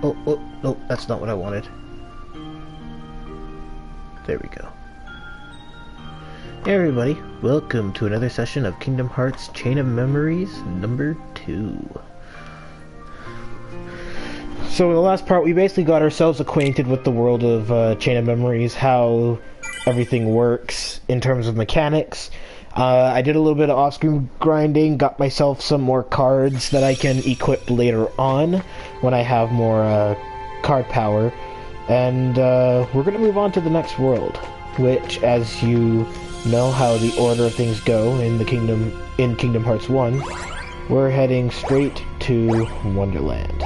Oh, that's not what I wanted. There we go. Hey everybody, welcome to another session of Kingdom Hearts Chain of Memories number 2. So in the last part we basically got ourselves acquainted with the world of Chain of Memories, how everything works in terms of mechanics. I did a little bit of off-screen grinding, got myself some more cards that I can equip later on when I have more card power. And we're going to move on to the next world, which, as you know how the order of things go in Kingdom Hearts 1, we're heading straight to Wonderland.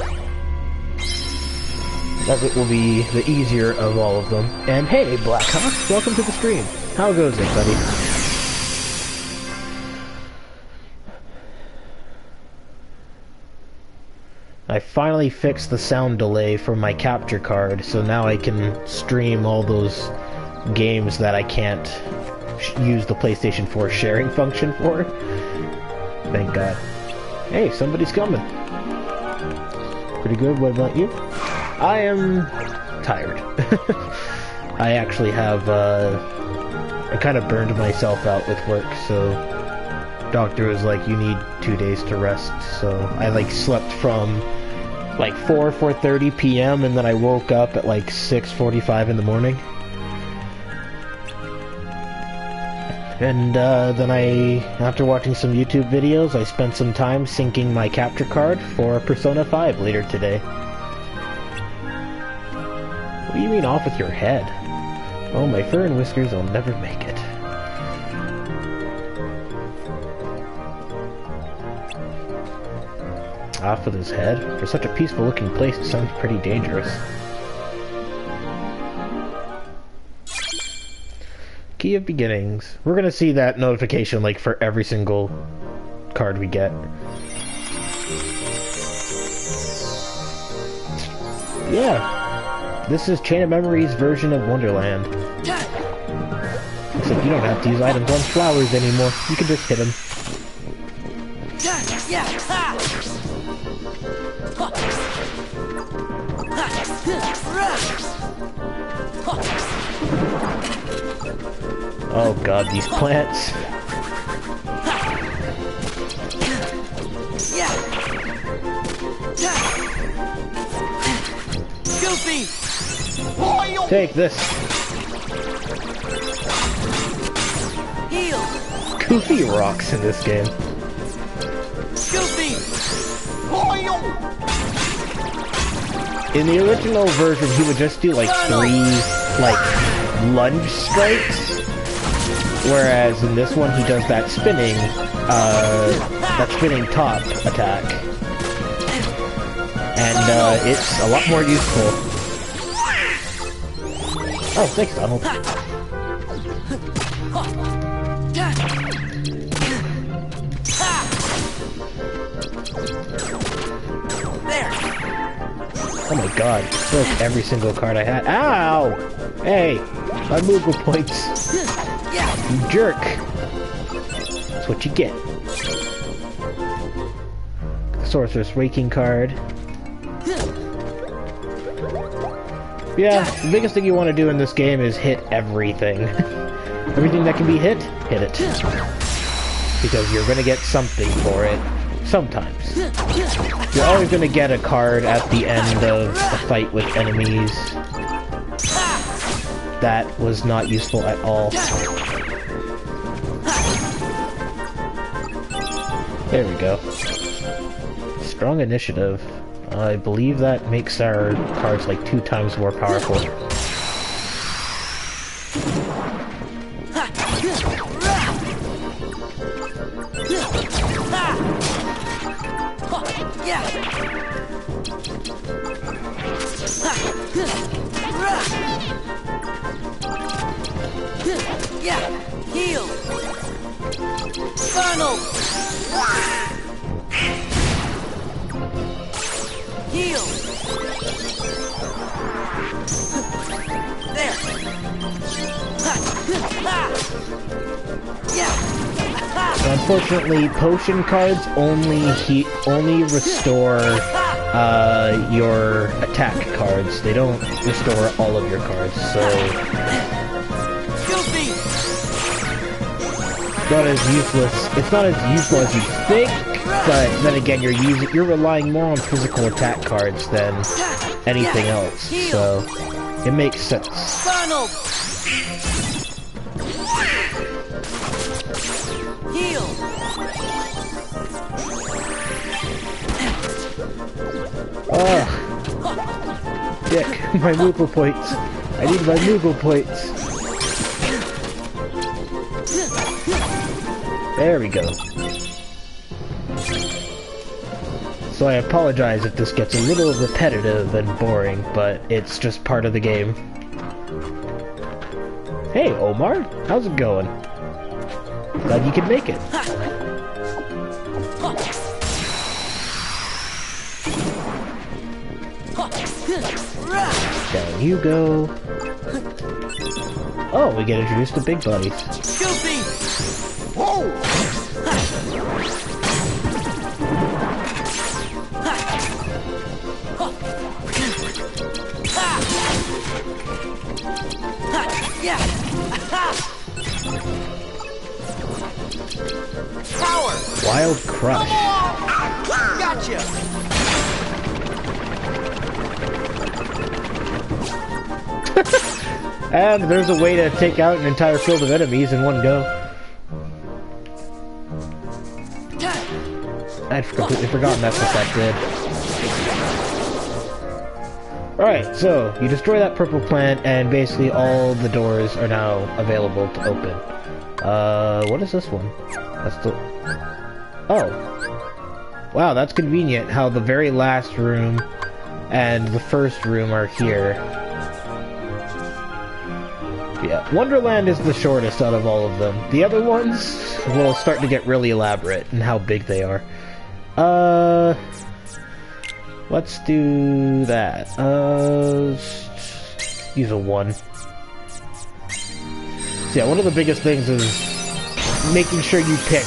As it will be the easier of all of them. And hey, Blackhawk, welcome to the stream. How goes it, buddy? I finally fixed the sound delay from my capture card, so now I can stream all those games that I can't use the PlayStation 4 sharing function for. Thank God. Hey, somebody's coming. Pretty good, what about you? I am tired. I actually have, I kind of burned myself out with work, so doctor was like, you need 2 days to rest, so I like slept from like 4:30 p.m. and then I woke up at like 6:45 in the morning. And then after watching some YouTube videos, I spent some time syncing my capture card for Persona 5 later today. What do you mean off with your head? Oh, my fur and whiskers will never make it. Off with his head? For such a peaceful looking place, it sounds pretty dangerous. Key of Beginnings. We're gonna see that notification like for every single card we get. Yeah, this is Chain of Memories version of Wonderland. Except you don't have to use items on flowers anymore. You can just hit them. Oh god, these plants. Take this. Goofy rocks in this game. In the original version, he would just do like 3, like, lunge strikes. Whereas in this one, he does that spinning top attack. And, it's a lot more useful. Oh, thanks, Donald. Oh my god, broke every single card I had. Ow! Hey, my Moogle points. You jerk. That's what you get. The Sorceress Waking card. Yeah, the biggest thing you want to do in this game is hit everything. Everything that can be hit, hit it. Because you're gonna get something for it. Sometimes. You're always gonna get a card at the end of a fight with enemies that was not useful at all. There we go. Strong initiative. I believe that makes our cards like 2 times more powerful. Heal! Funnel! Heal! There! Unfortunately, potion cards only restore your attack cards. They don't restore all of your cards, so Goofy! it's not as useless. It's not as useful as you think, but then again, you're relying more on physical attack cards than anything else, so it makes sense. Donald! Heal! Oh, dick, my Moogle points. I need my Moogle points. There we go. So I apologize if this gets a little repetitive and boring, but it's just part of the game. Hey, Omar, how's it going? Glad you could make it. Down you go. Oh, we get introduced to big buddies. Goofy! Whoa! Yeah! Power! Wild Crush. Gotcha! And there's a way to take out an entire field of enemies in one go. I'd completely forgotten that's what that did. Alright, so you destroy that purple plant and basically all the doors are now available to open. What is this one? That's the... Oh. Wow, that's convenient how the very last room and the first room are here. Yeah, Wonderland is the shortest out of all of them. The other ones will start to get really elaborate in how big they are. Let's do that. Use a 1. So yeah, one of the biggest things is making sure you pick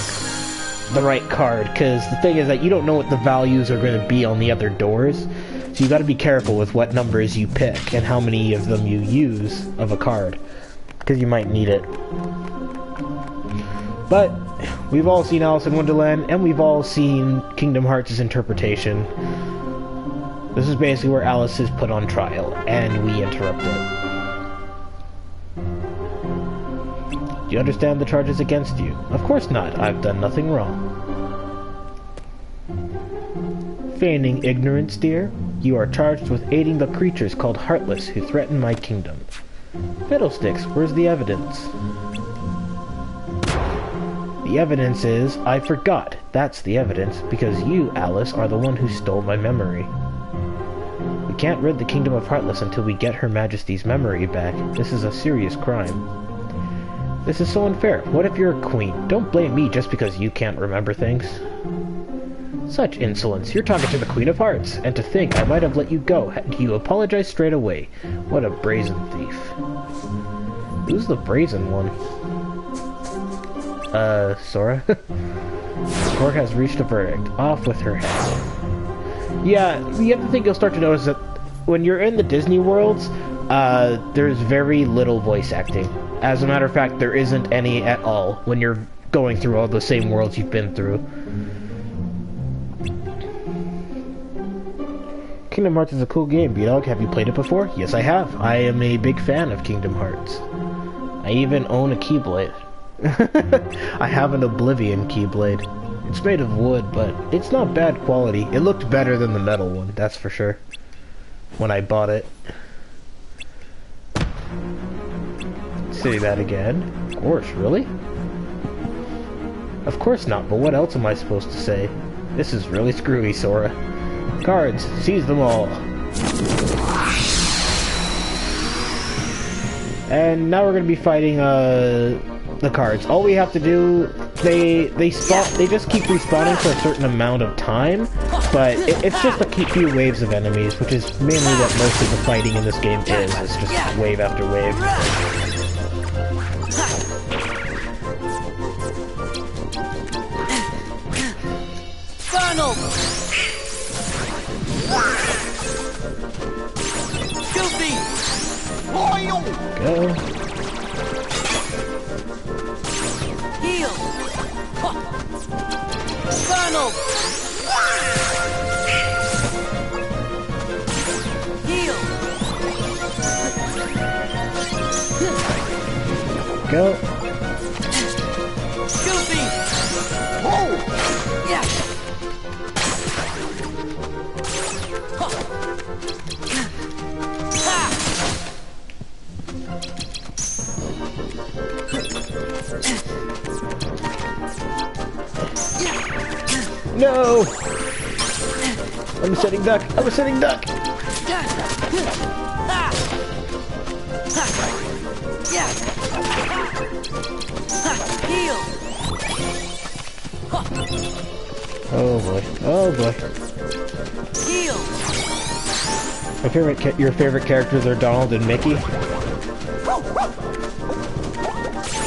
the right card, because the thing is that you don't know what the values are going to be on the other doors, so you got to be careful with what numbers you pick and how many of them you use of a card, because you might need it. But we've all seen Alice in Wonderland, and we've all seen Kingdom Hearts' interpretation. This is basically where Alice is put on trial, and we interrupt it. Do you understand the charges against you? Of course not. I've done nothing wrong. Feigning ignorance, dear? You are charged with aiding the creatures called Heartless who threaten my kingdom. Fiddlesticks, where's the evidence? The evidence is, I forgot. That's the evidence, because you, Alice, are the one who stole my memory. We can't rid the Kingdom of Heartless until we get Her Majesty's memory back. This is a serious crime. This is so unfair. What if you're a queen? Don't blame me just because you can't remember things. Such insolence. You're talking to the Queen of Hearts, and to think I might have let you go. You apologize straight away. What a brazen thief. Who's the brazen one? Sora? The court has reached a verdict. Off with her head. Yeah, the other thing you'll start to notice is that when you're in the Disney worlds, there's very little voice acting. As a matter of fact, there isn't any at all when you're going through all the same worlds you've been through. Kingdom Hearts is a cool game, B-Dog. Have you played it before? Yes, I have. I am a big fan of Kingdom Hearts. I even own a Keyblade. I have an Oblivion Keyblade. It's made of wood, but it's not bad quality. It looked better than the metal one, that's for sure, when I bought it. Say that again. Of course, really? Of course not, but what else am I supposed to say? This is really screwy, Sora. Cards, seize them all. And now we're gonna be fighting, the cards. All we have to do, they just keep respawning for a certain amount of time, but it's just a few waves of enemies, which is mainly what most of the fighting in this game is. It's just wave after wave. Donald! Go. Heal. Funnel. Heal. Go. Goofy. Oh. Yeah. Ha. No! I'm a sitting duck. I'm a sitting duck. Heal. Oh boy. Oh boy. Heal. Your favorite characters are Donald and Mickey.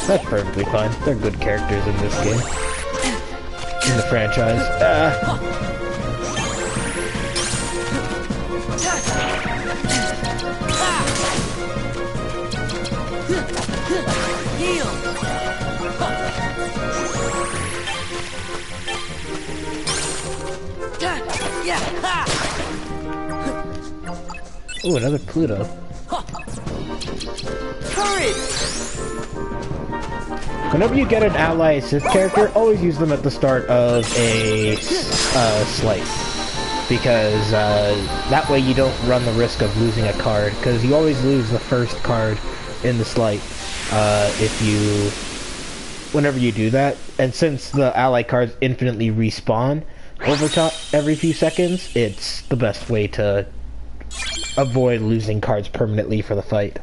That's perfectly fine. They're good characters in this game. In the franchise. Heal. Ooh, another Pluto. Courage. Whenever you get an ally assist character, always use them at the start of a slight. Because that way you don't run the risk of losing a card. Because you always lose the first card in the slight whenever you do that. And since the ally cards infinitely respawn over every few seconds, it's the best way to avoid losing cards permanently for the fight.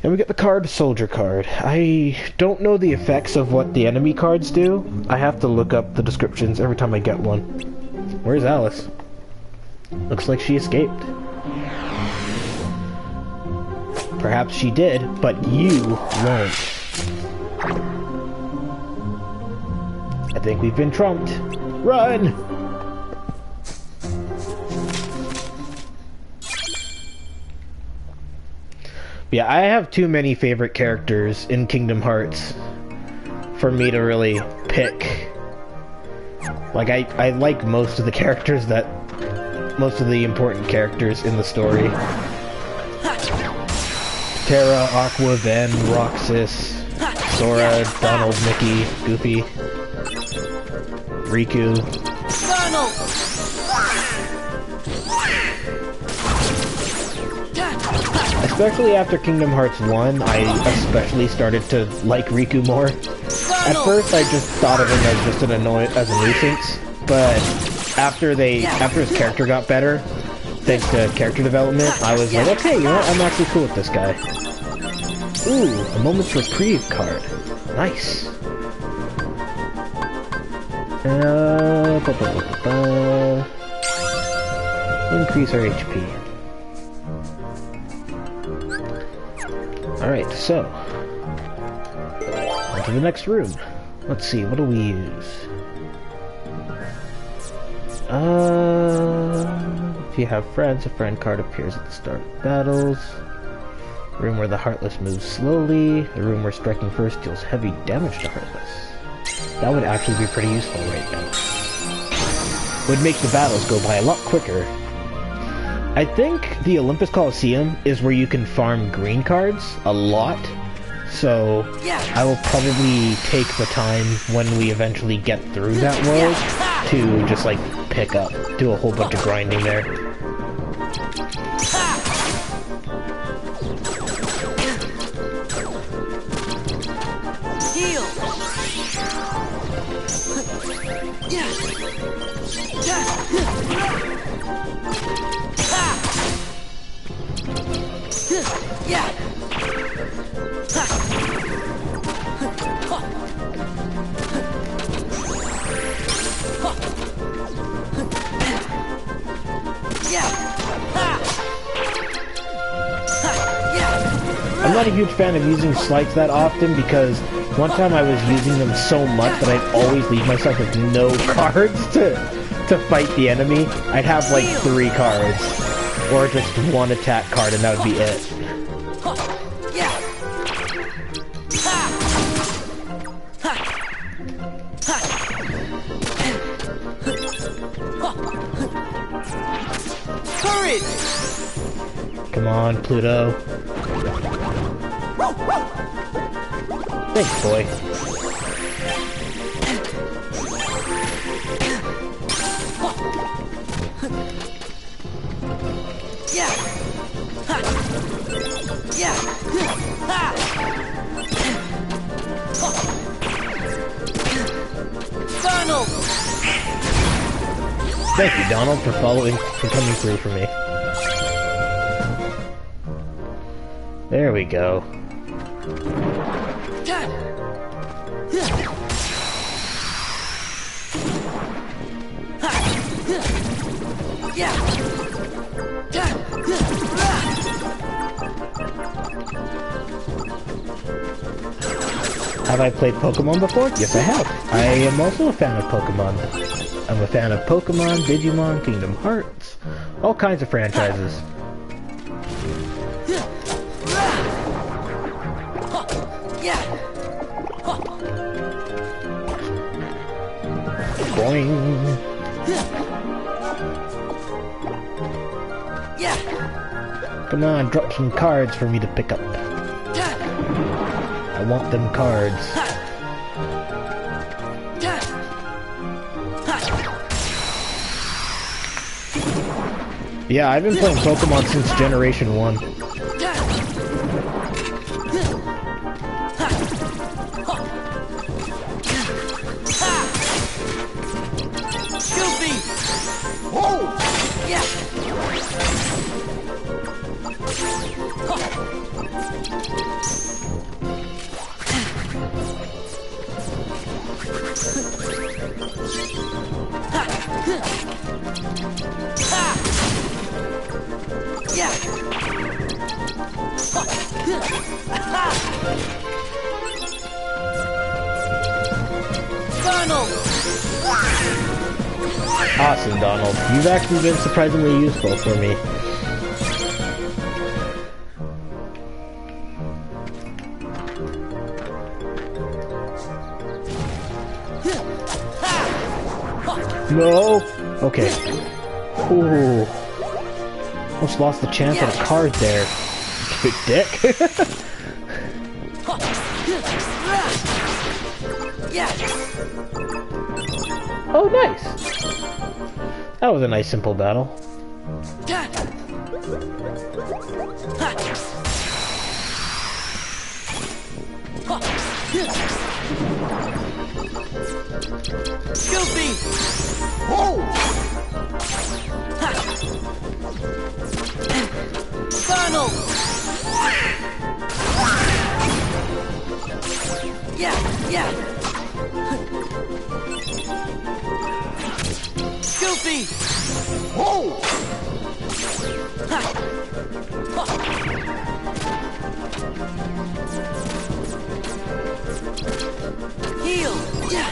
And we get the card Soldier card. I don't know the effects of what the enemy cards do. I have to look up the descriptions every time I get one. Where's Alice? Looks like she escaped. Perhaps she did, but you won't. I think we've been trumped. Run! Yeah, I have too many favorite characters in Kingdom Hearts for me to really pick. Like, I like most of the characters most of the important characters in the story. Terra, Aqua, Ven, Roxas, Sora, Donald, Mickey, Goofy, Riku. Funnel. Especially after Kingdom Hearts 1, I especially started to like Riku more. At first, I just thought of him as just an as a nuisance, but after his character got better, thanks to character development, I was like, okay, you know what, I'm actually cool with this guy. Ooh, a moment's reprieve card. Nice. Increase our HP. Alright, so on to the next room. Let's see, what do we use? If you have friends, a friend card appears at the start of battles. Room where the Heartless moves slowly. The room where striking first deals heavy damage to Heartless. That would actually be pretty useful right now. Would make the battles go by a lot quicker. I think the Olympus Coliseum is where you can farm green cards a lot. So I will probably take the time when we eventually get through that world to just like pick up, do a whole bunch of grinding there. Heal. Yeah. I'm not a huge fan of using slights that often because one time I was using them so much that I'd always leave myself with no cards to fight the enemy. I'd have like 3 cards or just 1 attack card and that would be it. Courage! Come on, Pluto. Thanks, boy. Yeah! Ha! Yeah! Ha! Donald! Thank you, Donald, for coming through for me. There we go. Have I played Pokemon before? Yes, I have. I am also a fan of Pokemon. I'm a fan of Pokemon, Digimon, Kingdom Hearts, all kinds of franchises. Boing. Come on, drop some cards for me to pick up. I want them cards. Yeah, I've been playing Pokemon since Generation 1. Donald! Awesome, Donald. You've actually been surprisingly useful for me. No! Okay. Ooh. Almost lost the chance at a card there. You dick. Oh, nice! That was a nice, simple battle. Goofy! Oh! Donald! Yeah! Goofy! Oh! Heal! Yeah!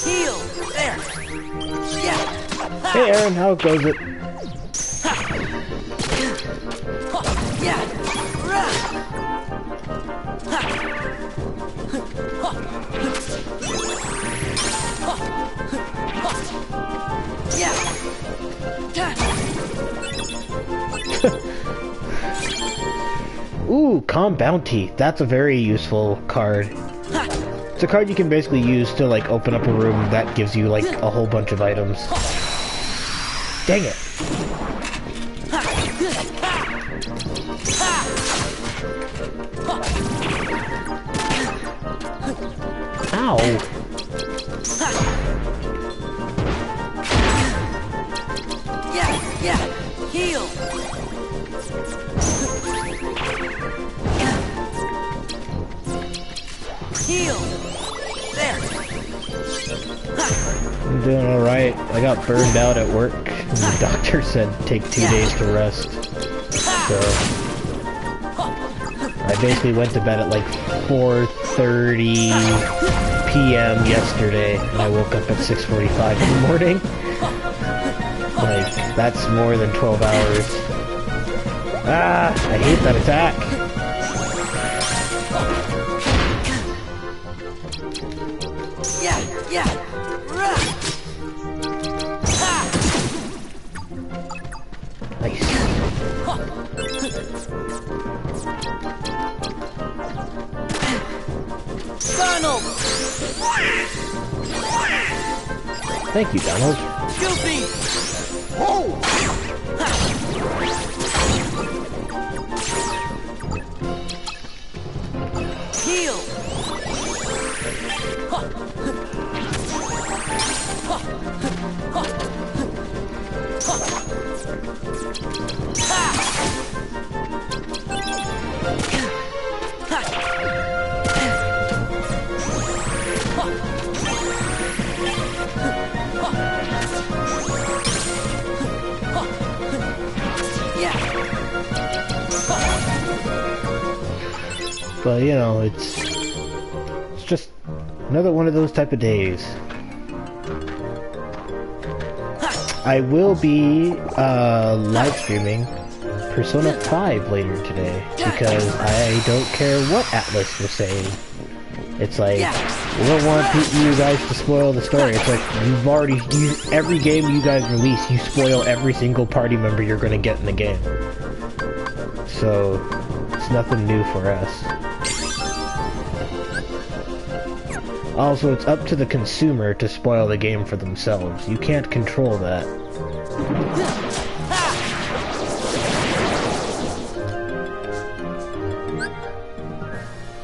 Heal! There! Yeah! Hey Aaron, how goes it? Ooh, Calm Bounty. That's a very useful card. It's a card you can basically use to, like, open up a room that gives you, like, a whole bunch of items. Dang it. Ow. Yeah! Heal! Heal! There! I'm doing alright. I got burned out at work, and the doctor said take 2 days to rest. So I basically went to bed at like 4:30 p.m. p.m. yesterday, and I woke up at 6:45 in the morning. Like, that's more than 12 hours. Ah, I hate that attack. Nice. Donald! Thank you, Donald. Goofy! Heal! But, you know, it's just another one of those type of days. I will be live streaming Persona 5 later today because I don't care what Atlas was saying. It's like, we don't want you guys to spoil the story. It's like, you've already, every game you guys release, you spoil every single party member you're going to get in the game. So, it's nothing new for us. Also, it's up to the consumer to spoil the game for themselves. You can't control that.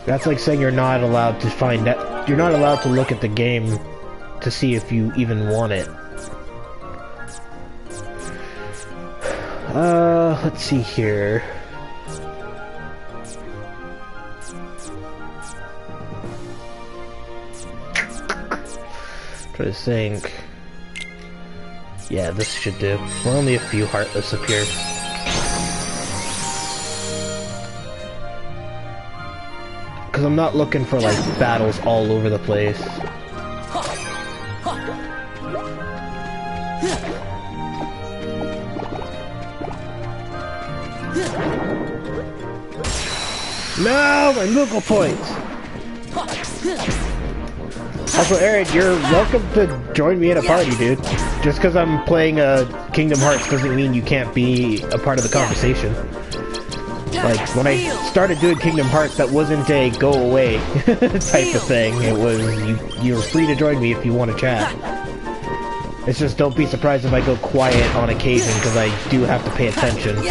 That's like saying you're not allowed to find that you're not allowed to look at the game to see if you even want it. Let's see here. Try to think. Yeah, this should do. We're only a few Heartless up here. Because I'm not looking for, like, battles all over the place. No! My Moogle points! Also, Aaron, you're welcome to join me in a party, dude. Just because I'm playing Kingdom Hearts doesn't mean you can't be a part of the conversation. Like, when I started doing Kingdom Hearts, that wasn't a go away type of thing. It was, you're free to join me if you want to chat. It's just, don't be surprised if I go quiet on occasion, because I do have to pay attention.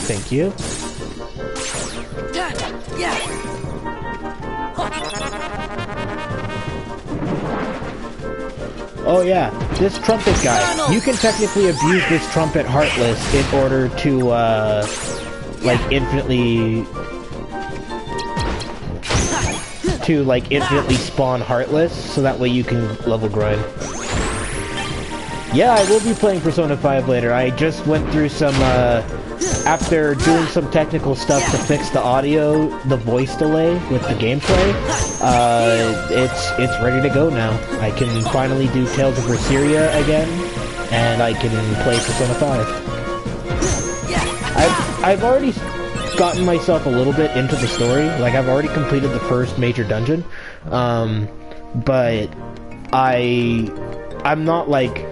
Thank you. Oh yeah, this trumpet guy. You can technically abuse this trumpet Heartless in order to, like, infinitely spawn Heartless, so that way you can level grind. Yeah, I will be playing Persona 5 later. I just went through some, after doing some technical stuff to fix the audio, the voice delay with the gameplay, it's ready to go now. I can finally do Tales of Berseria again, and I can play Persona 5. I've already gotten myself a little bit into the story. Like, I've already completed the first major dungeon, but I'm not, like,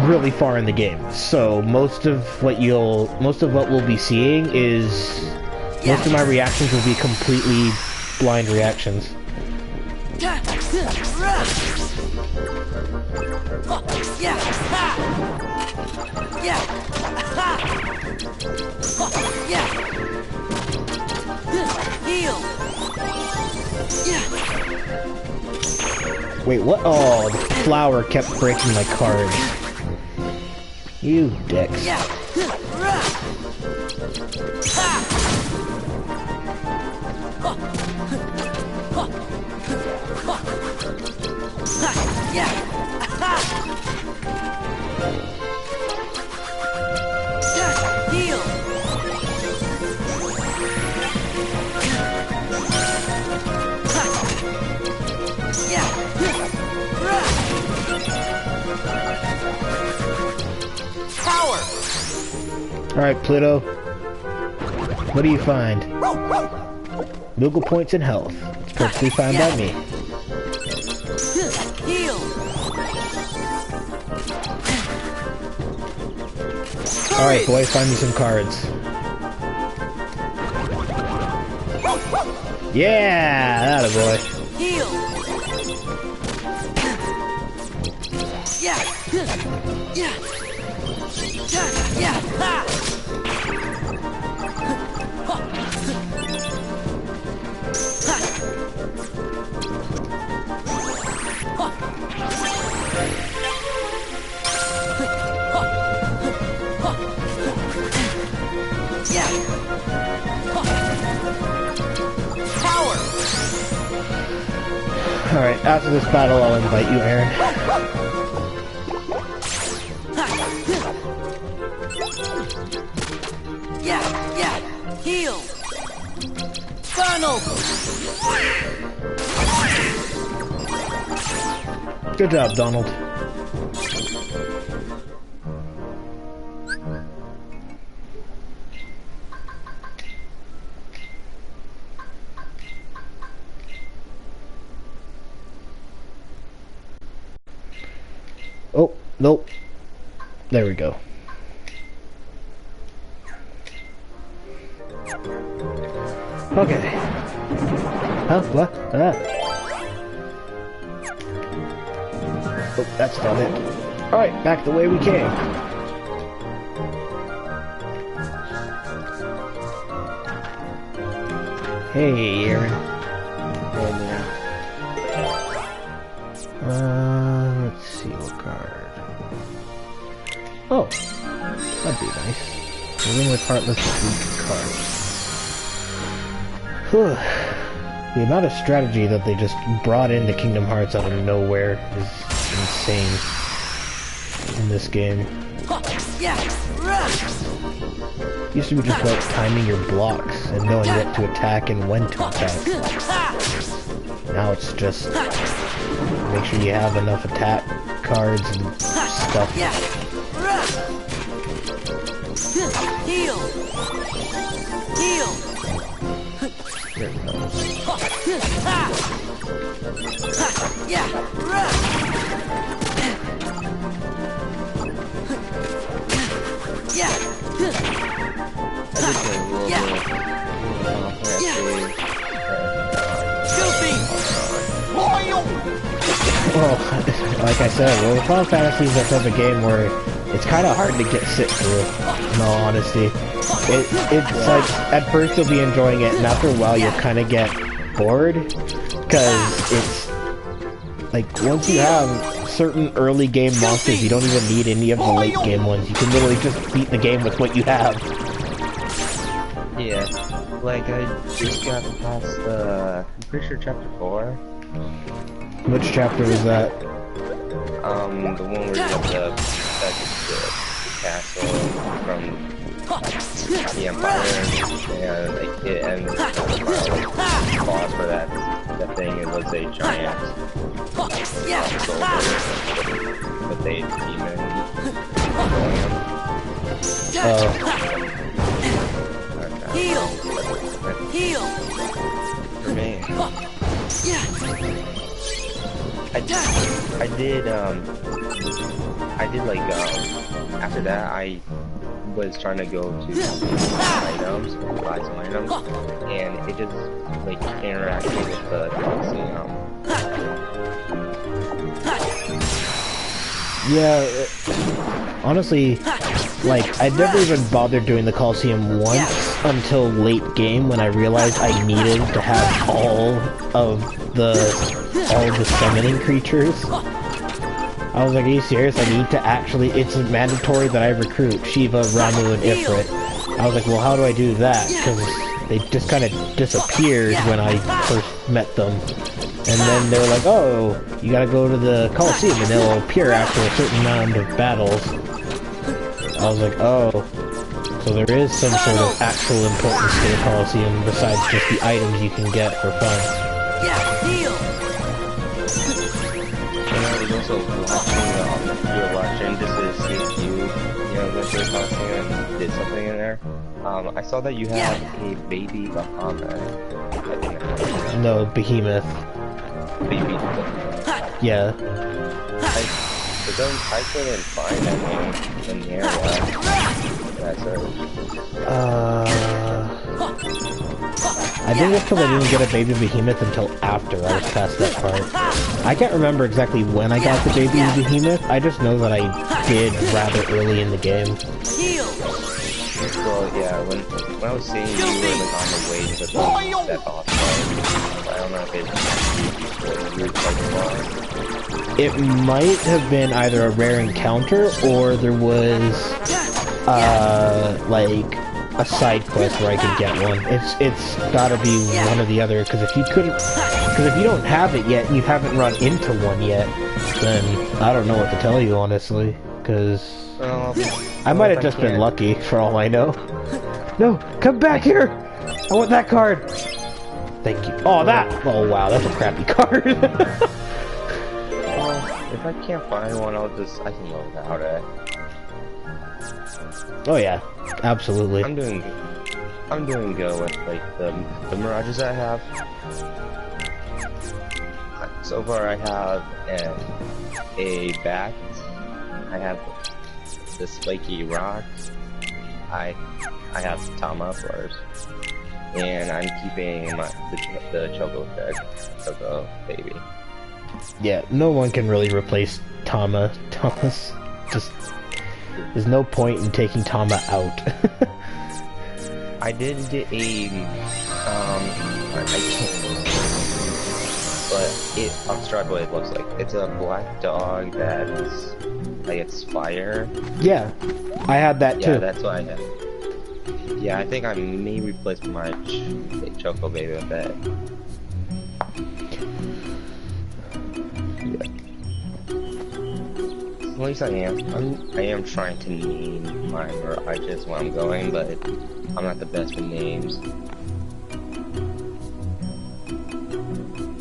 really far in the game, so most of what we'll be seeing is, most of my reactions will be completely blind reactions. Heal. Wait, what? Oh, the flower kept breaking my card. You dicks. Heal. Power. All right, Pluto. What do you find? Moogle points and health. It's perfectly fine by me. Heal. All right, boy, find me some cards. Yeah, that a boy. Heal. Yeah. Yeah. Yeah. Ha. Alright, after this battle, I'll invite you, Aaron. Yeah. Heal. Funnel. Good job, Donald. Oh, nope. There we go. Okay. Huh? What? Ah. Oh, that's not it. Alright, back the way we came. Hey, Aaron. Let's see what card. Oh, that'd be nice. A room with heartless weak cards. The amount of strategy that they just brought into Kingdom Hearts out of nowhere is insane in this game. Used to be just about timing your blocks and knowing what to attack and when to attack. Now it's just make sure you have enough attack cards and stuff. Heal. Heal. There we go. Well, like I said, well, Final Fantasy is that type of game where it's kind of hard to get sit through, in all honesty. It's like, at first you'll be enjoying it, and after a while you'll kind of get bored, because it's, like, once you have certain early game monsters, you don't even need any of the late game ones. You can literally just beat the game with what you have. Yeah, like, I just got past, I'm pretty sure chapter 4. Which chapter was that? The one where you have the castle from the Empire, and like it ends with the boss for that thing. It was a giant soldier with a demon going him. Heal. Heal. For me, I did like after that I was trying to go to items, buy some items, and it just like interacted with the Coliseum. Yeah, honestly, like, I never even bothered doing the Coliseum once until late game when I realized I needed to have all of the summoning creatures. I was like, are you serious? I need to actually, it's mandatory that I recruit Shiva, Ramu, and Ifrit. I was like, well, how do I do that? Because they just kind of disappeared when I first met them. And then they were like, oh, you gotta go to the Coliseum and they'll appear after a certain amount of battles. I was like, oh, so there is some sort of actual importance to the Coliseum besides just the items you can get for fun. And I was also watching, we were watching just to see if you went to the Coliseum and did something in there. I saw that you had a baby Bahamut. No, Behemoth. Baby Bahamut. Yeah. I couldn't find that in the area. I think it's because I didn't get a baby Behemoth until after I was past that part. I can't remember exactly when I got the baby Behemoth, I just know that I did rather early in the game. Well, yeah, when I was seeing you were like on the way to that boss fight, I don't know if it's it might have been either a rare encounter or there was like a side quest where I could get one. It's gotta be one or the other, because if you don't have it yet and you haven't run into one yet, then I don't know what to tell you honestly, because I might have just been lucky for all I know. No, come back here! I want that card! Thank you. Oh, oh wow, that's a crappy card. Well, if I can't find one, I can load without it. Oh yeah, absolutely. I'm doing good with like the mirages I have. So far, I have a bat. I have the spiky rock. I have Tama, of course, and I'm keeping the Choco baby. Yeah, no one can really replace Tama. Tama's just... There's no point in taking Tama out. I did get a, but I'll describe what it looks like. It's a black dog that's, like, it's fire. Yeah, I had that too. Yeah, that's what I had. Yeah, I think I may replace my Choco baby with that. At least I am trying to name my mirages where I'm going, but I'm not the best with names.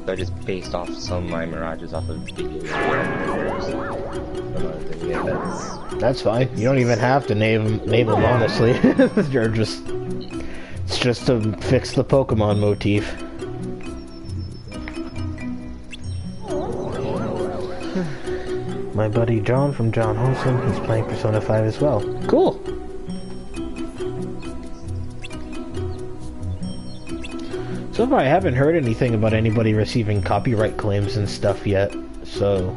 So I just based off some of my mirages off of videos. That's fine. You don't even have to name them honestly. It's just to fix the Pokemon motif. My buddy John from John Wholesome, he's playing Persona 5 as well. Cool! So far I haven't heard anything about anybody receiving copyright claims and stuff yet, so...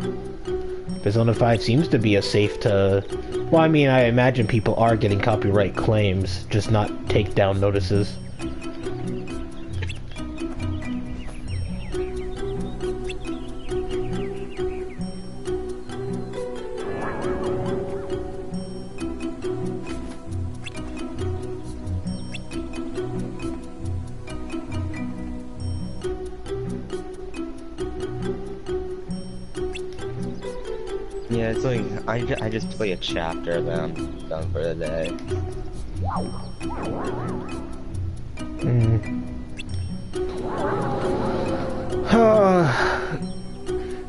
Persona 5 seems to be a safe to... Well, I mean, I imagine people are getting copyright claims, just not takedown notices. Yeah, it's like, I just play a chapter, then I'm done for the day.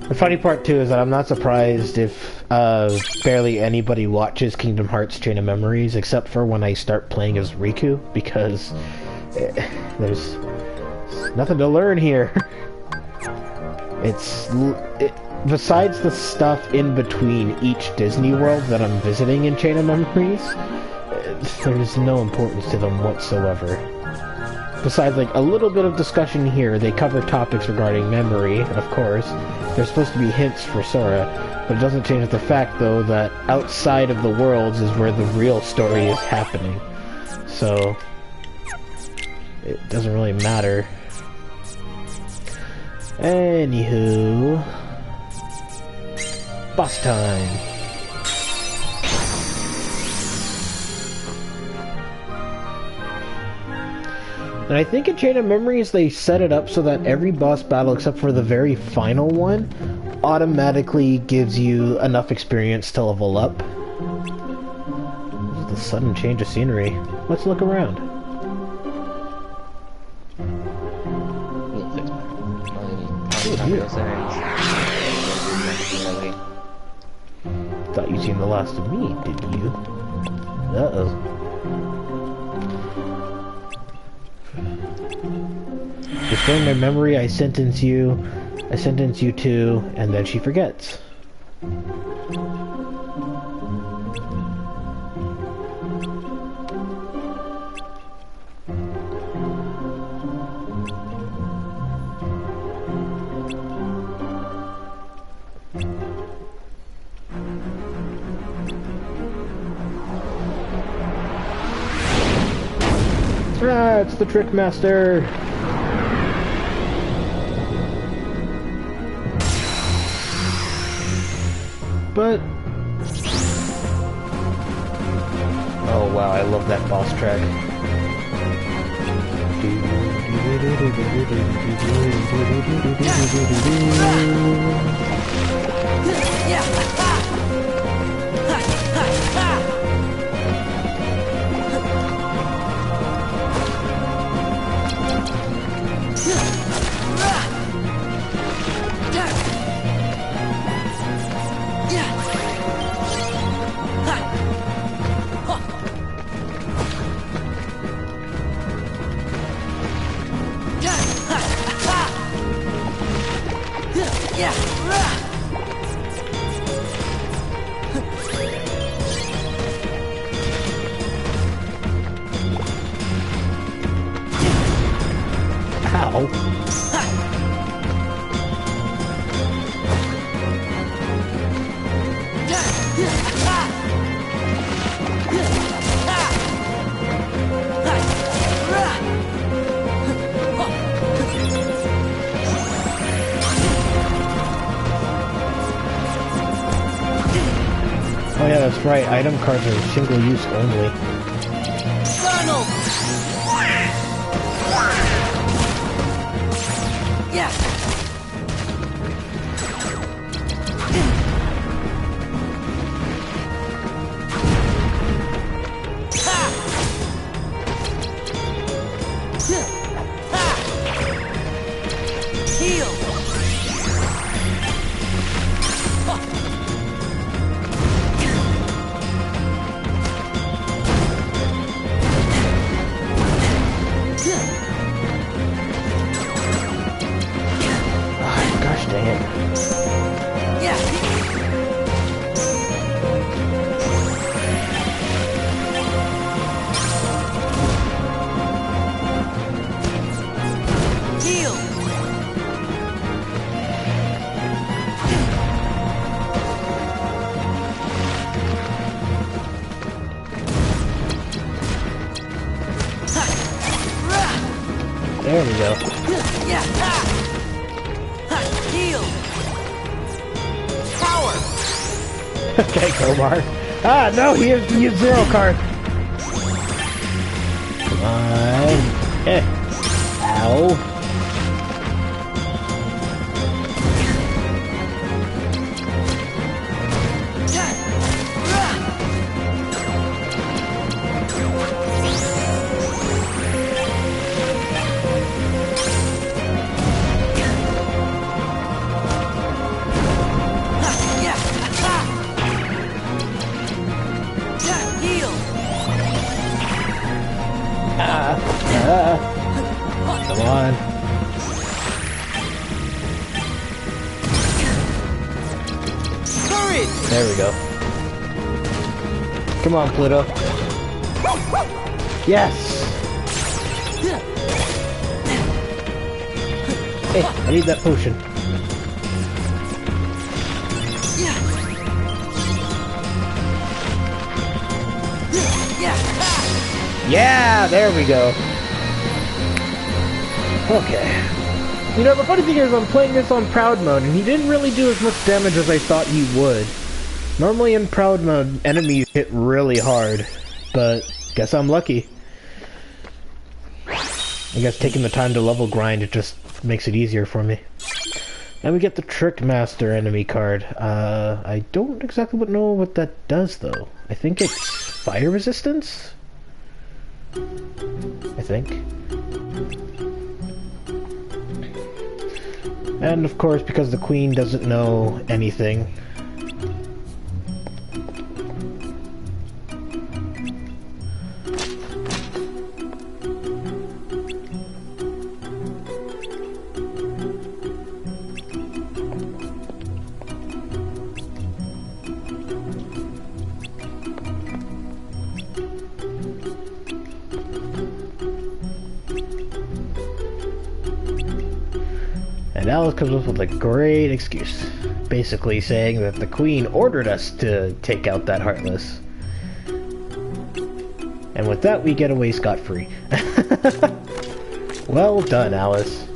The funny part too is that I'm not surprised if barely anybody watches Kingdom Hearts Chain of Memories except for when I start playing as Riku, because there's nothing to learn here. Besides the stuff in between each Disney World that I'm visiting in Chain of Memories, there's no importance to them whatsoever. besides like a little bit of discussion here, they cover topics regarding memory, of course. There's supposed to be hints for Sora, but it doesn't change the fact, though, that outside of the worlds is where the real story is happening. So, it doesn't really matter. Anywho, boss time. And I think in Chain of Memories they set it up so that every boss battle except for the very final one automatically gives you enough experience to level up. This is the sudden change of scenery. Let's look around. Thought you'd seen the last of me, didn't you? Uh-oh. Restoring my memory, I sentence you to, and then she forgets. Ah, it's the Trick Master! But... oh wow, I love that boss track. Oh yeah, that's right. Item cards are single use only. Donald! Yeah. Heal. Gosh dang it. Yeah. Heal. There we go. Yeah. Heal. Power. Okay, Crowbar. Ah, no, he has to use Zero card. Come on. Eh. Ow. Come on. Hurry! There we go. Come on, Pluto. Yes! Hey, I need that potion. Yeah. Yeah. Yeah, there we go. Okay. You know, the funny thing is I'm playing this on Proud Mode, and he didn't really do as much damage as I thought he would. Normally in Proud Mode, enemies hit really hard, but guess I'm lucky. I guess taking the time to level grind, it just makes it easier for me. And we get the Trick Master enemy card. I don't exactly know what that does, though. I think it's fire resistance? I think. And of course, because the Queen doesn't know anything, and Alice comes up with a great excuse, basically saying that the Queen ordered us to take out that Heartless. And with that, we get away scot-free. Well done, Alice.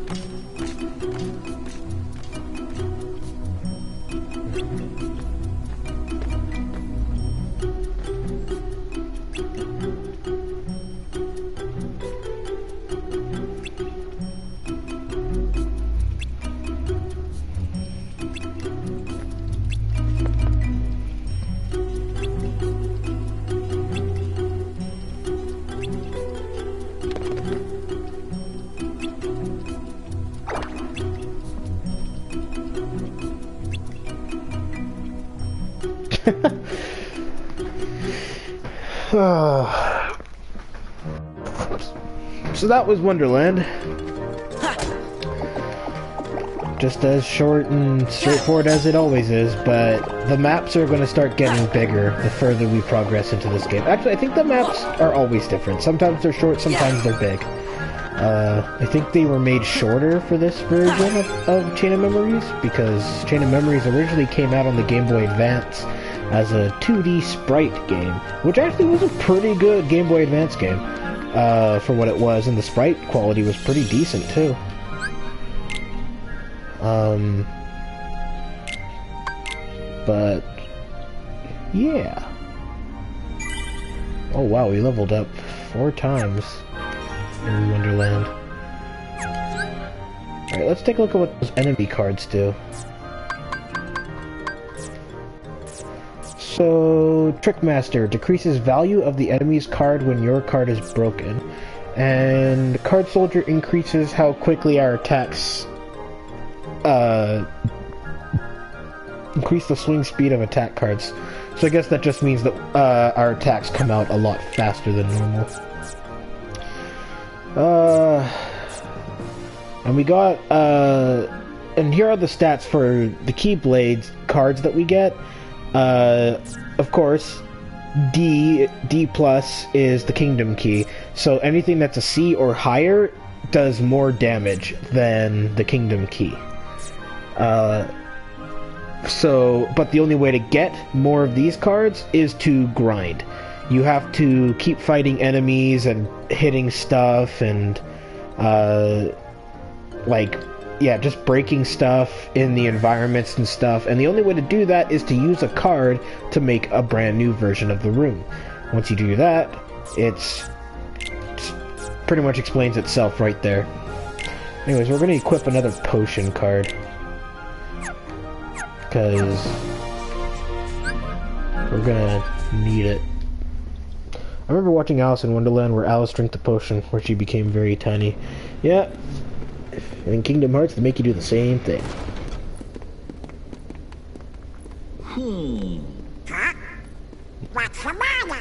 So that was Wonderland. Just as short and straightforward as it always is, but the maps are going to start getting bigger the further we progress into this game. Actually, I think the maps are always different. Sometimes they're short, sometimes they're big. I think they were made shorter for this version of Chain of Memories, because Chain of Memories originally came out on the Game Boy Advance as a 2D sprite game, which actually was a pretty good Game Boy Advance game for what it was, and the sprite quality was pretty decent too. But yeah. Oh wow, we leveled up 4 times in Wonderland. Alright, let's take a look at what those enemy cards do. So, Trickmaster decreases value of the enemy's card when your card is broken. And Card Soldier increases how quickly our attacks increase the swing speed of attack cards. So I guess that just means that our attacks come out a lot faster than normal. And we got and here are the stats for the Keyblade cards that we get. Of course, D plus is the Kingdom Key, so anything that's a C or higher does more damage than the Kingdom Key. But the only way to get more of these cards is to grind. You have to keep fighting enemies and hitting stuff and, just breaking stuff in the environments and stuff. And the only way to do that is to use a card to make a brand new version of the room. Once you do that, it's pretty much explains itself right there. Anyways, we're going to equip another potion card, because we're going to need it. I remember watching Alice in Wonderland where Alice drank the potion where she became very tiny. Yeah, in Kingdom Hearts they make you do the same thing. Huh? What's the matter?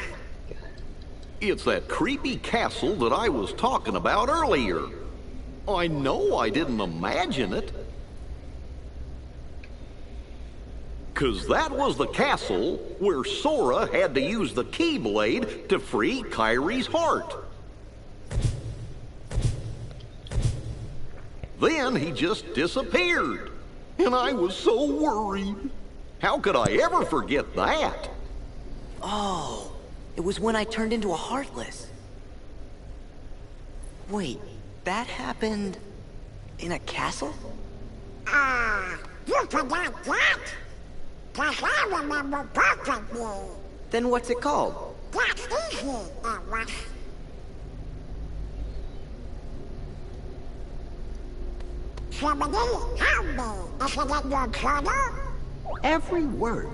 It's that creepy castle that I was talking about earlier. I know I didn't imagine it. 'Cause that was the castle where Sora had to use the Keyblade to free Kyrie's heart. Then he just disappeared. And I was so worried. How could I ever forget that? Oh, it was when I turned into a Heartless. Wait, that happened in a castle? You forgot that? 'Cause I remember perfectly. Then what's it called? That's easy, it was. Somebody help me. Is it in your journal? Every word.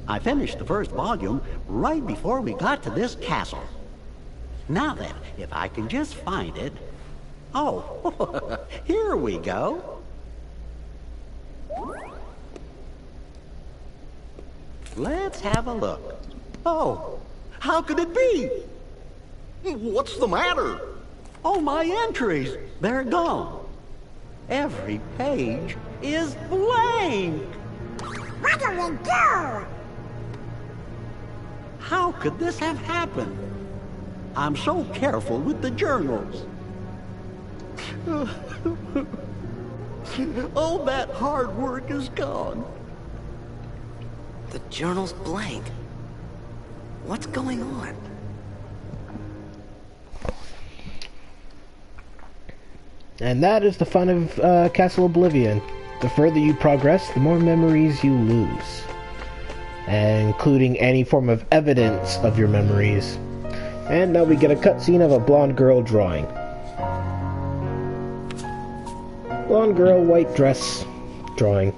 I finished the first volume right before we got to this castle. Now then, if I can just find it... Oh, here we go. Let's have a look. Oh, how could it be? What's the matter? Oh, my entries, they're gone. Every page is blank. What do we do? How could this have happened? I'm so careful with the journals. All that hard work is gone. The journal's blank. What's going on? And that is the fun of Castle Oblivion. The further you progress, the more memories you lose, including any form of evidence of your memories. And now we get a cutscene of a blonde girl drawing. Blonde girl, white dress, drawing.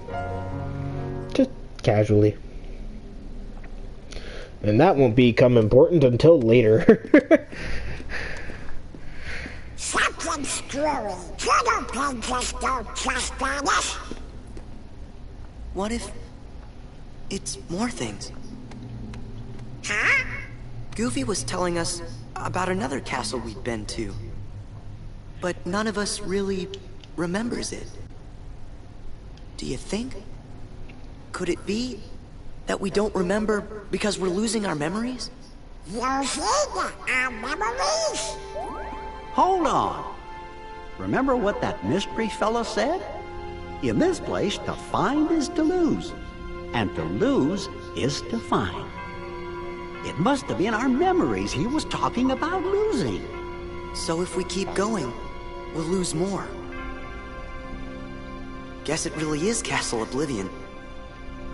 Just casually. And that won't become important until later. Something's screwy. Journal pages don't just vanish. What if it's more things? Huh? Goofy was telling us about another castle we'd been to, but none of us really remembers it. Do you think? Could it be that we don't remember because we're losing our memories? Losing our memories? Hold on. Remember what that mystery fella said? In this place, to find is to lose, and to lose is to find. It must have been our memories he was talking about losing. So if we keep going, we'll lose more. Guess it really is Castle Oblivion.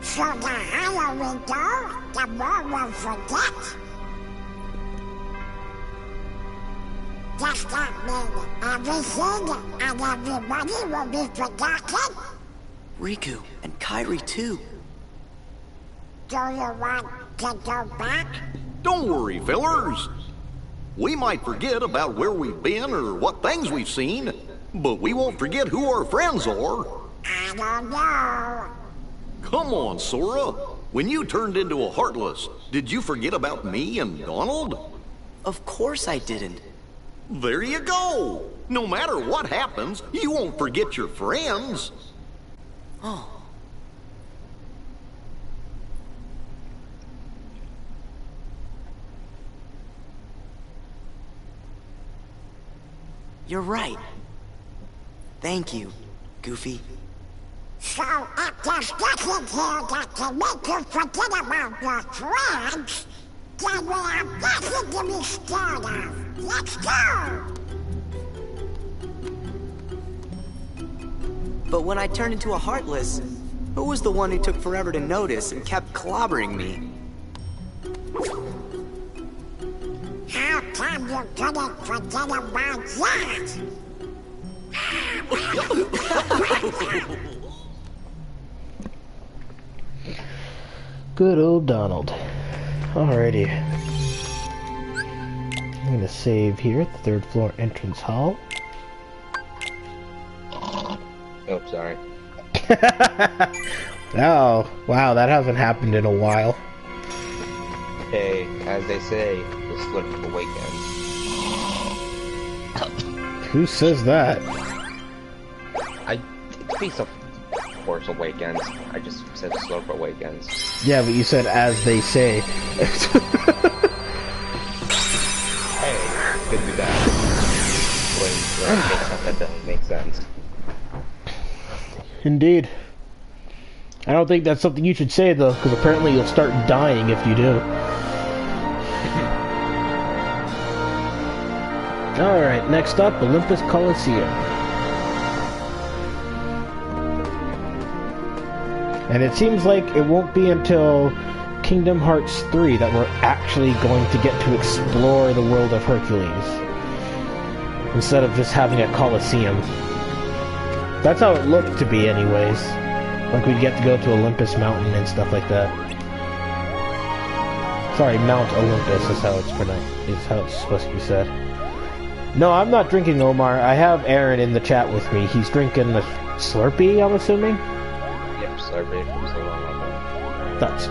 So the higher we go, the more we'll forget. Does that mean everything and everybody will be forgotten? Riku and Kairi too. Do you want to go back? Don't worry, fellers. We might forget about where we've been or what things we've seen, but we won't forget who our friends are. I don't know. Come on, Sora. When you turned into a Heartless, did you forget about me and Donald? Of course I didn't. There you go. No matter what happens, you won't forget your friends. Oh. You're right. Thank you, Goofy. So if there's nothing here that can make you forget about your friends, then we have nothing to be scared of. Let's go! But when I turned into a Heartless, who was the one who took forever to notice and kept clobbering me? How come you couldn't forget about that? Good old Donald. Alrighty. I'm gonna save here at the third floor entrance hall. Oh, sorry. Oh, wow, that hasn't happened in a while. Hey, as they say, the slip awakens. Who says that? Piece of Force Awakens. I just said Slope Awakens. Yeah, but you said as they say. Hey, could do that. When that doesn't make sense. Indeed. I don't think that's something you should say, though, because apparently you'll start dying if you do. Alright, next up, Olympus Coliseum. And it seems like it won't be until Kingdom Hearts 3 that we're actually going to get to explore the world of Hercules, instead of just having a Coliseum. That's how it looked to be anyways. Like we'd get to go to Olympus Mountain and stuff like that. Sorry, Mount Olympus is how it's pronounced, is how it's supposed to be said. No, I'm not drinking, Omar. I have Aaron in the chat with me. He's drinking a Slurpee, I'm assuming? Yep, Slurpee from so long ago. That's...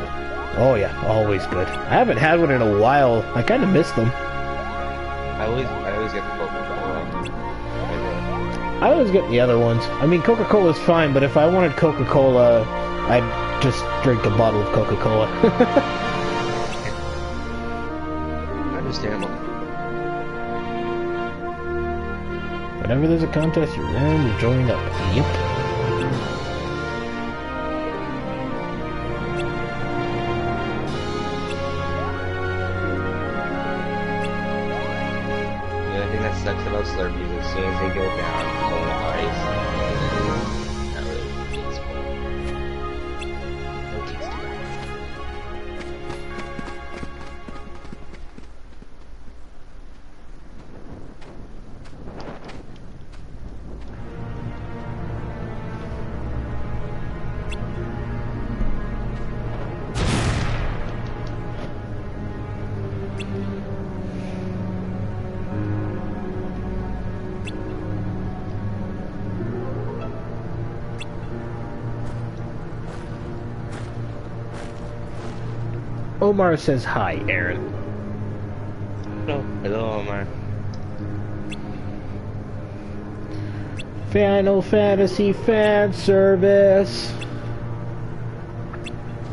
Oh yeah, always good. I haven't had one in a while. I kind of miss them. I always get the Coca-Cola. I always get the other ones. I mean, Coca-Cola's fine, but if I wanted Coca-Cola, I'd just drink a bottle of Coca-Cola. Understandable. Whenever there's a contest, you're raring to join up. Yep. The only thing that sucks about Slurpees is as soon as they go down, going to ice. Not really peaceful. No tasty. Omar says hi, Aaron. Hello, Omar. Final Fantasy fan service.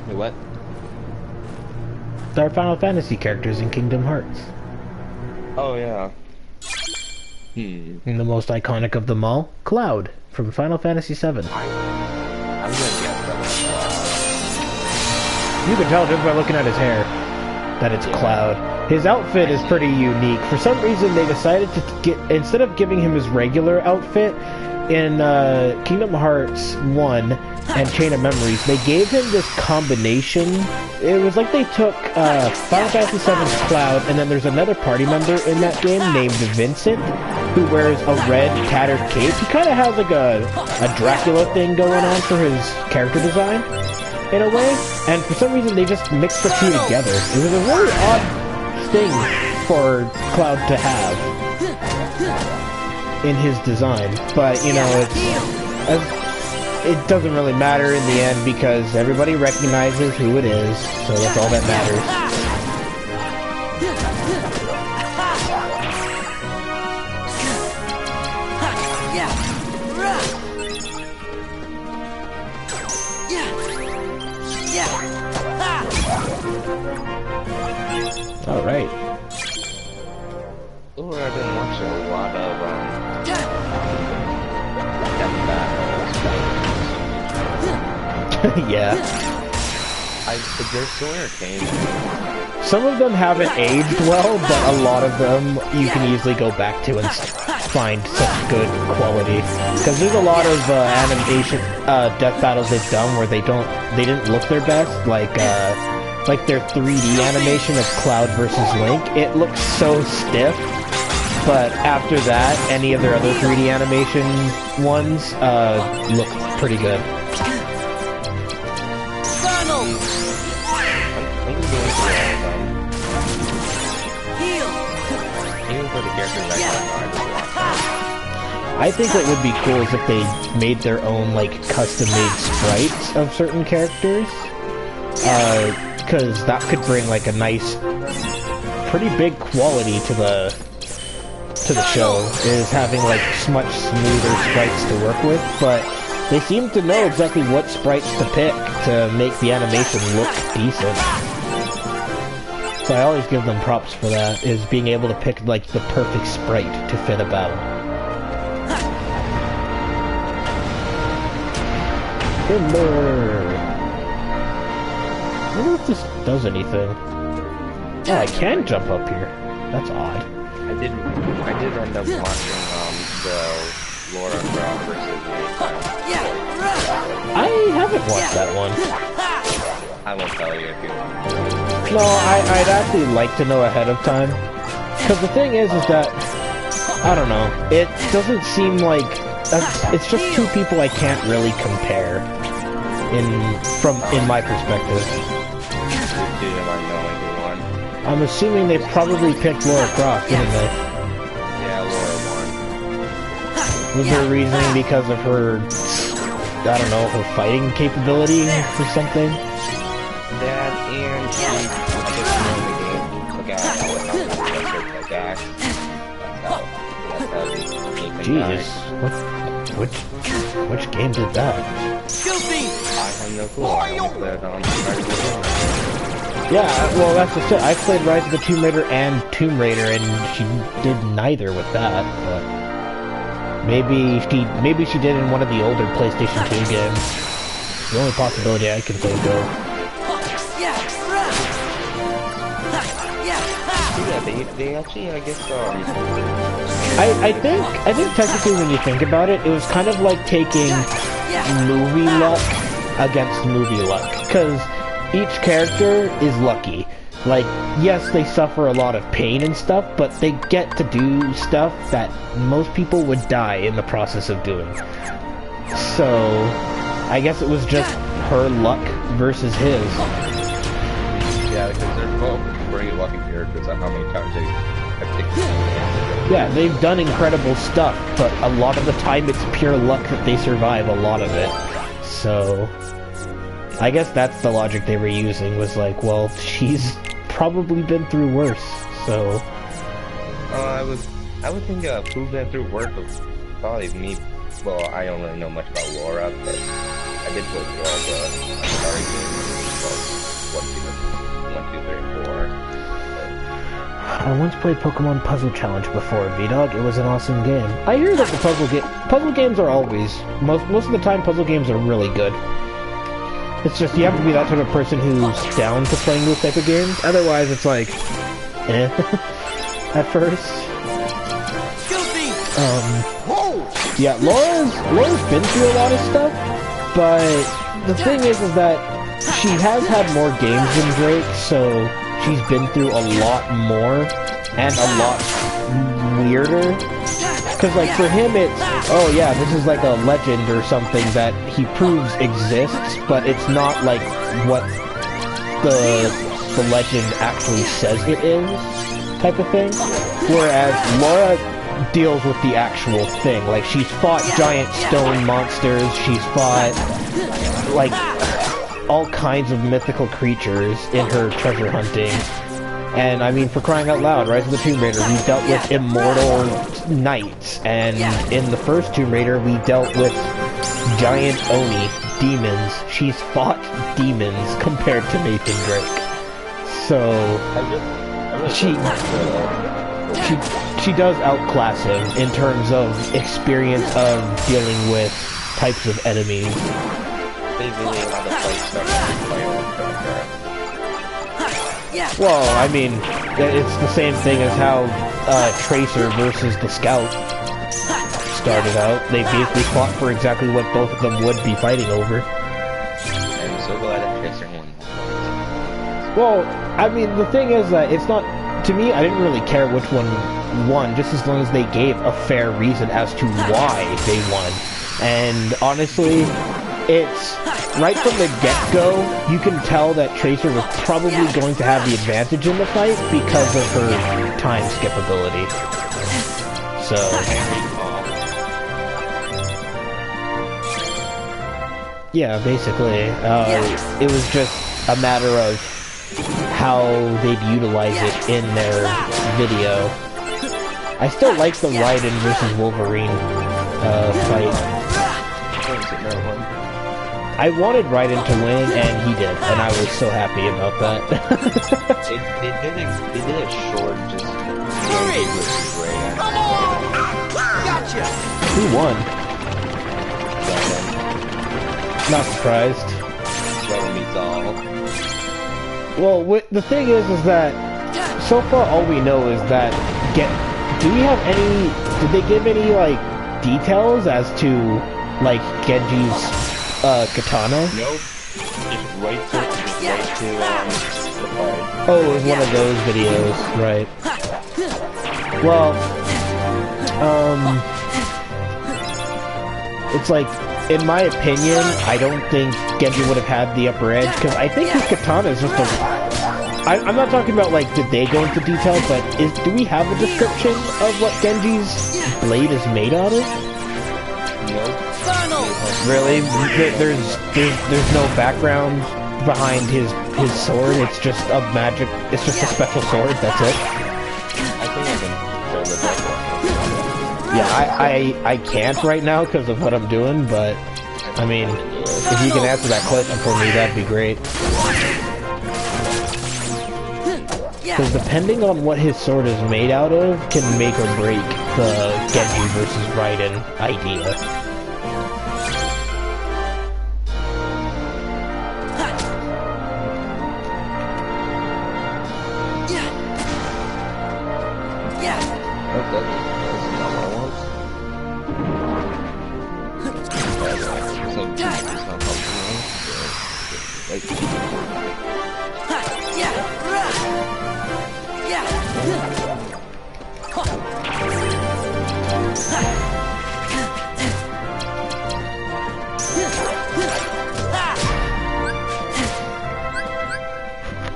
Wait, what? There are Final Fantasy characters in Kingdom Hearts. Oh, yeah. And the most iconic of them all, Cloud, from Final Fantasy VII. I'm gonna guess that. You can tell just by looking at his hair that it's Cloud. His outfit is pretty unique. For some reason, they decided to get, instead of giving him his regular outfit in Kingdom Hearts 1 and Chain of Memories, they gave him this combination. It was like they took Final Fantasy VII's Cloud, and then there's another party member in that game named Vincent, who wears a red tattered cape. He kind of has like a Dracula thing going on for his character design, in a way, and for some reason they just mixed the two together. It was a really odd thing for Cloud to have in his design, but you know, it doesn't really matter in the end because everybody recognizes who it is, so that's all that matters. All right. Oh, I've been watching a lot of Yeah. They're so entertaining. Some of them haven't aged well, but a lot of them you can easily go back to and find such good quality. Because there's a lot of animation death battles they've done where they didn't look their best, like their 3D animation of Cloud versus Link. It looks so stiff, but after that, any of their other 3D animation ones look pretty good. I think what would be cool is if they made their own, like, custom-made sprites of certain characters. Because that could bring, like, a nice, pretty big quality to the show, is having, like, much smoother sprites to work with, but they seem to know exactly what sprites to pick to make the animation look decent. So I always give them props for that, is being able to pick, like, the perfect sprite to fit a battle. Timber! I wonder if this does anything. Oh, I can jump up here. That's odd. I did end up watching the Laura Croft versus I haven't watched that one. I won't tell you if you want. No, I'd actually like to know ahead of time. Because the thing is that, I don't know, it doesn't seem like, it's just two people I can't really compare, in my perspective. I'm assuming they probably picked Laura Croft, didn't they? Yeah, Laura won. Was there reasoning because of her, I don't know, her fighting capability or something? That and she just know the game. Look at how the guy. That's how Jesus. Which game did that? I have no clue. I only played on Yeah, well, that's just it. I played Rise of the Tomb Raider and Tomb Raider, and she did neither with that, but maybe she did in one of the older PlayStation 2 games. The only possibility I can think of. Yeah, they actually, I guess, I think technically when you think about it, it was kind of like taking movie luck against movie luck, because each character is lucky. Like, yes, they suffer a lot of pain and stuff, but they get to do stuff that most people would die in the process of doing. So, I guess it was just her luck versus his. Yeah, because they're both pretty lucky characters at how many times they have taken. Yeah, they've done incredible stuff, but a lot of the time it's pure luck that they survive a lot of it. So, I guess that's the logic they were using, was like, well, she's probably been through worse, so... I would think who's been through worse was probably me. Well, I don't really know much about Laura, but I did play all the Atari games. Well, 1, 2, 3, 4. I once played Pokemon Puzzle Challenge before, V-Dog. It was an awesome game. I hear that the puzzle games are always... Most of the time, puzzle games are really good. It's just, you have to be that type of person who's down to playing those type of games. Otherwise, it's like, eh, at first. Yeah, Laura's been through a lot of stuff, but the thing is that she has had more games than Drake, so she's been through a lot more, and a lot weirder. Because, like, for him, it's, oh yeah, this is like a legend or something that he proves exists, but it's not like what the legend actually says it is, type of thing. Whereas Laura deals with the actual thing. Like, she's fought giant stone monsters, she's fought, like, all kinds of mythical creatures in her treasure hunting. And, I mean, for crying out loud, Rise of the Tomb Raider, we dealt with immortal knights, and in the first Tomb Raider, we dealt with giant Oni, demons. She's fought demons compared to Nathan Drake. So, she does outclass him in terms of experience of dealing with types of enemies. They really had to fight stuff. Well, I mean, it's the same thing as how Tracer versus the Scout started out. They basically fought for exactly what both of them would be fighting over. I'm so glad that Tracer won. Well, I mean, the thing is that it's not... To me, I didn't really care which one won, just as long as they gave a fair reason as to why they won. And honestly, it's... Right from the get-go, you can tell that Tracer was probably going to have the advantage in the fight because of her time skip ability. So... Yeah, basically. It was just a matter of how they'd utilize it in their video. I still like the Raiden versus Wolverine fight. I wanted Raiden to win, and he did, and I was so happy about that. they did a short, just... Come on! Gotcha! Who won? Not surprised. Brother meets all. Well, the thing is that so far all we know is that do we have any? Did they give any like details as to like Genji's katana? Nope. Just right to the part. Oh, it was one of those videos, right? Well, it's like, in my opinion, I don't think Genji would have had the upper edge, because I think his katana is just a... I'm not talking about, like, did they go into detail, but do we have a description of what Genji's blade is made out of? Nope. Really? There's no background behind his sword, it's just a magic... It's just a special sword, that's it? I think I can show the background. Yeah, I can't right now because of what I'm doing, but, I mean, if you can answer that question for me, that'd be great. Because depending on what his sword is made out of, can make or break the Genji versus Raiden idea.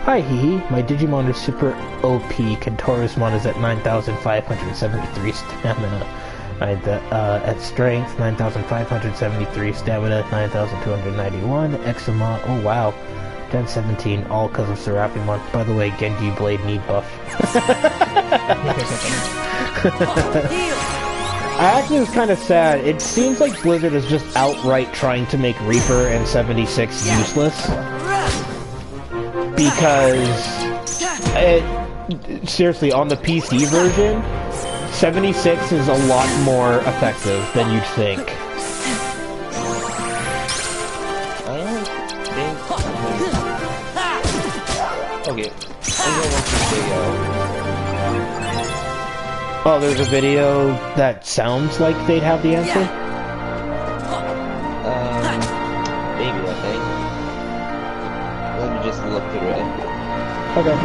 Hi Hehe, my Digimon is super OP. Kentorismon is at 9,573 stamina. At strength, 9,573 stamina, 9,291. Examon, oh wow, 1017, all because of Serapimon. By the way, Genji Blade need buff. I actually was kind of sad. It seems like Blizzard is just outright trying to make Reaper and 76 useless. Because, seriously, on the PC version, 76 is a lot more effective than you'd think. I don't think... Okay, I'm gonna watch this video. Oh, there's a video that sounds like they'd have the answer? Maybe, I think. Let me just look through it. Okay.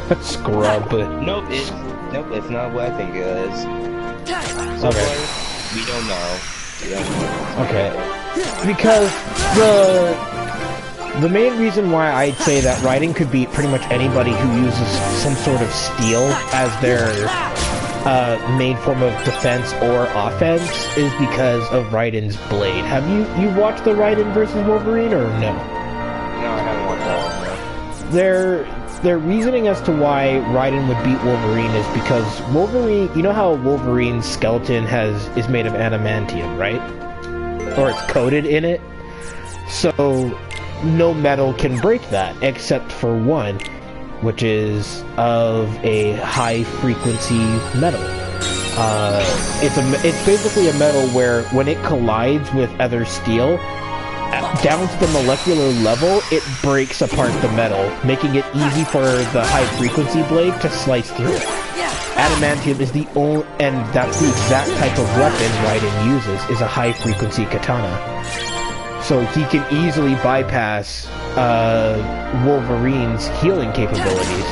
That's scrub, but... Nope, it's not what I think it is. So Okay. far, we don't know. Okay. Because the main reason why I'd say that Raiden could beat pretty much anybody who uses some sort of steel as their main form of defense or offense is because of Raiden's blade. Have you watched the Raiden versus Wolverine or no? No, I haven't watched that one. Their reasoning as to why Raiden would beat Wolverine is because Wolverine, you know how Wolverine's skeleton is made of adamantium, right? Or it's coated in it. So no metal can break that except for one, which is of a high frequency metal. It's basically a metal where when it collides with other steel, down to the molecular level, it breaks apart the metal, making it easy for the high-frequency blade to slice through. Adamantium is the only, and that's the exact type of weapon Raiden uses, is a high-frequency katana. So he can easily bypass Wolverine's healing capabilities.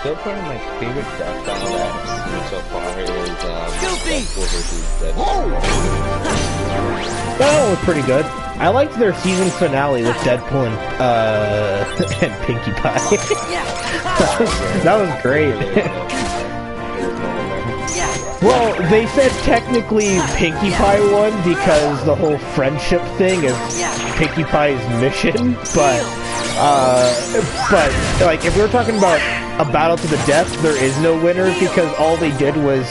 So far, my favorite death battle that I've seen so far is Deadpool versus Deadpool. That one was pretty good. I liked their season finale with Deadpool and Pinkie Pie. That was great. Well, they said technically Pinkie Pie won because the whole friendship thing is Pinkie Pie's mission, but like if we're talking about a battle to the death, there is no winner because all they did was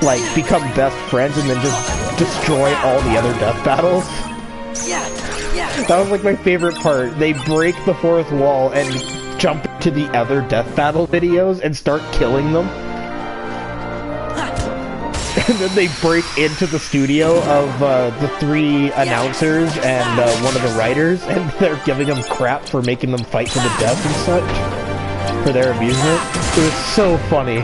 like become best friends and then just destroy all the other death battles. That was like my favorite part. They break the fourth wall and jump to the other death battle videos and start killing them. And then they break into the studio of the 3 announcers and one of the writers, and they're giving them crap for making them fight to the death and such for their amusement. It was so funny.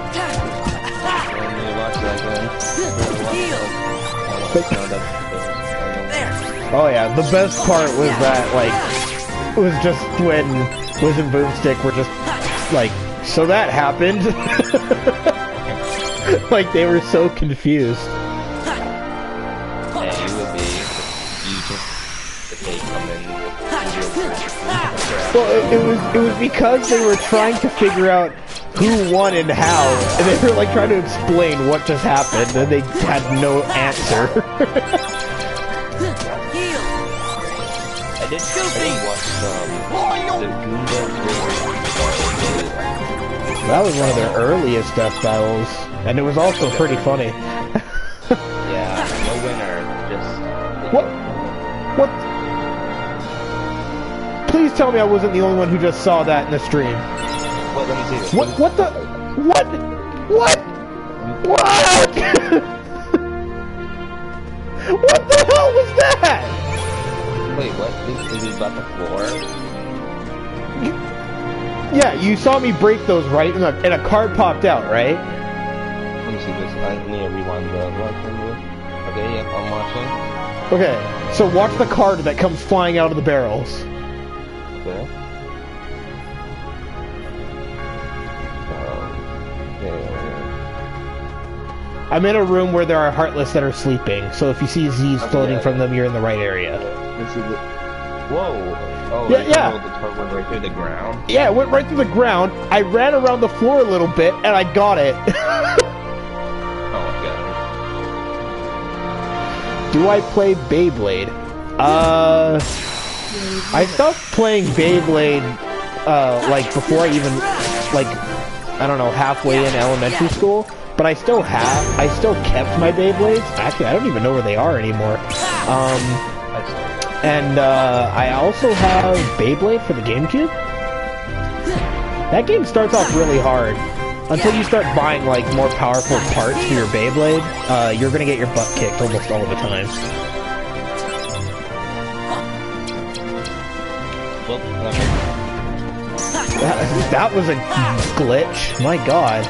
Oh yeah, the best part was that, like, it was just when Wiz and Boomstick were just like, so that happened. Like, they were so confused. Yeah, you would be. You just, if they come in. Well, it was because they were trying to figure out who won and how, and they were like trying to explain what just happened, and they had no answer. I did watch the Goomba. That was one of their earliest death battles, and it was also pretty funny. Yeah, no winner, just... What? What? Please tell me I wasn't the only one who just saw that in the stream. Well, let me see this. What the? What? What? What? What the hell was that? Wait, what? Is it about the floor? Yeah, you saw me break those, right? And a card popped out, right? Let me see this. I need to rewind the one. Okay, yep, I'm watching. Okay, so watch the card that comes flying out of the barrels. Okay. I'm in a room where there are Heartless that are sleeping, so if you see Z's floating from them, you're in the right area. Let's see the... Whoa! Oh, yeah. The card went right through the ground? Yeah, it went right through the ground. I ran around the floor a little bit, and I got it. Oh my god. Do I play Beyblade? I stopped playing Beyblade, like, before I even, like, I don't know, halfway in elementary school. But I still kept my Beyblades. Actually, I don't even know where they are anymore. And I also have Beyblade for the GameCube. That game starts off really hard. Until you start buying, like, more powerful parts for your Beyblade, you're gonna get your butt kicked almost all the time. That was a glitch. My god.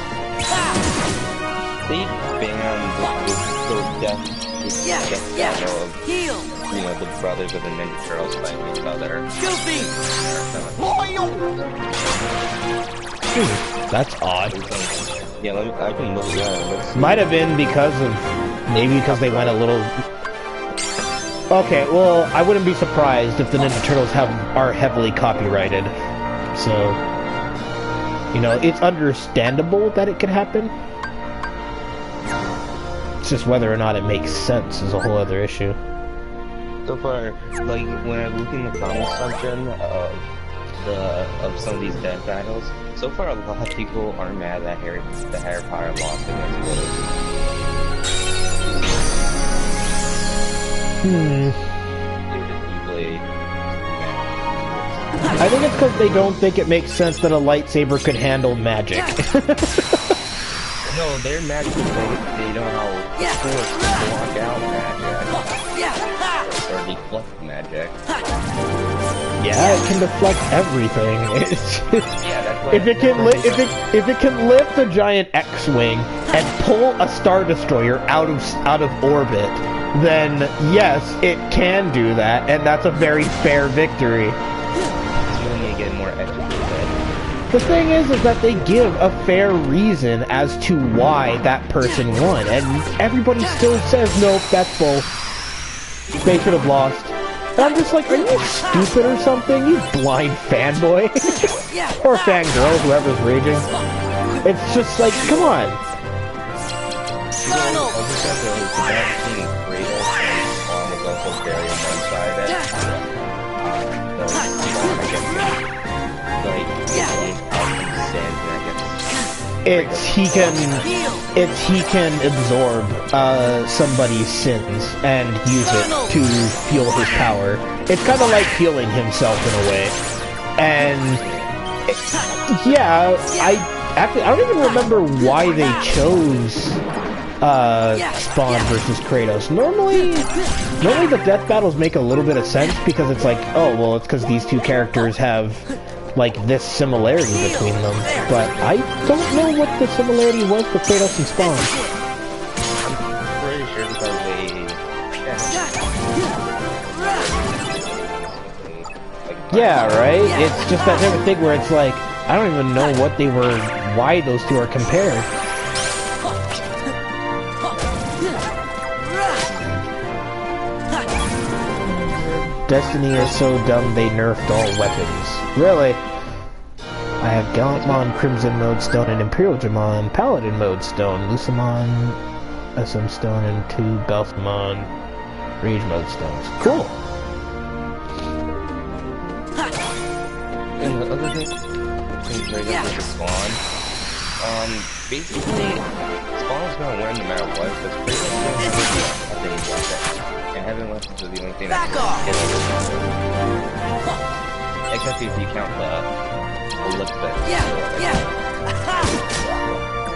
They banned the death battle of, you know, the brothers of the Ninja Turtles fighting each other. That's odd. Yeah, I can look at it. Might have been because they went a little... Okay, well, I wouldn't be surprised if the Ninja Turtles are heavily copyrighted. So, you know, it's understandable that it could happen. It's just whether or not it makes sense is a whole other issue. So far, like, when I look in the comment section of some of these death battles, so far a lot of people are mad that Harry Potter lost against Willis. They're just deeply mad. I think it's because they don't think it makes sense that a lightsaber could handle magic. No, they're magic. They know how Force can block out magic. Or deflect magic. Yeah, it can deflect everything. Yeah, if it can lift a giant X-wing and pull a Star Destroyer out of orbit, then yes, it can do that, and that's a very fair victory. You need to get more educated. The thing is that they give a fair reason as to why that person won, and everybody still says, nope, that's bull. They should have lost. And I'm just like, are you stupid or something, you blind fanboy? Or fangirl, whoever's raging. It's just like, come on. He can absorb somebody's sins and use it to fuel his power. It's kind of like healing himself in a way. And yeah, I don't even remember why they chose Spawn versus Kratos. Normally the death battles make a little bit of sense because it's like, oh, well, it's because these two characters have, like, this similarity between them. But I don't know what the similarity was with Kratos and Spawn. I'm pretty sure because they... Yeah, right? It's just that type of thing where it's like, I don't even know what they were, why those two are compared. Destiny is so dumb they nerfed all weapons. Really? I have Gallantmon, Crimson Mode Stone, and Imperial Jamon, Paladin Mode Stone, Lucamon, SM Stone, and 2 Belfamon, Rage Mode Stones. Cool! And the other thing right up with the Spawn, basically, Spawn's gonna win no matter what, but Kratos gonna have heavy weapons. And heavy weapons are the only thing that can get over. Except if you count the elliptic.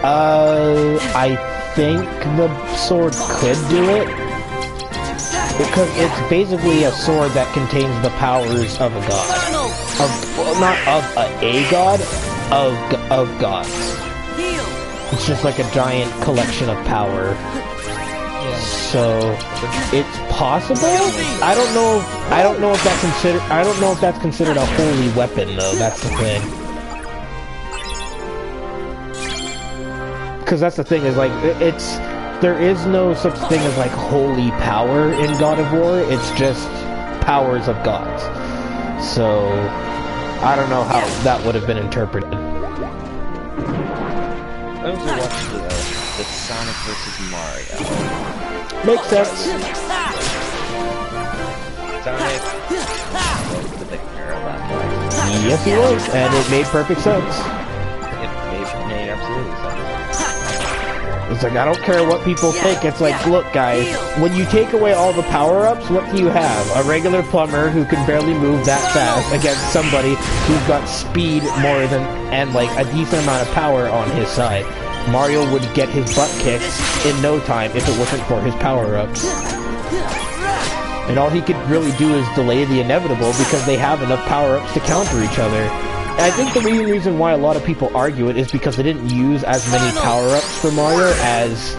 I think the sword could do it. Because it's basically a sword that contains the powers of a god. Not of a god, of gods. It's just like a giant collection of power. So it's possible. I don't know if that's considered a holy weapon though. That's the thing. Because that's the thing is like there is no such thing as like holy power in God of War. It's just powers of gods. So I don't know how that would have been interpreted. I also watched the Sonic vs. Mario. Makes sense. Sonic was the victor of that fight. Yes, he was, and it made perfect sense. It made absolutely sense. It's like, I don't care what people think. It's like, look, guys, when you take away all the power-ups, what do you have? A regular plumber who can barely move that fast against somebody who's got speed more than, and like a decent amount of power on his side. Mario would get his butt kicked in no time if it wasn't for his power-ups. And all he could really do is delay the inevitable because they have enough power-ups to counter each other. And I think the main reason why a lot of people argue it is because they didn't use as many power-ups for Mario as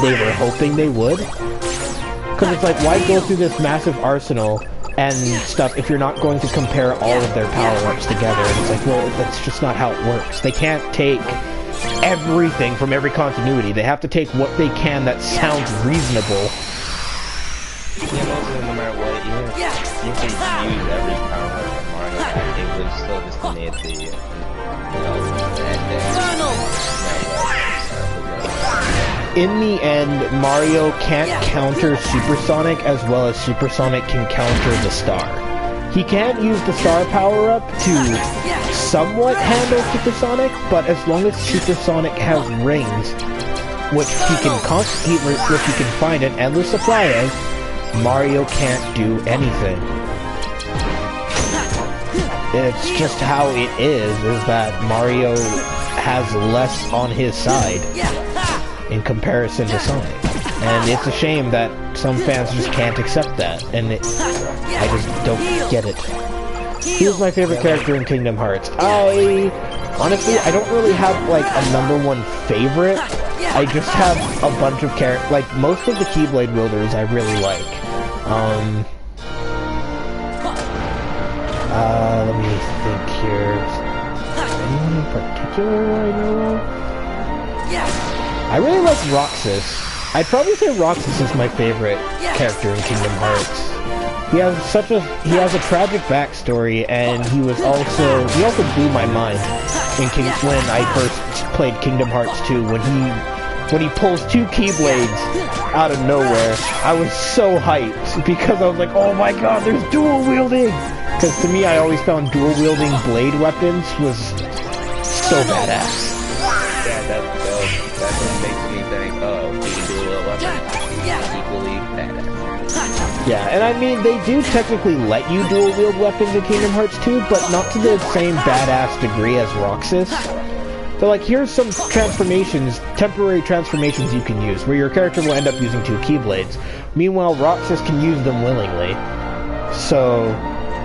they were hoping they would. Because it's like, why go through this massive arsenal and stuff if you're not going to compare all of their power-ups together? And it's like, well, that's just not how it works. They can't take everything from every continuity. They have to take what they can that sounds reasonable. Yeah, mostly no matter what, even if you can use every power up from Mario, it would still just need the, in the end, Mario can't counter Supersonic as well as Supersonic can counter the star. He can't use the star power-up to somewhat handle Supersonic, but as long as Supersonic has rings, which he can find an endless supply of, Mario can't do anything. It's just how it is that Mario has less on his side in comparison to Sonic. And it's a shame that some fans just can't accept that, and I just don't get it. Who's my favorite character in Kingdom Hearts? Honestly, I don't really have, like, a #1 favorite. I just have a bunch of characters, like, most of the Keyblade wielders I really like. Let me think here. Anyone in particular I know of? I really like Roxas. I'd probably say Roxas is my favorite character in Kingdom Hearts. He has a tragic backstory, and he also blew my mind when I first played Kingdom Hearts 2, when he pulls 2 Keyblades out of nowhere. I was so hyped because I was like, oh my god, there's dual wielding! Because to me, I always found dual wielding blade weapons was so badass. Yeah, that makes me think, oh, we can do a little weapon. Equally badass. Yeah, and I mean, they do technically let you dual wield weapons in Kingdom Hearts 2, but not to the same badass degree as Roxas. So like, here's some transformations, temporary transformations you can use, where your character will end up using 2 Keyblades. Meanwhile, Roxas can use them willingly. So,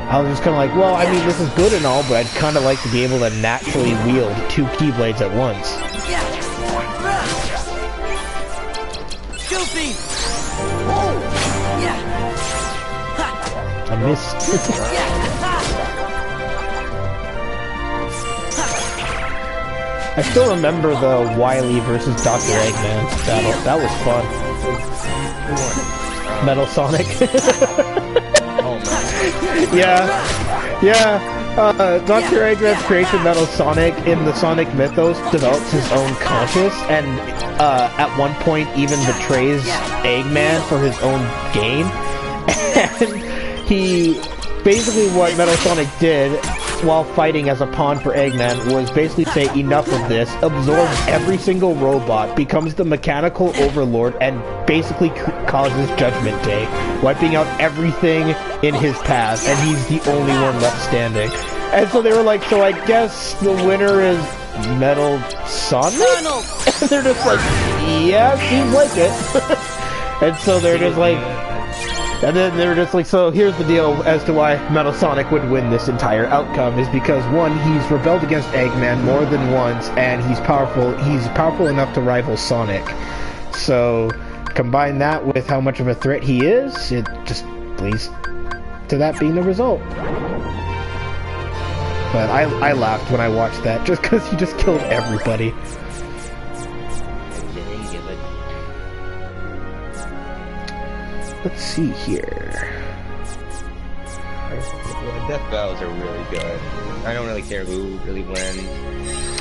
I was just kind of like, well, I mean, this is good and all, but I'd kind of like to be able to naturally wield 2 Keyblades at once. Goofy! Whoa! Yeah! I missed. I still remember the Wily versus Dr. Eggman battle. That was fun. Metal Sonic. Oh man. Yeah. Dr. Eggman's creation, Metal Sonic, in the Sonic mythos, develops his own conscience, and at one point even betrays Eggman for his own gain. And he... Basically what Metal Sonic did while fighting as a pawn for Eggman was basically say, enough of this, absorbs every single robot, becomes the mechanical overlord, and basically causes Judgment Day, wiping out everything in his path, and he's the only one left standing. And so they were like, so I guess the winner is Metal Sonic? And they're just like, yeah, seems like it. And so they're just like... And then they were just like, so here's the deal as to why Metal Sonic would win this entire outcome, is because, one, he's rebelled against Eggman more than once, and he's powerful enough to rival Sonic. So, combine that with how much of a threat he is, it just leads to that being the result. But I laughed when I watched that, just because he just killed everybody. Let's see here. Yeah, death battles are really good. I don't really care who really wins.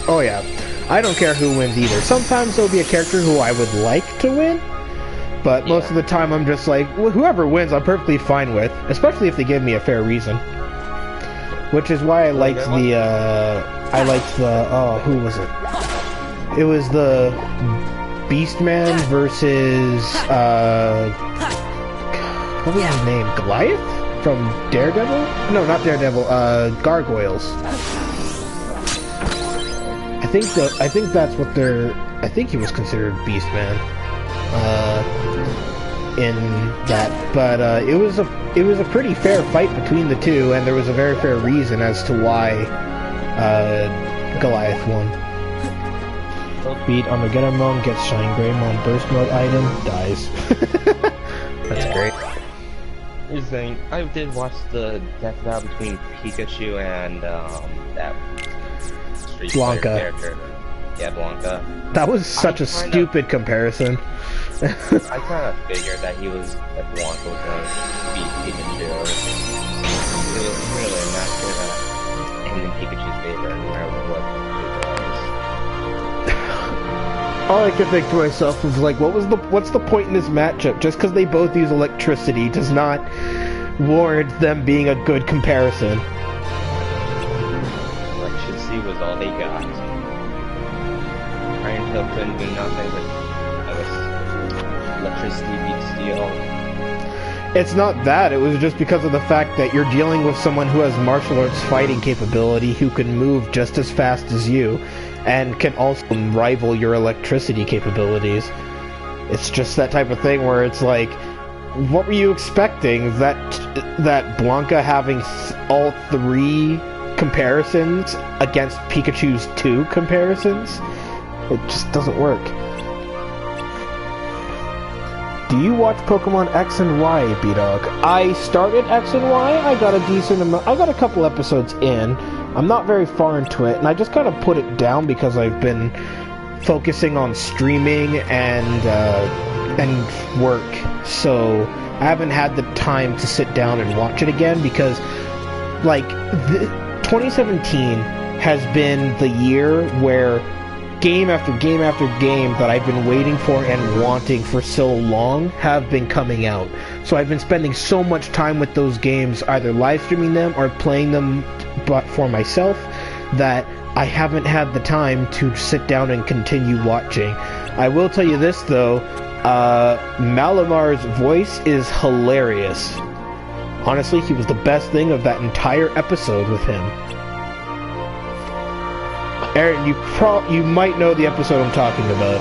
Oh yeah, I don't care who wins either. Sometimes there'll be a character who I would like to win, but most of the time I'm just like, well, whoever wins I'm perfectly fine with, especially if they give me a fair reason. Which is why I liked the, oh, who was it? It was the Beastman versus, what was his name? Goliath? From Daredevil? No, not Daredevil, Gargoyles. I think that's what I think he was considered Beastman. In that, but it was a pretty fair fight between the two, and there was a very fair reason as to why Goliath won. Beat Armageddon, gets Shine Greymon burst mode item, dies. That's great. Here's the thing, I did watch the death battle between Pikachu and that Street Fighter character. Yeah, Blanca. That was such a stupid comparison. I kind of figured that Blanca was going to beat Pikachu. Really, not sure that ending Pikachu's favor, no matter what it was. All I could think to myself was like, what's the point in this matchup? Just because they both use electricity does not warrant them being a good comparison. Electricity was all they got. Iron Tail couldn't do nothing, but I guess electricity beats steel. It's not that, it was just because of the fact that you're dealing with someone who has martial arts fighting capability, who can move just as fast as you, and can also rival your electricity capabilities. It's just that type of thing where it's like, what were you expecting? That Blanca having all 3 comparisons against Pikachu's 2 comparisons? It just doesn't work. Do you watch Pokemon X and Y, B-Dog? I started X and Y, I got a decent amount, I got a couple episodes in. I'm not very far into it, and I just kind of put it down because I've been focusing on streaming and work, so I haven't had the time to sit down and watch it again because, like, 2017 has been the year where game after game after game that I've been waiting for and wanting for so long have been coming out. So I've been spending so much time with those games, either live streaming them or playing them but for myself, that I haven't had the time to sit down and continue watching. I will tell you this though, Malamar's voice is hilarious. Honestly, he was the best thing of that entire episode with him. Aaron, you might know the episode I'm talking about.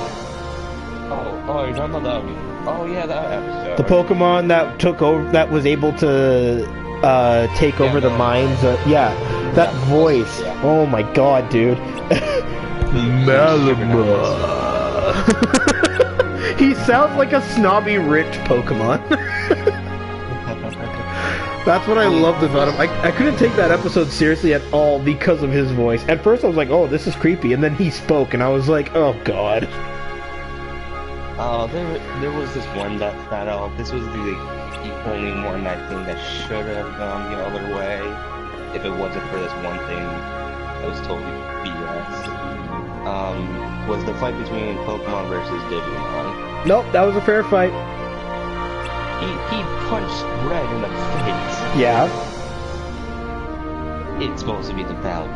Oh, you're talking about that? Oh yeah, that episode. The Pokemon that took over, that was able to take over the minds. That voice. Yeah. Oh my god, dude. Malama. He sounds like a snobby rich Pokemon. That's what I loved about him. I couldn't take that episode seriously at all because of his voice. At first I was like, oh, this is creepy, and then he spoke, and I was like, oh god. There was this one that this was the only one I think that should have gone the other way if it wasn't for this one thing that was totally BS. Was the fight between Pokemon versus Digimon. Nope, that was a fair fight. He punched Red in the face. Yeah. It's supposed to be the battle.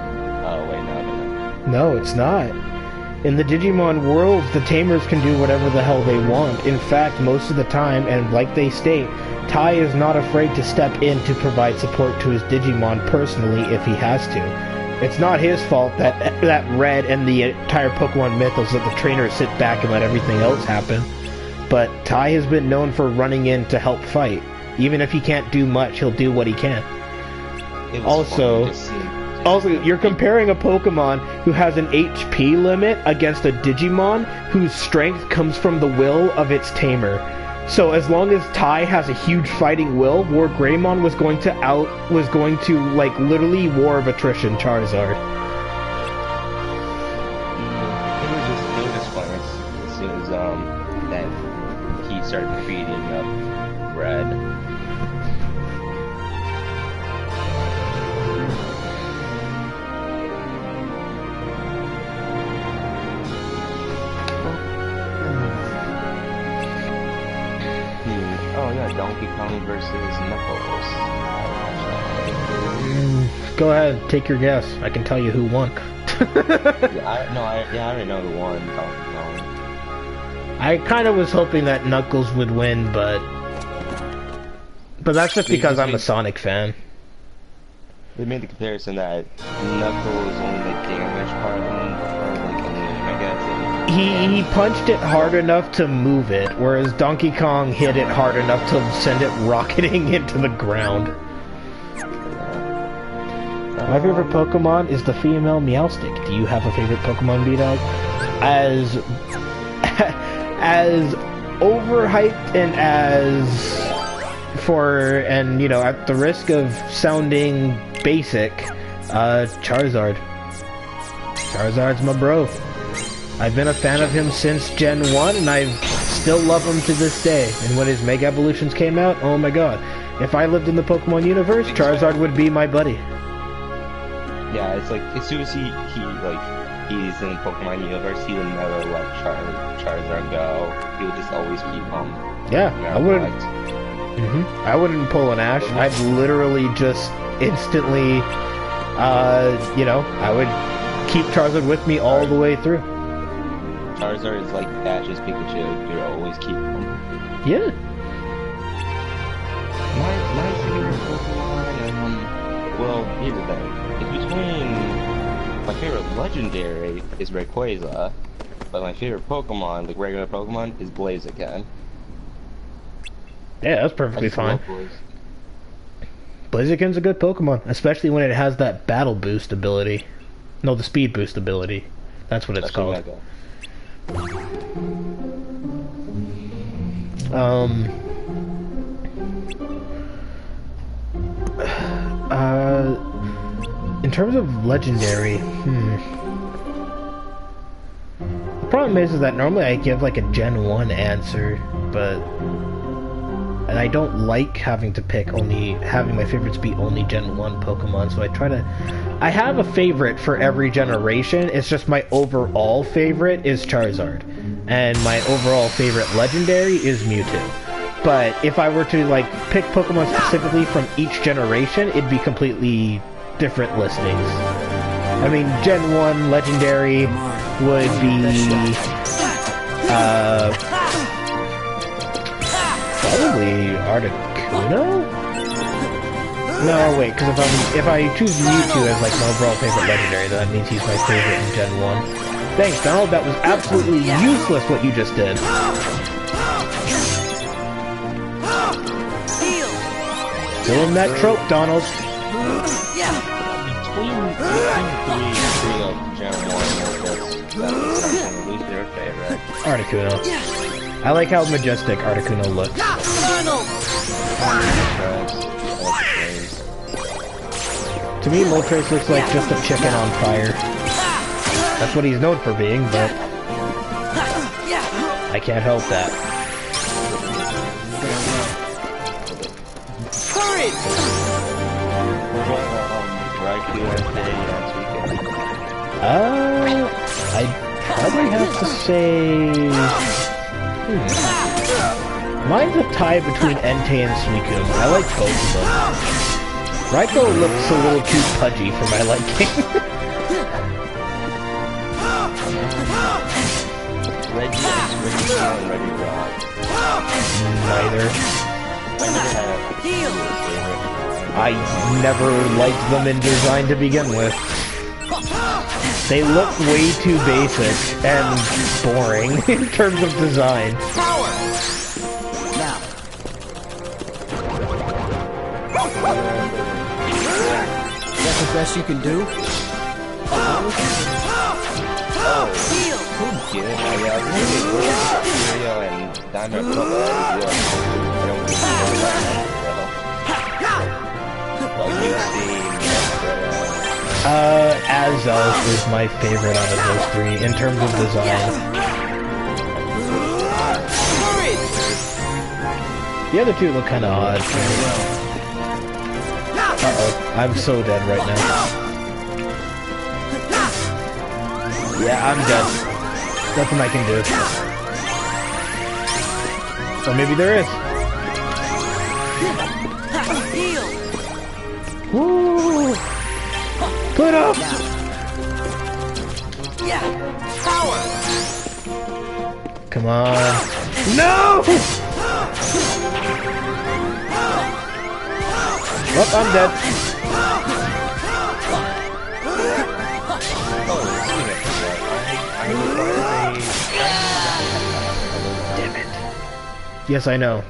Oh wait, no. No, it's not. In the Digimon worlds, the tamers can do whatever the hell they want. In fact, most of the time, and like they state, Tai is not afraid to step in to provide support to his Digimon personally if he has to. It's not his fault that Red and the entire Pokemon mythos let the trainers sit back and let everything else happen. But Tai has been known for running in to help fight. Even if he can't do much, he'll do what he can. Also, you're comparing a Pokemon who has an HP limit against a Digimon whose strength comes from the will of its tamer. So as long as Tai has a huge fighting will, War Greymon was going to like literally war of attrition Charizard. It was just funny as soon as that he started feeding up Red. Oh yeah, Donkey Kong versus Knuckles. Go ahead, take your guess. I can tell you who won. I already know who won Donkey Kong. I kind of was hoping that Knuckles would win, but that's just because I'm a Sonic fan. They made the comparison that Knuckles only the damage part of him, or like I guess. He punched it hard enough to move it, whereas Donkey Kong hit it hard enough to send it rocketing into the ground. My favorite Pokemon is the female Meowstic. Do you have a favorite Pokemon, B-Dog? As overhyped and you know, at the risk of sounding basic, Charizard. Charizard's my bro. I've been a fan of him since Gen 1, and I still love him to this day. And when his Mega Evolutions came out, oh my god. If I lived in the Pokemon universe, Charizard would be my buddy. Yeah, it's like, as soon as he's in the Pokemon universe, he would never let Charizard go. He would just always keep him. Yeah, I wouldn't. I wouldn't pull an Ash. I'd literally just instantly, you know, I would keep Charizard with me all the way through. Charizard is like Ash's Pikachu. You always keep him. Yeah. My favorite Pokemon, well, here's the thing. It's between, my favorite legendary is Rayquaza, but my favorite Pokemon, like regular Pokemon, is Blaziken. Yeah, that's perfectly fine. Blaziken's a good Pokemon, especially when it has that battle boost ability. No, the speed boost ability. That's what it's called. In terms of legendary, the problem is that normally I give like a Gen 1 answer, and I don't like having to pick having my favorites be only Gen 1 Pokemon, so I have a favorite for every generation. It's just my overall favorite is Charizard, and my overall favorite legendary is Mewtwo. But if I were to like pick Pokemon specifically from each generation, it'd be completely different listings. I mean, Gen 1 legendary would be probably Articuno? No, wait, because if I choose Mewtwo as like my overall favorite legendary, then that means he's my favorite in Gen 1. Thanks, Donald. That was absolutely useless what you just did. Still in that trope, Donald. Between 3 of Gen 1, who's your favorite? Articuno. I like how majestic Articuno looks. To me, Moltres looks like just a chicken on fire. That's what he's known for being, but I can't help that. I'd probably have to say... Mine's a tie between Entei and Suicune. I like both of them. Raikou looks a little too pudgy for my liking. Neither. I never liked them in design to begin with. They look way too basic and boring in terms of design. Power! Now. Is that the best you can do? Azelf is my favorite out of those three in terms of design. The other two look kind of odd. Uh-oh, I'm so dead right now. Yeah, I'm dead. Nothing I can do. Or maybe there is. Woo! Put up! Power! Come on. No! Oh, I'm dead. Damn it. Yes, I know.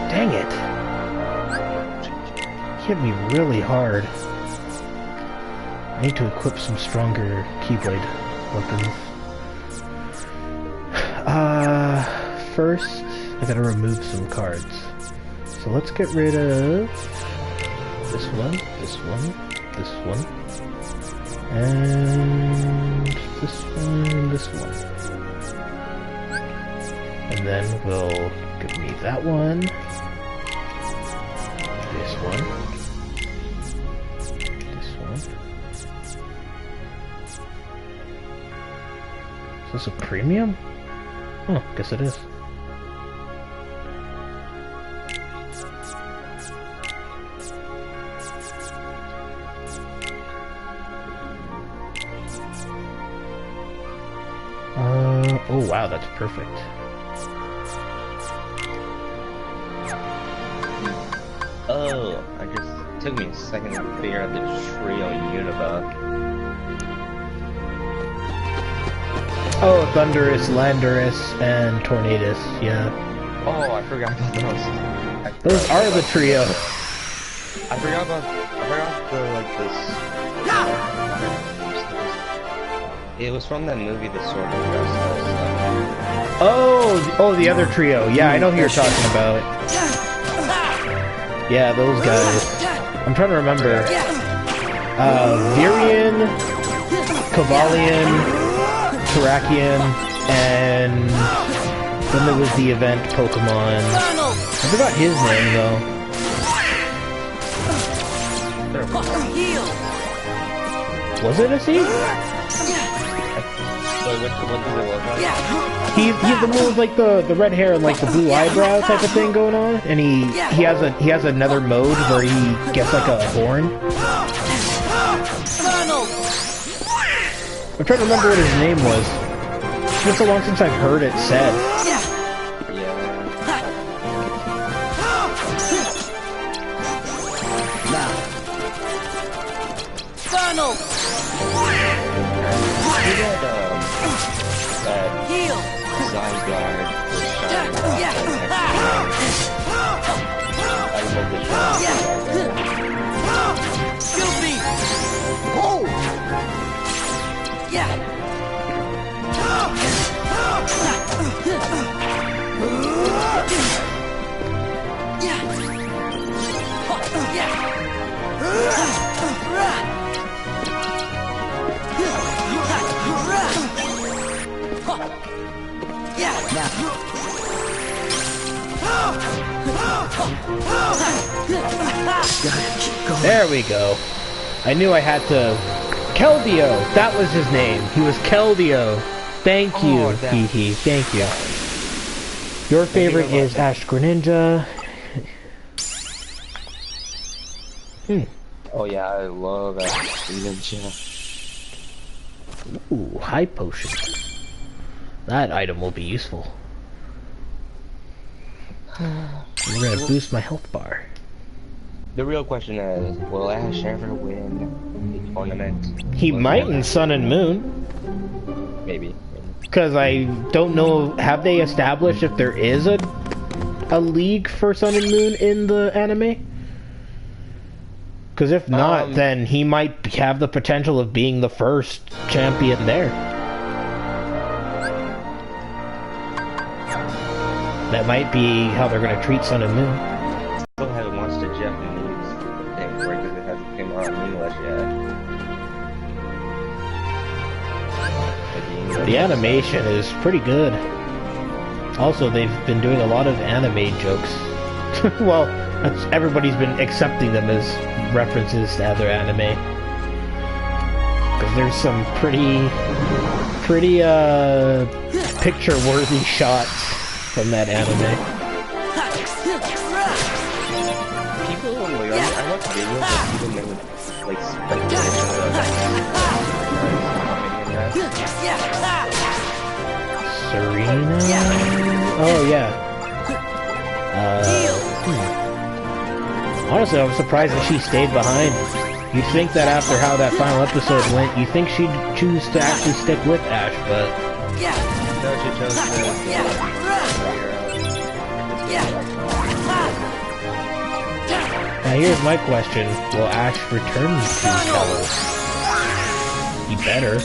Dang it. Hit me really hard. I need to equip some stronger Keyblade weapons. First, I gotta remove some cards. So let's get rid of this one, this one, this one, and this one, and this one. And then we'll give me that one, this one, this one. Is this a premium? Oh, guess it is. Oh wow, that's perfect. Oh, it took me a second to figure out the trio Unova. Oh, Thundurus, Landorus, and Tornadus, yeah. Oh, I forgot about those. Those are the trio. I forgot the, like, this... It was from that movie, The Sword and Justice. Oh, the other trio. Yeah, I know who you're talking about. Yeah, those guys. I'm trying to remember. Virion, Cavalion, Terrakion, and then there was the event Pokemon. I forgot his name though. Was it a C? What does it look like? He's the one with like the red hair and like the blue eyebrow type of thing going on, and he has another mode where he gets like a horn. I'm trying to remember what his name was. been so long since I've heard it said. Yeah. Now. Funnel! Heal! Zygarde. Scoopy! Oh! Yeah! There we go. I knew I had to... Keldeo! That was his name. He was Keldeo. Thank you, Hee. Thank you. Your favorite is Ash Greninja. Oh yeah, I love Ash Greninja. Ooh, high potion. That item will be useful. I'm gonna boost my health bar. The real question is, will Ash ever win the tournament? He might in Sun and Moon. Maybe. Because I don't know, have they established if there is a league for Sun and Moon in the anime? Because if not, then he might have the potential of being the first champion there. That might be how they're going to treat Sun and Moon. Still haven't watched the Japanese thing, right? Because it hasn't come out in English yet. The animation is pretty good. Also, they've been doing a lot of anime jokes. Well, everybody's been accepting them as references to other anime. Because there's some pretty picture-worthy shots from that anime. People, I watch videos of people making, like, Serena? Oh, yeah. Honestly, I was surprised that she stayed behind. You'd think that after how that final episode went, you'd think she'd choose to actually stick with Ash, but... No, she chose Now here's my question. Will Ash return to Kalos? He better.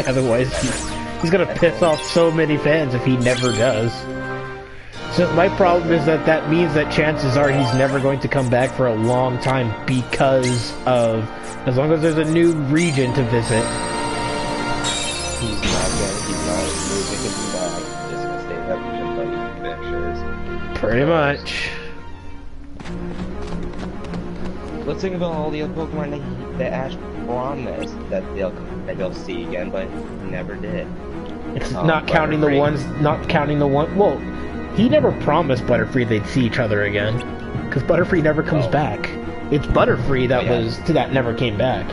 Otherwise, he's gonna piss off so many fans if he never does. So my problem is that means that chances are he's never going to come back for a long time because of... As long as there's a new region to visit. He's not moving back. He's just gonna stay in that region until he finishes. Pretty much. Let's think about all the other Pokemon that Ash promised that they'll see again, but never did. It's not counting the ones... Well, he never promised Butterfree they'd see each other again. Because Butterfree never comes back. It's Butterfree that that never came back.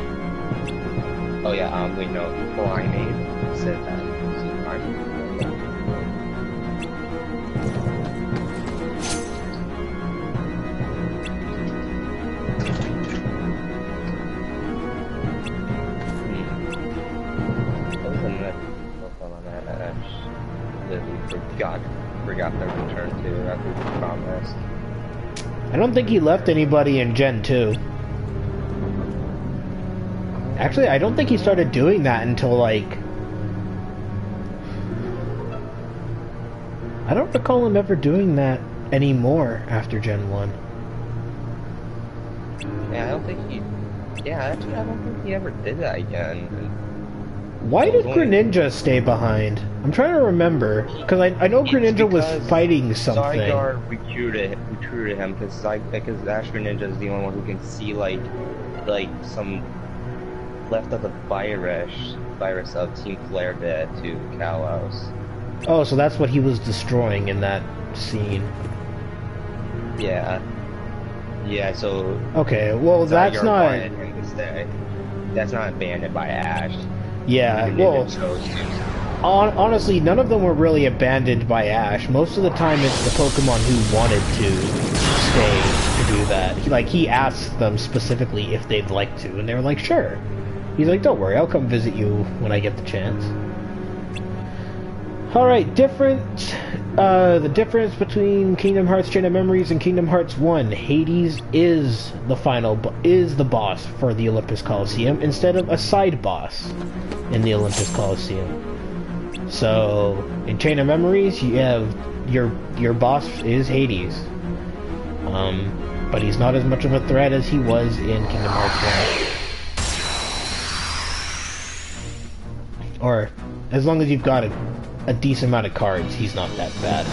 Oh yeah, we know Primeape said that. Forgot their return to after the promise. I don't think he left anybody in Gen 2. Actually, I don't think he started doing that until, like... I don't recall him ever doing that anymore after Gen 1. Yeah, I don't think he... Yeah, actually, I don't think he ever did that again. Why did Greninja stay behind? I'm trying to remember, because I know Greninja was fighting something. Zygarde recruited him because Ash Greninja is the only one who can see like some left of the virus of Team Flare did to Kalos. Oh, so that's what he was destroying in that scene. Yeah. Yeah. So. Okay. Well, that's not. Wanted him to stay. That's not abandoned by Ash. Yeah, well, honestly, none of them were really abandoned by Ash. Most of the time, it's the Pokemon who wanted to stay to do that. He asked them specifically if they'd like to, and they were like, sure. He's like, don't worry, I'll come visit you when I get the chance. Alright, the difference between Kingdom Hearts Chain of Memories and Kingdom Hearts 1. Hades is the boss for the Olympus Coliseum instead of a side boss in the Olympus Coliseum. So, in Chain of Memories, you have your boss is Hades. But he's not as much of a threat as he was in Kingdom Hearts 1. Or, as long as you've got a decent amount of cards, he's not that bad.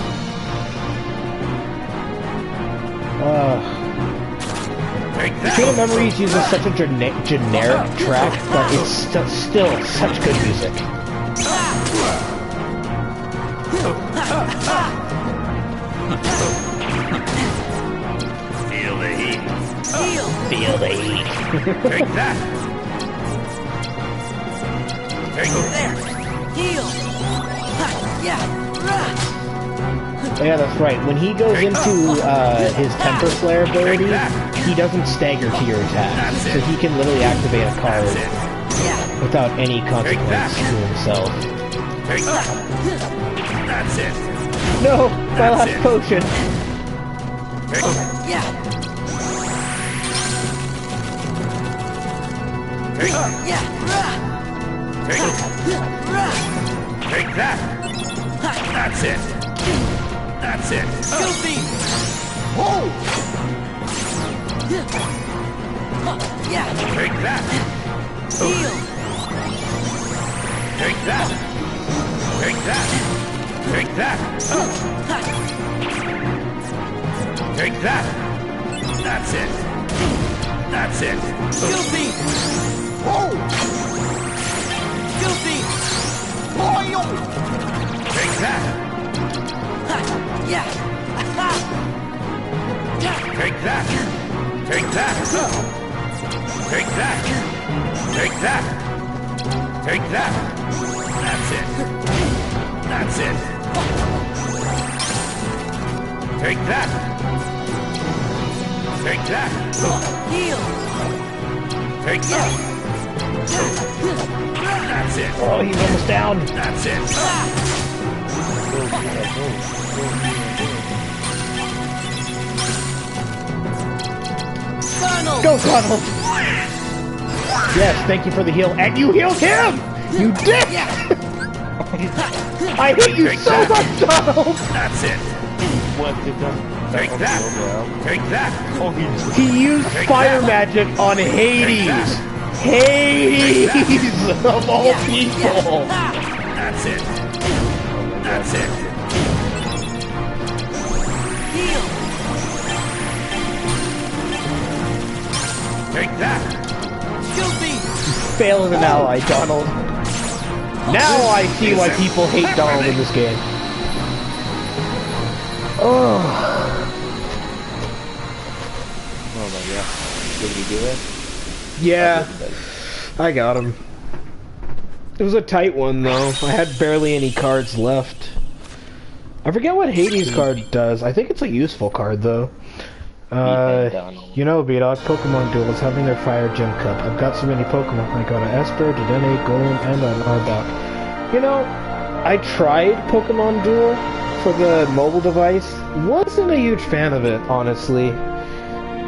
Chain of Memories uses such a generic track, but it's still such good music. Feel the heat. Feel the heat. Take that. Take There. Heal. Oh yeah, that's right. When he goes into his Temper Flare ability, he doesn't stagger to your attack, so he can literally activate a card without any consequence to himself. Take that. That's it. No, my last potion. Take Take that. That's it. That's it. Goofy. Whoa! Yeah. Take that. Heal. Take that. Take that. Take that. Take that. That's it. That's it. Goofy. Whoa! Goofy. Take that. Yeah. Take that. Take that. Take that. Take that. Take that. That's it. That's it. Take that. Take that. Heal. Take that. That's it. Oh, he's almost down. That's it. Donald. Go, Donald! Yes, thank you for the heal, and you healed him! You did! I hate you so much, Donald! That's it. What did Take that. Take that. Oh, He used fire magic on Hades! Hades! Of all people! That's it. That's it. Heal. Take that. Goofy. Fail as an ally, Donald. Now I see why people hate Donald in this game. Oh. Oh my god. Did he do it? Yeah, I got him. It was a tight one though. I had barely any cards left. I forget what Hades card does. I think it's a useful card though. You know, B-Dog, Pokemon Duel is having their Fire Gym Cup. I've got so many Pokemon. I got an Esper, Dedenne, Golem, and an Arbok. You know, I tried Pokemon Duel for the mobile device. Wasn't a huge fan of it, honestly.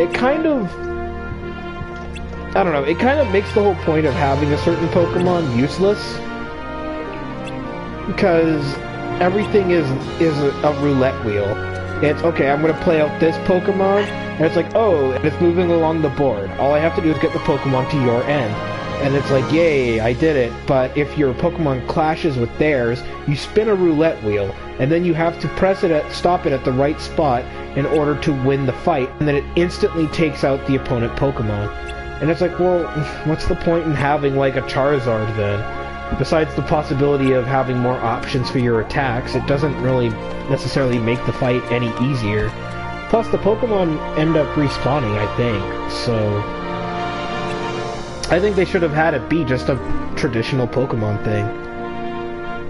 It kind of... I don't know, it kind of makes the whole point of having a certain Pokemon useless. Because everything is a roulette wheel. It's, okay, I'm gonna play out this Pokemon, and it's like, oh, and it's moving along the board. All I have to do is get the Pokemon to your end. And it's like, yay, I did it. But if your Pokemon clashes with theirs, you spin a roulette wheel, and then you have to stop it at the right spot in order to win the fight, and then it instantly takes out the opponent Pokemon. And it's like, well, what's the point in having, like, a Charizard then? Besides the possibility of having more options for your attacks, it doesn't really necessarily make the fight any easier. Plus, the Pokemon end up respawning, I think, so... I think they should have had it be just a traditional Pokemon thing.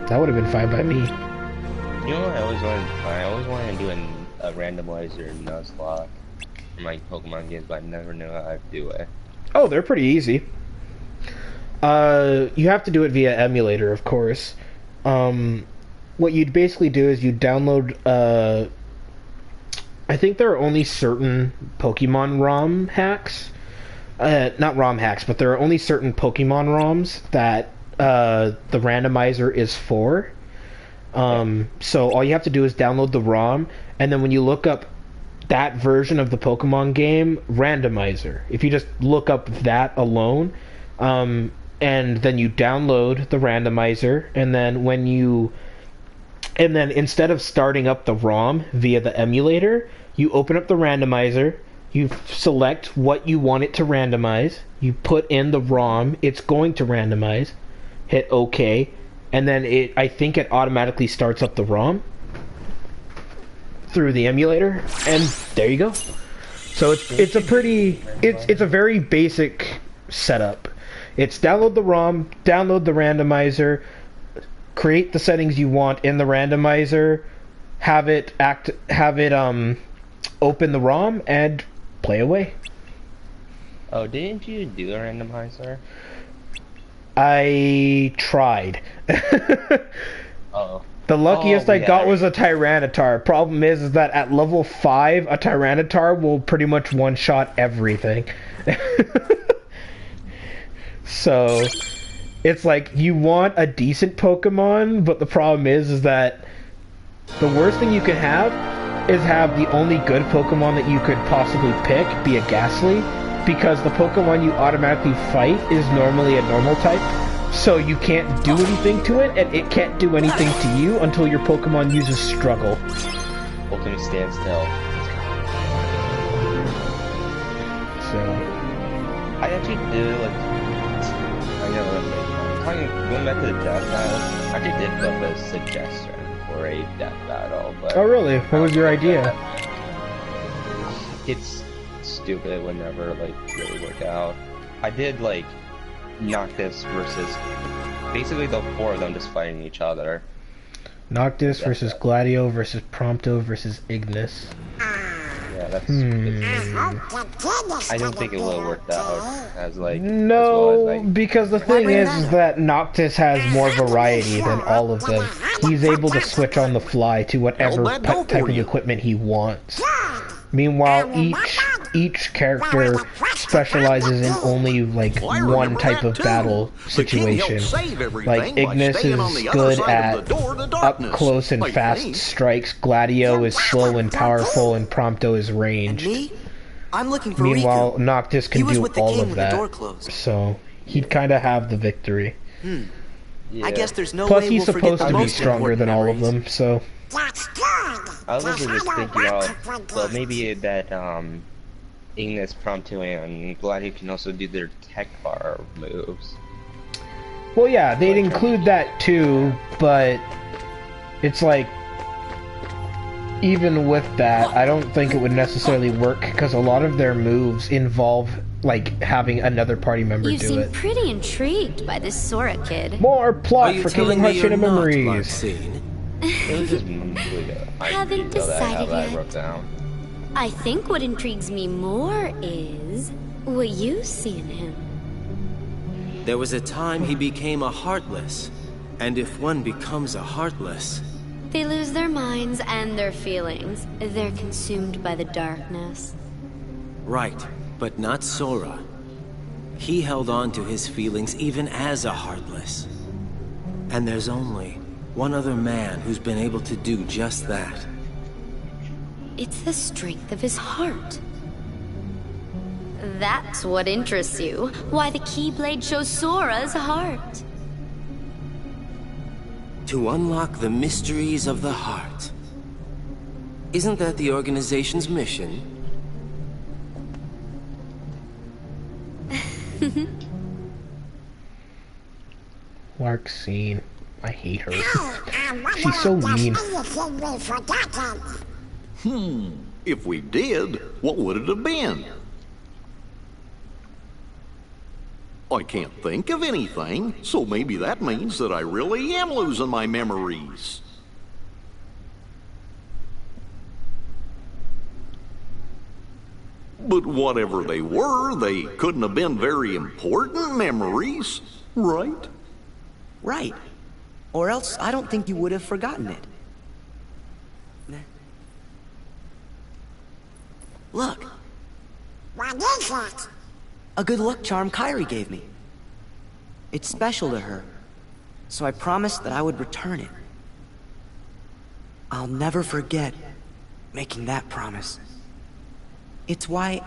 That would have been fine by me. You know what I always wanted to try? I always wanted to do a randomizer Nuzlocke from like Pokemon games, but I never knew how to do it. Oh, they're pretty easy. You have to do it via emulator, of course. What you'd basically do is you download, I think there are only certain Pokemon ROM hacks. Not ROM hacks, but there are only certain Pokemon ROMs that the randomizer is for. So all you have to do is download the ROM, and then when you look up that version of the Pokemon game, randomizer. If you just look up that alone, and then you download the randomizer, and then instead of starting up the ROM via the emulator, you open up the randomizer, you select what you want it to randomize, you put in the ROM it's going to randomize, hit OK, and then I think it automatically starts up the ROM through the emulator, and there you go. So it's a very basic setup. It's download the ROM, download the randomizer, create the settings you want in the randomizer, have it open the ROM, and play away. Oh, didn't you do a randomizer? I tried. Oh. The luckiest I got was a Tyranitar. Problem is that at level 5, a Tyranitar will pretty much one-shot everything. So, it's like, you want a decent Pokemon, but the problem is that the worst thing you can have is have the only good Pokemon that you could possibly pick be a Ghastly, because the Pokemon you automatically fight is normally a normal type, so you can't do anything to it, and it can't do anything to you until your Pokemon uses Struggle. Ultimate Stand Still. So... I actually did, like... I know, going back to the death battle, I actually did put up a suggestion for a death battle, but... Oh really? What was your idea? It's stupid, it would never, like, really work out. I did, like, Noctis versus... Basically the four of them just fighting each other. Noctis versus Gladio versus Prompto versus Ignis. Yeah, that's... I don't think it will have worked out as, like... No, as well as, because the thing is that Noctis has more variety than all of them. He's able to switch on the fly to whatever type of equipment he wants. Meanwhile, each character specializes in only, like, one type of battle situation. Like, Ignis is good at up-close and fast strikes, Gladio is slow and powerful, and Prompto is ranged. Me? I'm looking for Meanwhile, Riku. Noctis can do all of that, so he'd kinda have the victory. Yeah. I guess there's no Plus, way he's we'll forget supposed the to be most stronger than all of important them, so... That's good. I was also just thinking of, well, maybe that, Ignis, Prompto, and Gladio can also do their tech bar moves. Well, yeah, they'd include that too, but it's like, even with that, I don't think it would necessarily work, because a lot of their moves involve, like, having another party member You do seem it. pretty intrigued by this Sora kid. More plot for Kingdom Hearts Chain of Memories! It was just mostly the Haven't detail that decided I yet. wrote down. I think what intrigues me more is what you see in him. There was a time he became a Heartless. And if one becomes a Heartless... They lose their minds and their feelings. They're consumed by the darkness. Right, but not Sora. He held on to his feelings even as a Heartless. And there's only one other man who's been able to do just that. It's the strength of his heart. That's what interests you. Why the Keyblade shows Sora's heart. To unlock the mysteries of the heart. Isn't that the organization's mission? Larkscene. I hate her. She's so mean. If we did, what would it have been? I can't think of anything, so maybe that means that I really am losing my memories. But whatever they were, they couldn't have been very important memories, right? Right. Or else I don't think you would have forgotten it. Look. What is it? A good luck charm Kyrie gave me. It's special to her, so I promised that I would return it. I'll never forget making that promise. It's why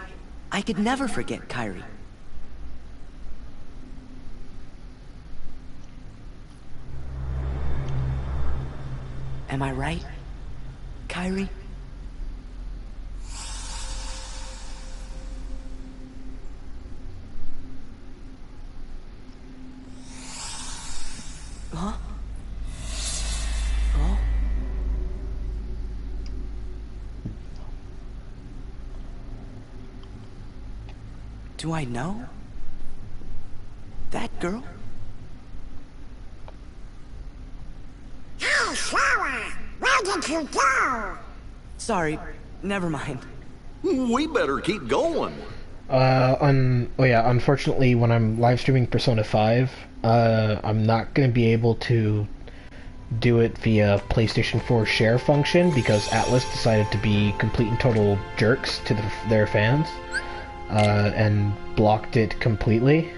I could never forget Kyrie. Am I right, Kyrie? Huh? Oh? Do I know? That girl? Hey, Sarah! Where did you go? Sorry, never mind. We better keep going. Unfortunately, when I'm live streaming Persona 5, I'm not going to be able to do it via PlayStation 4 share function because Atlas decided to be complete and total jerks to their fans, and blocked it completely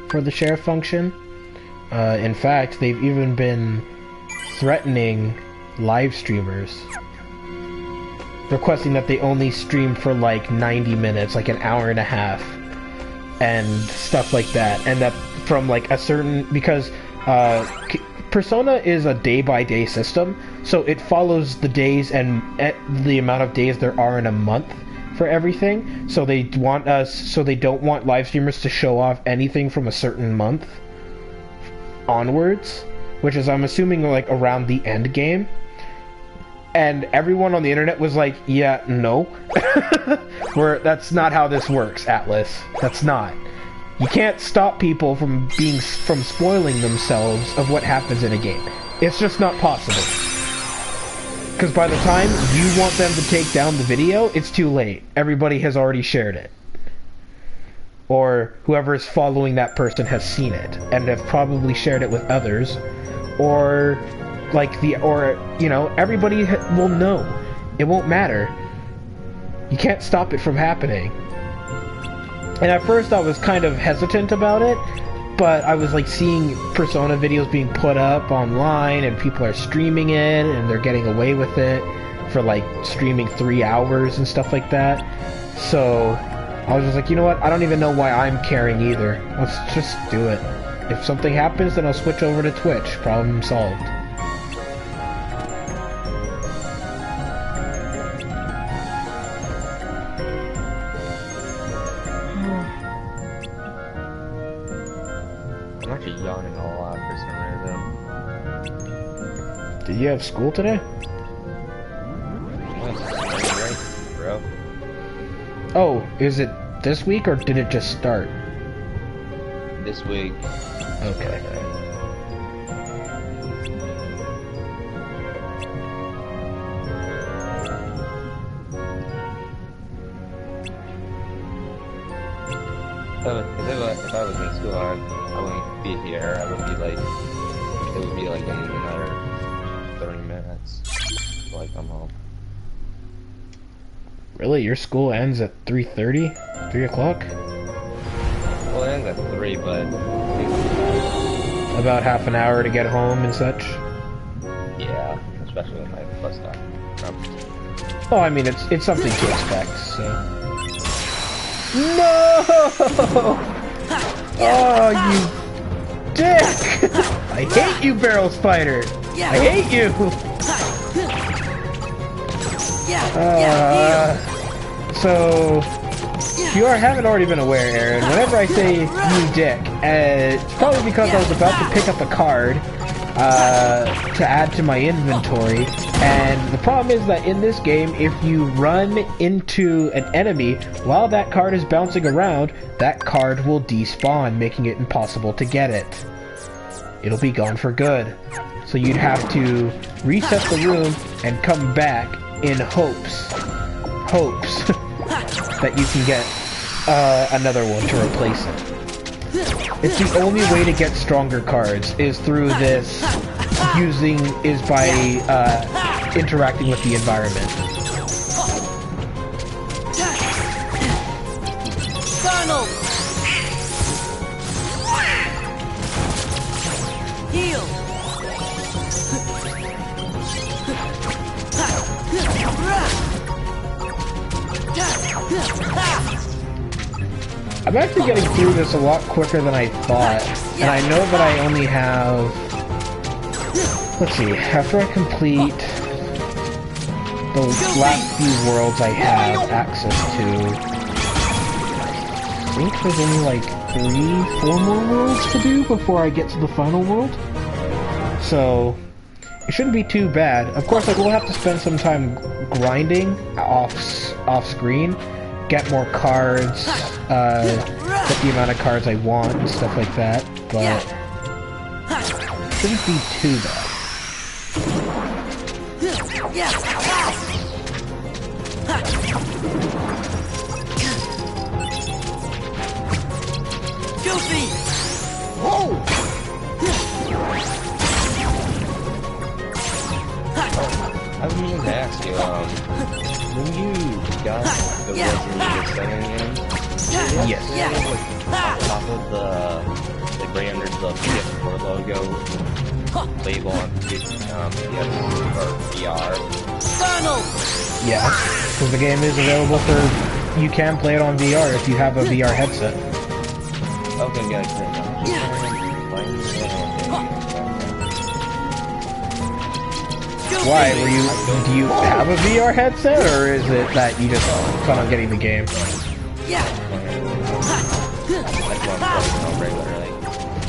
for the share function. In fact, they've even been threatening live streamers, requesting that they only stream for like 90 minutes, like an hour and a half, and stuff like that. And that from like a certain, because Persona is a day-by-day system, so it follows the days and the amount of days there are in a month for everything. So they don't want live streamers to show off anything from a certain month onwards, which is, I'm assuming, like around the end game. And everyone on the internet was like, yeah, no. That's not how this works, Atlas. That's not. You can't stop people from spoiling themselves of what happens in a game. It's just not possible. Because by the time you want them to take down the video, it's too late. Everybody has already shared it. Or whoever is following that person has seen it and have probably shared it with others. Or everybody will know. It won't matter. You can't stop it from happening. And at first I was kind of hesitant about it, but I was like seeing Persona videos being put up online and people are streaming it and they're getting away with it for like streaming 3 hours and stuff like that. So I was just like, you know what, I don't even know why I'm caring either. Let's just do it. If something happens, then I'll switch over to Twitch. Problem solved. I'm actually yawning a lot for some reason. Did you have school today? Yes, bro. Oh, is it this week or did it just start? This week. Okay. If I was in school, I wouldn't be here. I would be like, it would be like in another 30 minutes till I come home. Really? Your school ends at 3:30? 3 o'clock? Well, it ends at 3, but... About half an hour to get home and such? Yeah, especially with my bus stop. Oh, I mean, it's something to expect, so... No! Oh, you dick! I hate you, Barrel Spider! I hate you! So... If you haven't already been aware, Aaron, whenever I say you dick, it's probably because I was about to pick up a card, to add to my inventory. And the problem is that in this game, if you run into an enemy while that card is bouncing around, that card will despawn, making it impossible to get it. It'll be gone for good. So you'd have to reset the room and come back in hopes that you can get another one to replace it. It's the only way to get stronger cards is through this by interacting with the environment. Funnel! Heal! I'm actually getting through this a lot quicker than I thought, and I know that I only have... Let's see, after I complete the last few worlds I have access to, I think there's only like 3-4 more worlds to do before I get to the final world. So, it shouldn't be too bad. Of course, I will have to spend some time grinding off-screen, get more cards, get the amount of cards I want and stuff like that, but it shouldn't be too bad. Goofy! Whoa! I was meaning to ask you, when you got the Resident Evil 7 game, Yes. on top of the, like right under the Ps4 logo, label on PS4 VR. Funnel! Yeah, because the game is available for... You can play it on VR if you have a VR headset. Okay, good. Why? Do you have a VR headset, or is it that you just plan on getting the game?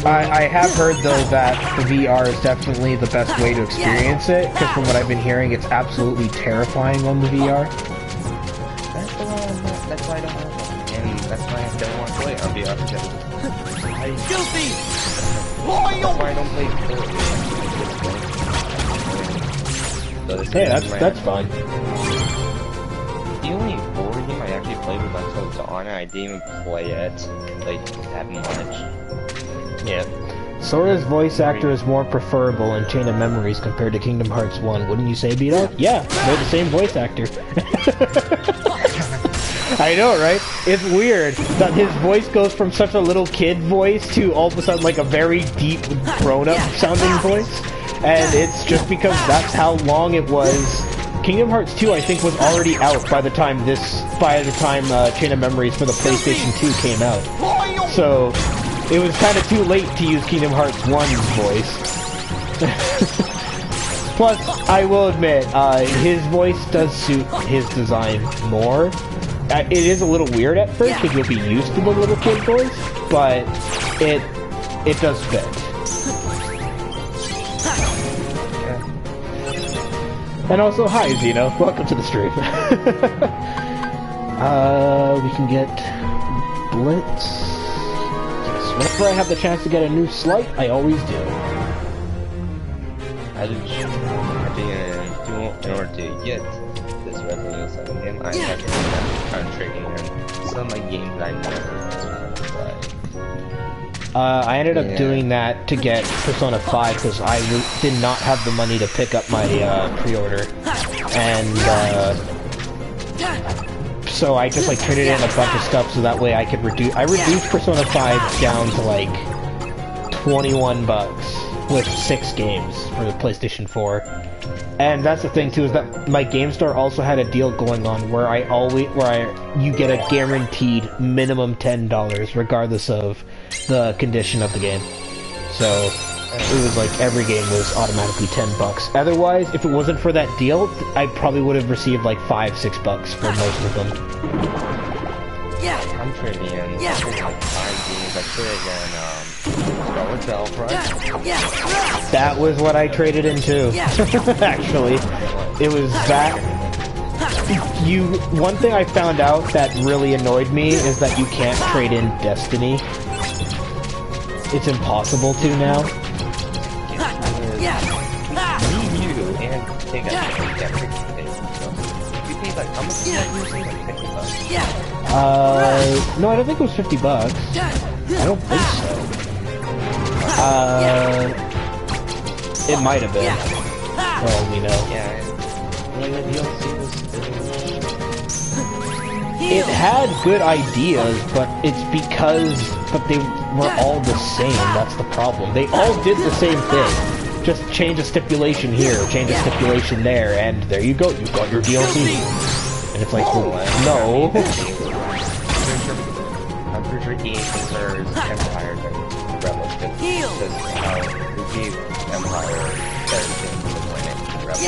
I have heard, though, that the VR is definitely the best way to experience it, because from what I've been hearing, it's absolutely terrifying on the VR. That's why I don't want it. And that's why I don't want to play it on VR, because Goofy! that's why I don't play it. Hey, that's fine. The only horror game I actually played was Until Dawn, and I didn't even play it, like, that much. Yeah. Sora's voice actor is more preferable in Chain of Memories compared to Kingdom Hearts 1, wouldn't you say, Beto? Yeah, they're the same voice actor. I know, right? It's weird that his voice goes from such a little kid voice to all of a sudden like a very deep, grown-up sounding voice. And it's just because that's how long it was. Kingdom Hearts 2, I think, was already out by the time Chain of Memories for the PlayStation 2 came out. So, it was kind of too late to use Kingdom Hearts 1's voice. Plus, I will admit, his voice does suit his design more. It is a little weird at first, because you'll be used to the little kid voice, but it does fit. And also, hi, Zeno. Welcome to the stream. We can get Blitz. Yes, whenever I have the chance to get a new slight, I always do. I think in order to get this Resident Evil 7 game, I have to concentrating on some of my games that I never play. I ended up doing that to get Persona 5 because I did not have the money to pick up my pre-order, and so I just like traded in a bunch of stuff so that way I could reduce. I reduced Persona 5 down to like $21 with 6 games for the PlayStation 4. And that's the thing too, is that my game store also had a deal going on where you get a guaranteed minimum $10 regardless of the condition of the game. So it was like every game was automatically $10. Otherwise, if it wasn't for that deal, I probably would have received like $5-6 for most of them. I'm trading in like 5 games. I traded in Scarlet Belfry. That was what I traded in too. Actually, it was that. One thing I found out that really annoyed me is that you can't trade in Destiny. It's impossible to now. Me, you, and take a you paid like how much did that usually? Like 50 bucks? No, I don't think it was 50 bucks. I don't think so. It might have been. Well, we know. Yeah. It had good ideas, but it's because they were all the same. That's the problem. They all did the same thing. Just change a stipulation here, change a stipulation there, and there you go. You've got your DLC. And it's like, no. I'm pretty sure EA considers Empire and Rebels because we gave Empire better things than winning Rebels.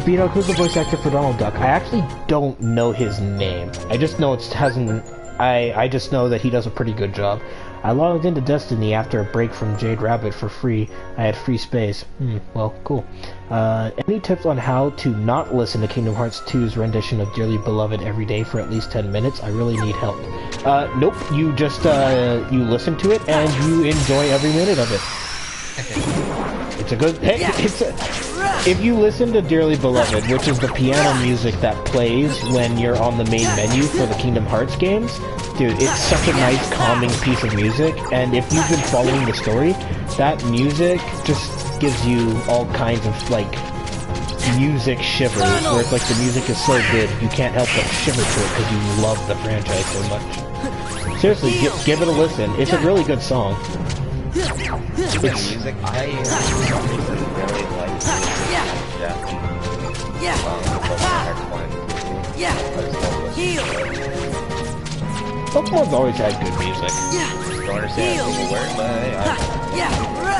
Beano, who's the voice actor for Donald Duck? I actually don't know his name. I just know I just know that he does a pretty good job. I logged into Destiny after a break from Jade Rabbit for free. I had free space. Well, cool. Any tips on how to not listen to Kingdom Hearts 2's rendition of Dearly Beloved every day for at least 10 minutes? I really need help. Nope. You just, you listen to it and you enjoy every minute of it. It's a good... Hey, if you listen to Dearly Beloved, which is the piano music that plays when you're on the main menu for the Kingdom Hearts games, dude, it's such a nice, calming piece of music, and if you've been following the story, that music just gives you all kinds of, like, music shivers, where it's like the music is so good, you can't help but shiver to it because you love the franchise so much. Seriously, give it a listen. It's a really good song. The music, I really like Pokemon's always had good music. Don't understand people wear it, but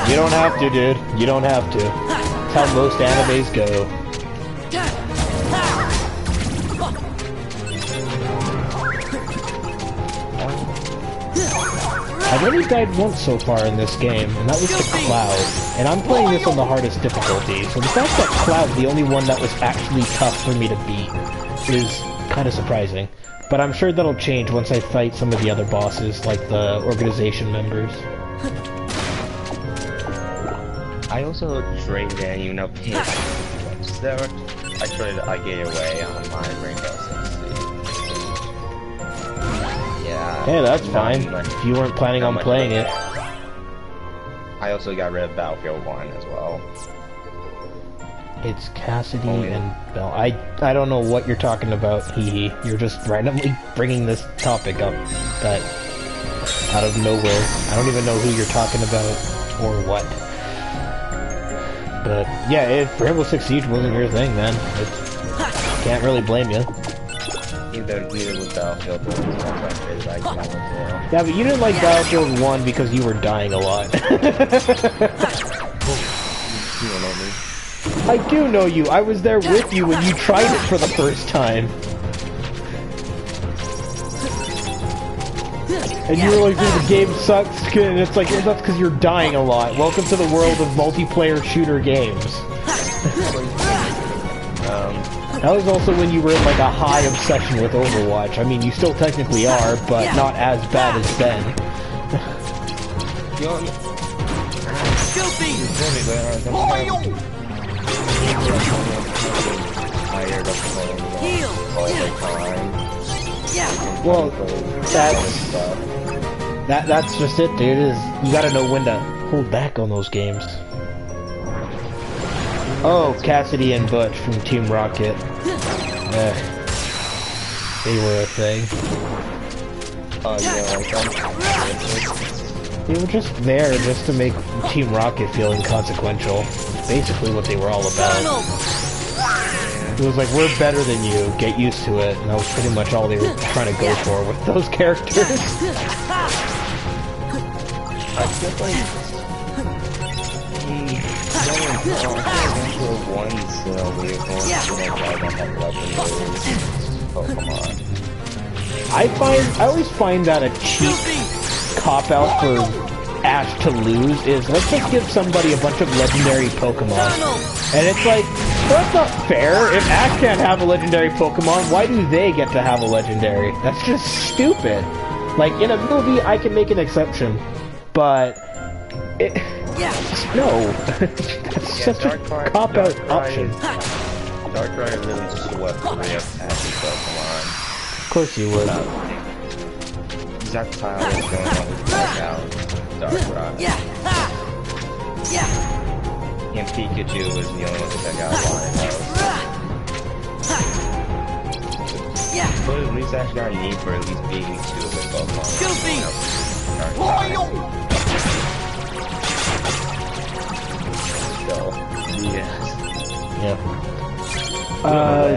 you don't have to, dude. You don't have to. That's how most animes go. I've only died once so far in this game, and that was to Cloud. And I'm playing this on the hardest difficulty, so the fact that Cloud's the only one that was actually tough for me to beat is kind of surprising. But I'm sure that'll change once I fight some of the other bosses, like the organization members. I also traded in, even though Ps4 there, I gave away on my Rainbow Six Siege. Yeah. Hey, that's fine. If you weren't planning on playing it. I also got rid of Battlefield 1 as well. It's Cassidy and Bell. I don't know what you're talking about, hee hee. You're just randomly bringing this topic up that out of nowhere. I don't even know who you're talking about or what. But yeah, if Rainbow Six Siege wasn't your thing, then can't really blame you. Neither was Battlefield 1. Yeah, but you didn't like Battlefield 1 because you were dying a lot. You don't know me. I do know you. I was there with you when you tried it for the first time. And you were like, dude, the game sucks, and it's like, that's because you're dying a lot. Welcome to the world of multiplayer shooter games. That was also when you were in like a high obsession with Overwatch. I mean, you still technically are, but not as bad as Ben. Well, that's just it, dude. Is you gotta know when to hold back on those games. Oh, Cassidy and Butch from Team Rocket. They were a thing. They were just there just to make Team Rocket feel inconsequential. Basically what they were all about. It was like, we're better than you, get used to it, and that was pretty much all they were trying to go for with those characters. I feel like were once we were going to have legendary Pokemon. I always find that a cheap cop-out for Ash to lose is, let's just give somebody a bunch of legendary Pokemon. And it's like, well, that's not fair. If Ash can't have a legendary Pokemon, why do they get to have a legendary? That's just stupid. Like, in a movie, I can make an exception. But... no. That's such a cop-out option. Darkrai really swept 3 of Ash's Pokemon. Of course you would. Reptile was going on his blackout. Darkrai. And Pikachu was the only one that got Lionel. But at least Ash got a need for at least beating 2 of his Pokemon. So, yeah.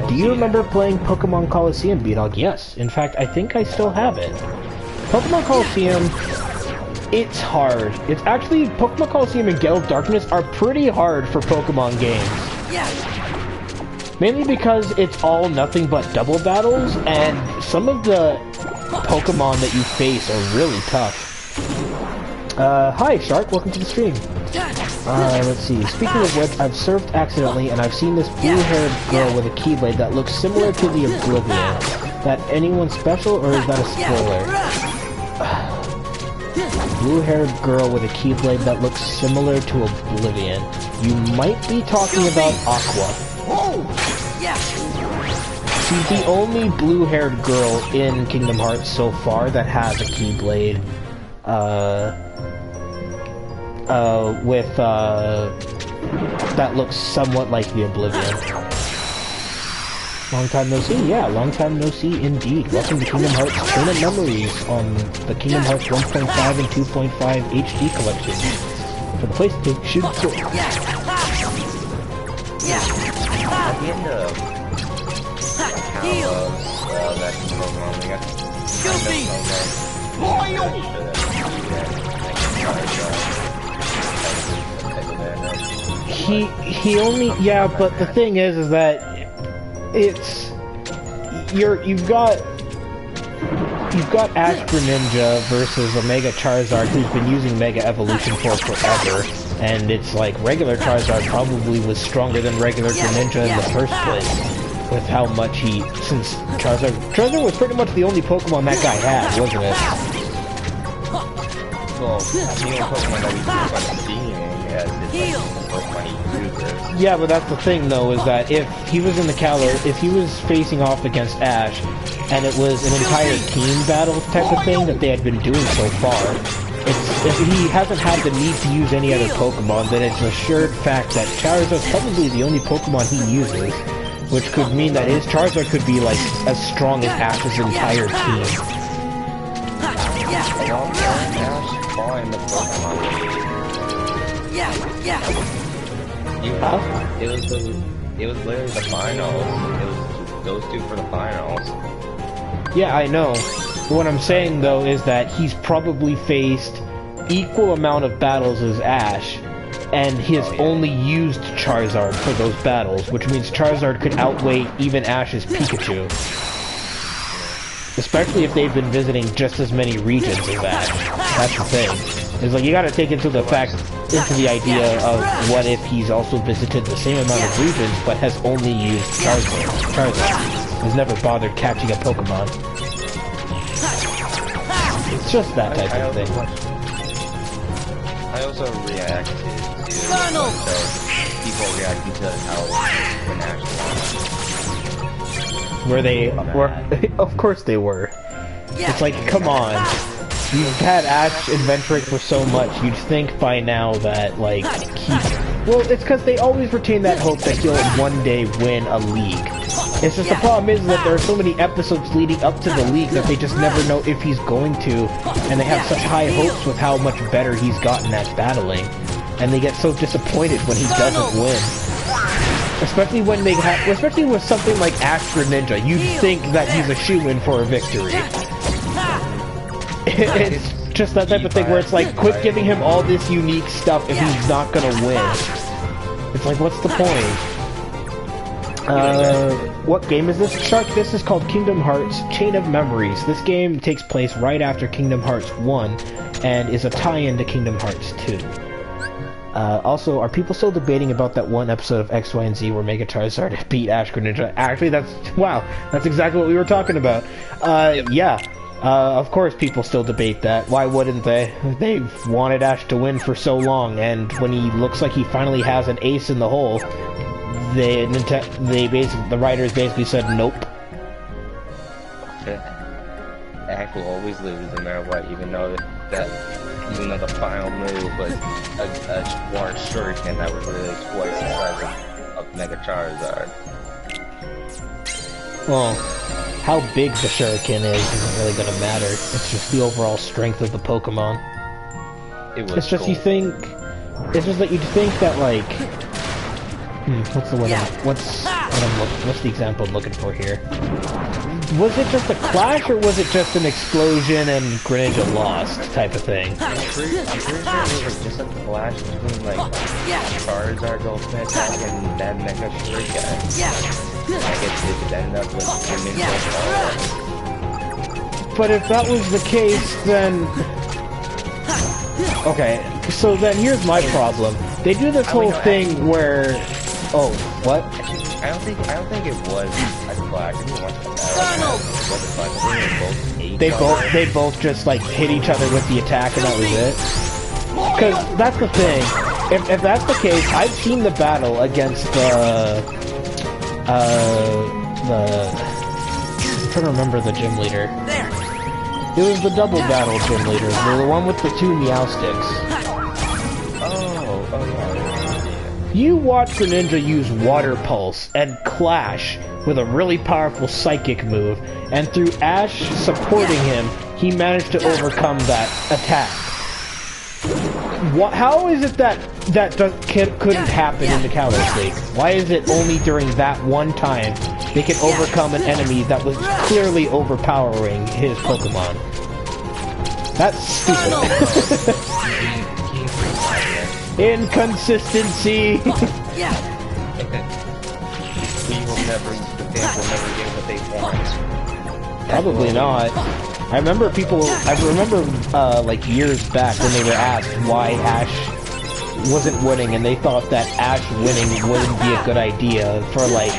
Do you remember playing Pokemon Coliseum, B-Dog? Yes. In fact, I think I still have it. Pokemon Coliseum, it's hard. It's actually, Pokemon Coliseum and Gale of Darkness are pretty hard for Pokemon games. Mainly because it's all nothing but double battles, and some of the Pokemon that you face are really tough. Hi, Shark. Welcome to the stream. Let's see. Speaking of which, I've surfed accidentally, and I've seen this blue-haired girl with a Keyblade that looks similar to the Oblivion. That anyone special, or is that a spoiler? Blue-haired girl with a Keyblade that looks similar to Oblivion. You might be talking about Aqua. She's the only blue-haired girl in Kingdom Hearts so far that has a Keyblade. That looks somewhat like the Oblivion. Long time no see? Yeah, long time no see indeed. Welcome to Kingdom Hearts Tournament Memories on the Kingdom Hearts 1.5 and 2.5 HD collection for the PlayStation 4. at the end of that Pokemon, we got He only, yeah, but the thing is that it's you've got Ash Greninja versus Omega Charizard, who's been using Mega Evolution for forever, and it's like regular Charizard probably was stronger than regular Greninja in the first place, with how much since Charizard was pretty much the only Pokemon that guy had, wasn't it? Well, the only Pokemon that we seeing as the Pokemon he uses. Yeah, but that's the thing though, is that if he was in the if he was facing off against Ash, and it was an entire team battle type of thing that they had been doing so far, if he hasn't had the need to use any other Pokemon, then it's an assured fact that Charizard's probably the only Pokemon he uses, which could mean that his Charizard could be like as strong as Ash's entire team. In the Pokemon it was literally the finals. It was those two for the finals. Yeah, I know. But what I'm saying though is that he's probably faced equal amount of battles as Ash, and he has only used Charizard for those battles, which means Charizard could outweigh even Ash's Pikachu. Especially if they've been visiting just as many regions as Ash. That's the thing. It's like, you gotta take into the idea of what if he's also visited the same amount of regions, but has only used Charizard. Has never bothered catching a Pokemon. It's just that type of thing. I also reacted to people reacting to how when Ash were they were of course they were. It's like, come on. You've had Ash adventuring for so much, you'd think by now that, like, well, it's because they always retain that hope that he'll one day win a league. It's just the problem is that there are so many episodes leading up to the league that they just never know if he's going to, and they have such high hopes with how much better he's gotten at battling, and they get so disappointed when he doesn't win. Especially when especially with something like Ash Greninja, you'd think that he's a shoo-in for a victory. It's just that type of thing where it's like, quit giving him all this unique stuff if he's not gonna win. It's like, what's the point? What game is this? Shark, this is called Kingdom Hearts Chain of Memories. This game takes place right after Kingdom Hearts 1 and is a tie-in to Kingdom Hearts 2. Also, are people still debating about that one episode of X, Y, and Z where Mega Charizard beat Ash Greninja? Actually, that's exactly what we were talking about. Yeah. Of course people still debate that. Why wouldn't they? They've wanted Ash to win for so long, and when he looks like he finally has an ace in the hole, the writers basically said nope. Ash will always lose no matter what, even though the final move was a large shuriken that was literally twice the size of Mega Charizard. Well, how big the shuriken is isn't really gonna matter. It's just the overall strength of the Pokemon. It's just cool. It's just that you'd think that, like, what's the word? What's the example I'm looking for here? Was it just a clash, or was it just an explosion and Greninja lost type of thing? I'm pretty sure it was just a clash between, like, Charizard's ultimate attack and that Mega Shuriken. I guess it ended up with Greninja. But if that was the case, then... Okay, so then here's my problem. They do this whole thing where... Oh, what? I don't think it was a clash. They both just like hit each other with the attack and that was it. Because that's the thing. If that's the case, I've seen the battle against I'm trying to remember the gym leader. It was the double battle gym leader, the one with the two Meowsticks. You watch Greninja use Water Pulse and Clash with a really powerful Psychic move, and through Ash supporting him, he managed to overcome that attack. How is it that couldn't happen in the Kalos League? Why is it only during that one time they can overcome an enemy that was clearly overpowering his Pokemon? That's stupid. Inconsistency! The fans will never get what they want. Probably not. I remember like years back when they were asked why Ash wasn't winning, and they thought that Ash winning wouldn't be a good idea for, like,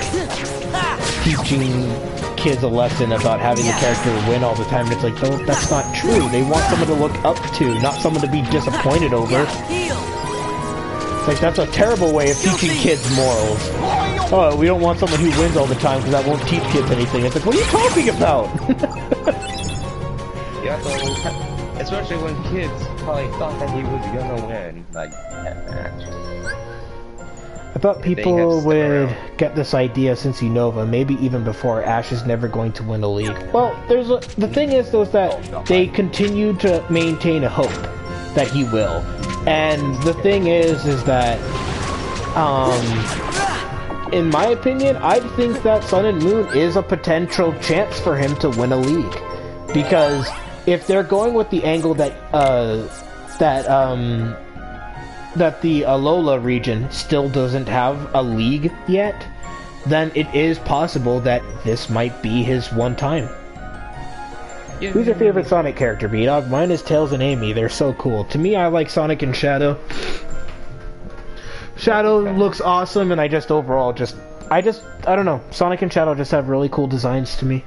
teaching kids a lesson about having the character win all the time. And it's like, no, that's not true. They want someone to look up to, not someone to be disappointed over. Like, that's a terrible way of teaching kids morals. Oh, we don't want someone who wins all the time because that won't teach kids anything. It's like, what are you talking about? Yeah, so, especially when kids probably thought that he was gonna win, like, that match. I thought people would get this idea since Unova, maybe even before Ash is never going to win a league. Well, the thing is, though, is that they continue to maintain a hope that he will. And the thing is that, in my opinion, I think that Sun and Moon is a potential chance for him to win a league. Because if they're going with the angle that the Alola region still doesn't have a league yet, then it is possible that this might be his one time. Yeah, who's your favorite Sonic character, B-Dog? Mine is Tails and Amy. They're so cool. To me, I like Sonic and Shadow. Shadow looks awesome, and I don't know. Sonic and Shadow just have really cool designs to me.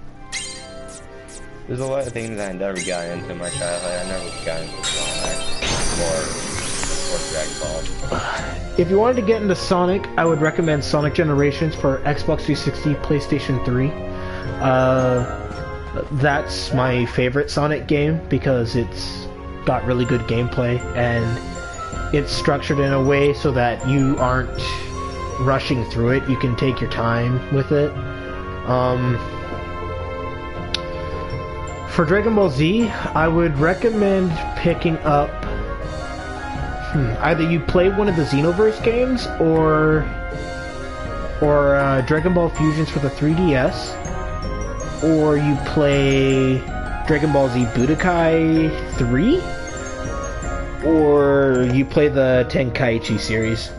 There's a lot of things I never got into in my childhood. I never got into Sonic or Dragon Ball. If you wanted to get into Sonic, I would recommend Sonic Generations for Xbox 360, PlayStation 3. That's my favorite Sonic game because it's got really good gameplay and it's structured in a way so that you aren't rushing through it. You can take your time with it. For Dragon Ball Z, I would recommend picking up either you play one of the Xenoverse games or Dragon Ball Fusions for the 3DS, or you play Dragon Ball Z Budokai 3, or you play the Tenkaichi series.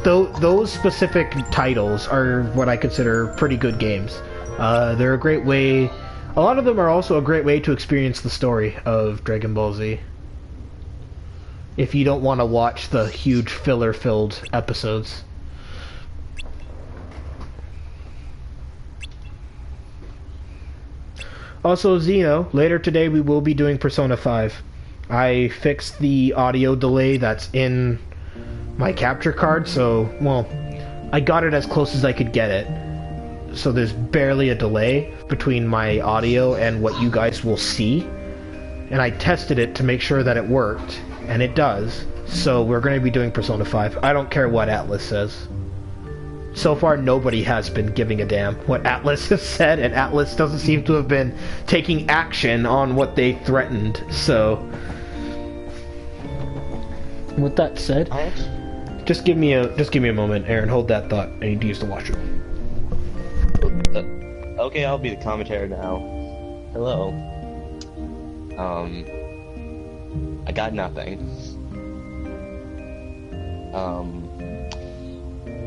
those specific titles are what I consider pretty good games. They're a great way. A lot of them are also a great way to experience the story of Dragon Ball Z. If you don't want to watch the huge filler-filled episodes. Also, Xeno, later today we will be doing Persona 5. I fixed the audio delay that's in my capture card, so, well, I got it as close as I could get it. So there's barely a delay between my audio and what you guys will see. And I tested it to make sure that it worked, and it does. So we're going to be doing Persona 5. I don't care what Atlas says. So far, nobody has been giving a damn what Atlas has said, and Atlas doesn't seem to have been taking action on what they threatened, so... With that said, just give me a moment, Aaron. Hold that thought. I need to use the washroom. Okay, I'll be the commentator now. Hello. I got nothing.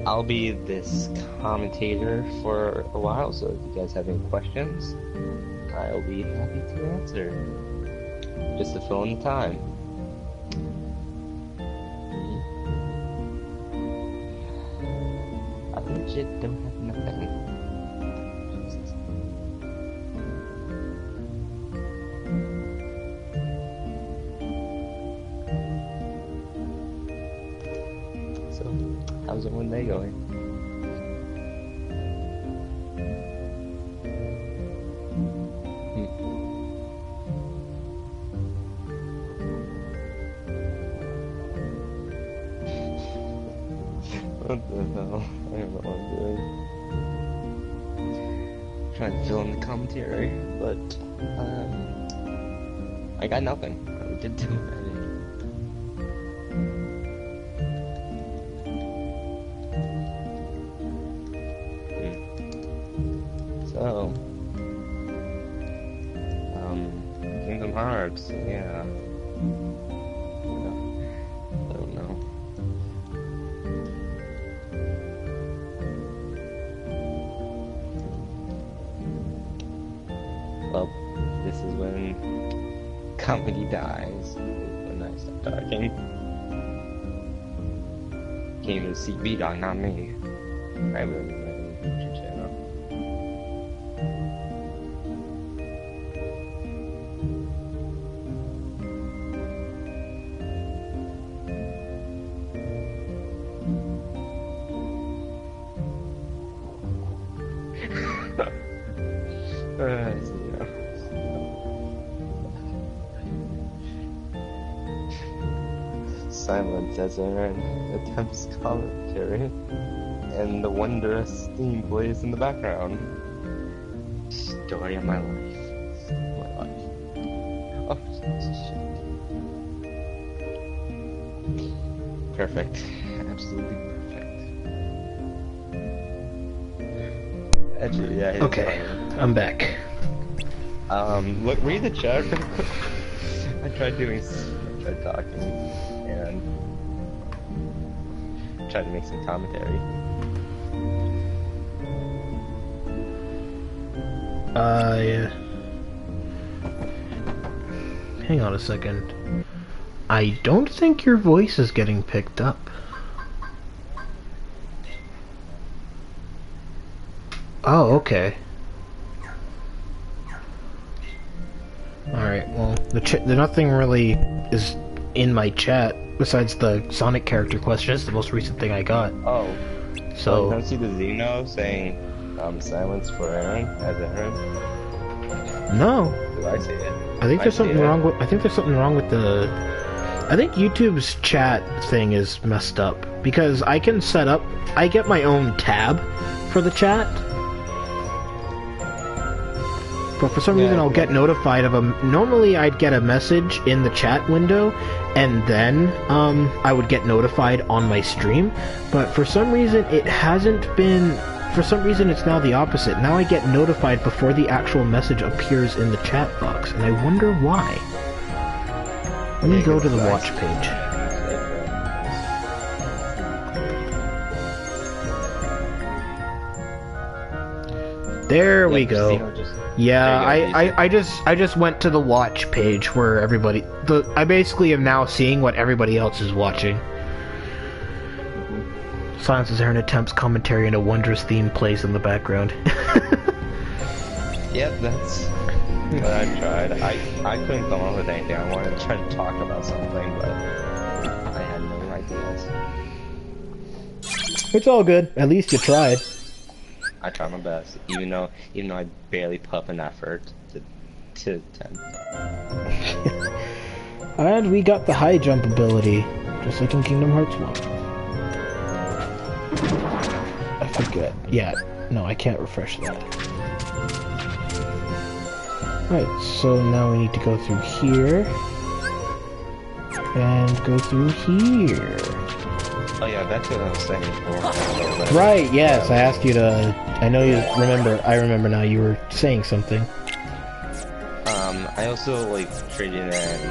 I'll be this commentator for a while, so if you guys have any questions, I'll be happy to answer. Just to fill in the time. I legit don't have nothing. So, how's it one day going? What the hell? I don't know what I'm doing. Trying to fill in the commentary, but I got nothing. I did do anything. So, Kingdom Hearts, yeah. I don't know. Well, this is when comedy dies. When I stop talking. Came to see B-Dog, not me. I really my own YouTube channel. Silence as Aaron attempts commentary, and the wondrous theme plays in the background. Story of my life. Oh, shit. Perfect. Absolutely perfect. Actually, yeah. Okay, I'm back. Look, read the chat real quick. I tried talking, and tried to make some commentary. Yeah. Hang on a second. I don't think your voice is getting picked up. Oh, okay. Alright, well, nothing really is in my chat besides the Sonic character question. It's the most recent thing I got. Oh. So... you don't see the Xeno saying, silence for Aaron, as Aaron? No. Do I see it? I think there's something wrong with... I think there's something wrong with the... I think YouTube's chat thing is messed up. Because I can set up... I get my own tab for the chat. But for some reason I'll get notified of a... Normally I'd get a message in the chat window, and then I would get notified on my stream. But for some reason it hasn't been... For some reason it's now the opposite. Now I get notified before the actual message appears in the chat box, and I wonder why. Let me go to the watch page. There we go. Yeah, There you go, I just went to the watch page where I basically am now seeing what everybody else is watching. Silence is Aaron attempts commentary and a wondrous theme plays in the background. Yep, that's what I tried. I couldn't come up with anything. I wanted to try to talk about something, but I had no ideas. It's all good. At least you tried. I tried my best, even though I barely put up an effort to attempt. And we got the high jump ability, just like in Kingdom Hearts 1. I forget. Yeah, no, I can't refresh that. Right, so now we need to go through here. And go through here. Oh yeah, that's what I was saying before. Right, yes, I asked you to... I know you remember, I remember now you were saying something. I also, like, traded in Injustice.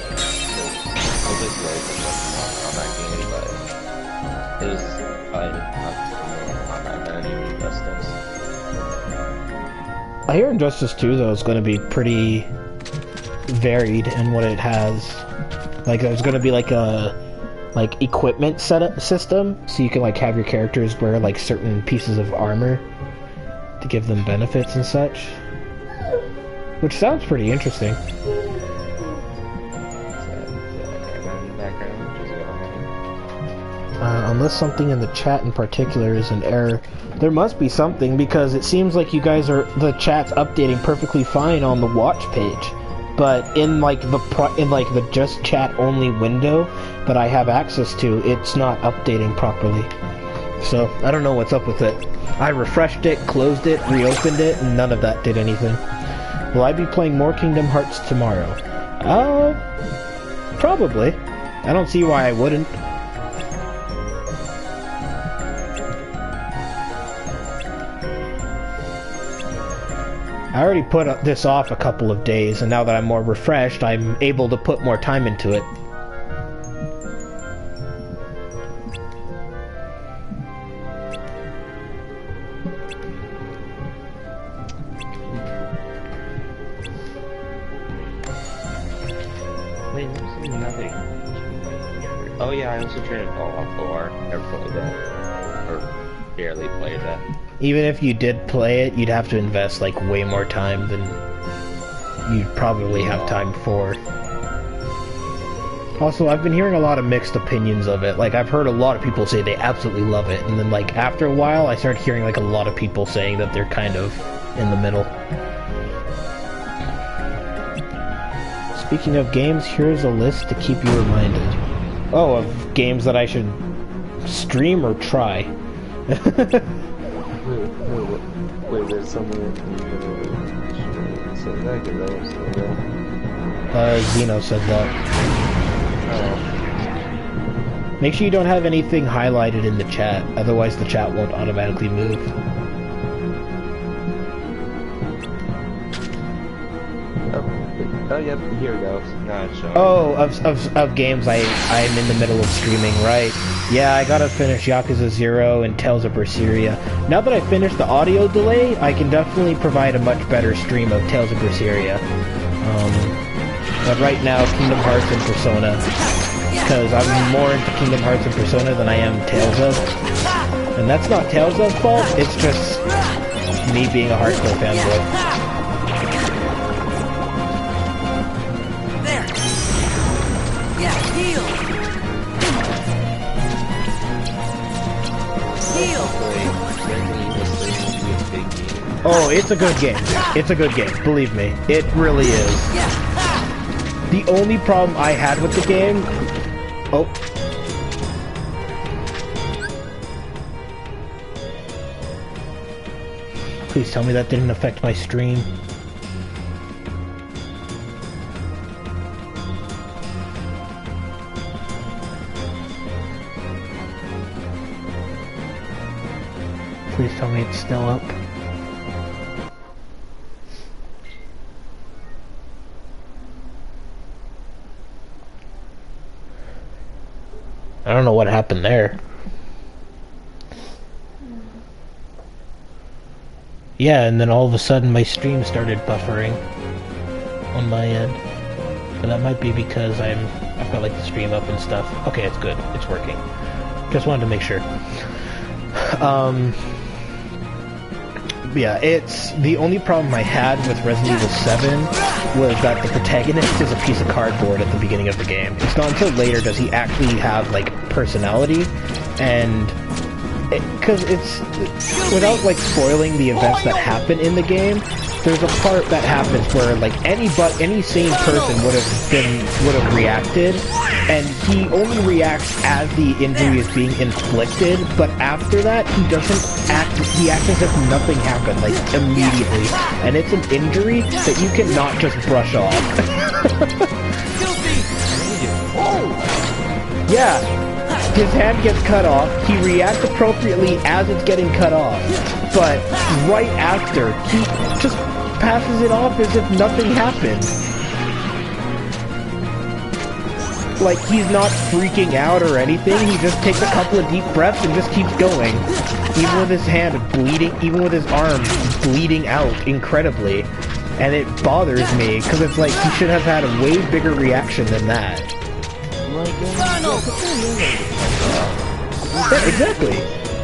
I was just really on that game, but it was probably not that bad than Injustice. I hear Injustice 2, though, is going to be pretty varied in what it has. Like, there's going to be, like, a... like, equipment setup system, so you can, like, have your characters wear, like, certain pieces of armor to give them benefits and such. Which sounds pretty interesting. Unless something in the chat in particular is an error. There must be something, because it seems like you guys are... the chat's updating perfectly fine on the watch page. But in like the just chat only window that I have access to, it's not updating properly. So I don't know what's up with it. I refreshed it, closed it, reopened it, and none of that did anything. Will I be playing more Kingdom Hearts tomorrow? Probably. I don't see why I wouldn't. I already put this off a couple of days, and now that I'm more refreshed, I'm able to put more time into it. Wait, there's nothing. Oh yeah, I also traded Fallout 4. Never played that. Or barely played that. Even if you did play it, you'd have to invest, like, way more time than you'd probably have time for. Also, I've been hearing a lot of mixed opinions of it. Like, I've heard a lot of people say they absolutely love it, and then, like, after a while, I started hearing, like, a lot of people saying that they're kind of in the middle. Speaking of games, here's a list to keep you reminded. Oh, of games that I should stream or try. Wait, there's someone said that, because I was still there. Zeno said that. Oh. Make sure you don't have anything highlighted in the chat, otherwise the chat won't automatically move. Oh, yep, here it goes. Now it's showing. Oh, of games I'm in the middle of streaming, right. Yeah, I gotta finish Yakuza 0 and Tales of Berseria. Now that I finished the audio delay, I can definitely provide a much better stream of Tales of Berseria. But right now, Kingdom Hearts and Persona, because I'm more into Kingdom Hearts and Persona than I am Tales of. And that's not Tales of's fault, it's just me being a hardcore fanboy. Oh, it's a good game. It's a good game, believe me. It really is. The only problem I had with the game... Oh. Please tell me that didn't affect my stream. Please tell me it's still up. I don't know what happened there. Yeah, and then all of a sudden my stream started buffering on my end. But that might be because I've got like the stream up and stuff. Okay, it's good. It's working. Just wanted to make sure. Yeah, it's the only problem I had with Resident Evil 7 was that the protagonist is a piece of cardboard at the beginning of the game. It's not until later does he actually have like personality, and because it's without like spoiling the events that happen in the game, there's a part that happens where like any sane person would have reacted, and he only reacts as the injury is being inflicted, but after that he acts as if nothing happened, like immediately, and it's an injury that you cannot just brush off. Yeah, his hand gets cut off, he reacts appropriately as it's getting cut off, but right after, he just passes it off as if nothing happened. Like, he's not freaking out or anything, he just takes a couple of deep breaths and just keeps going. Even with his hand bleeding, even with his arm bleeding out incredibly. And it bothers me, because it's like, he should have had a way bigger reaction than that. Yeah, exactly.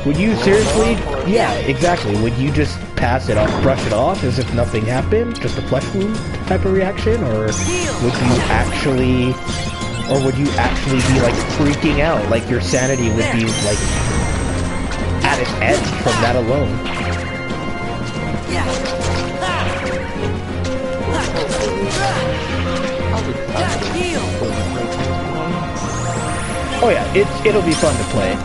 Would you seriously... Yeah, exactly. Would you just pass it off, brush it off as if nothing happened? Just a flesh wound type of reaction? Or would you actually... Or would you actually be, like, freaking out? Like, your sanity would be, like, at its edge from that alone. Oh yeah, it'll be fun to play.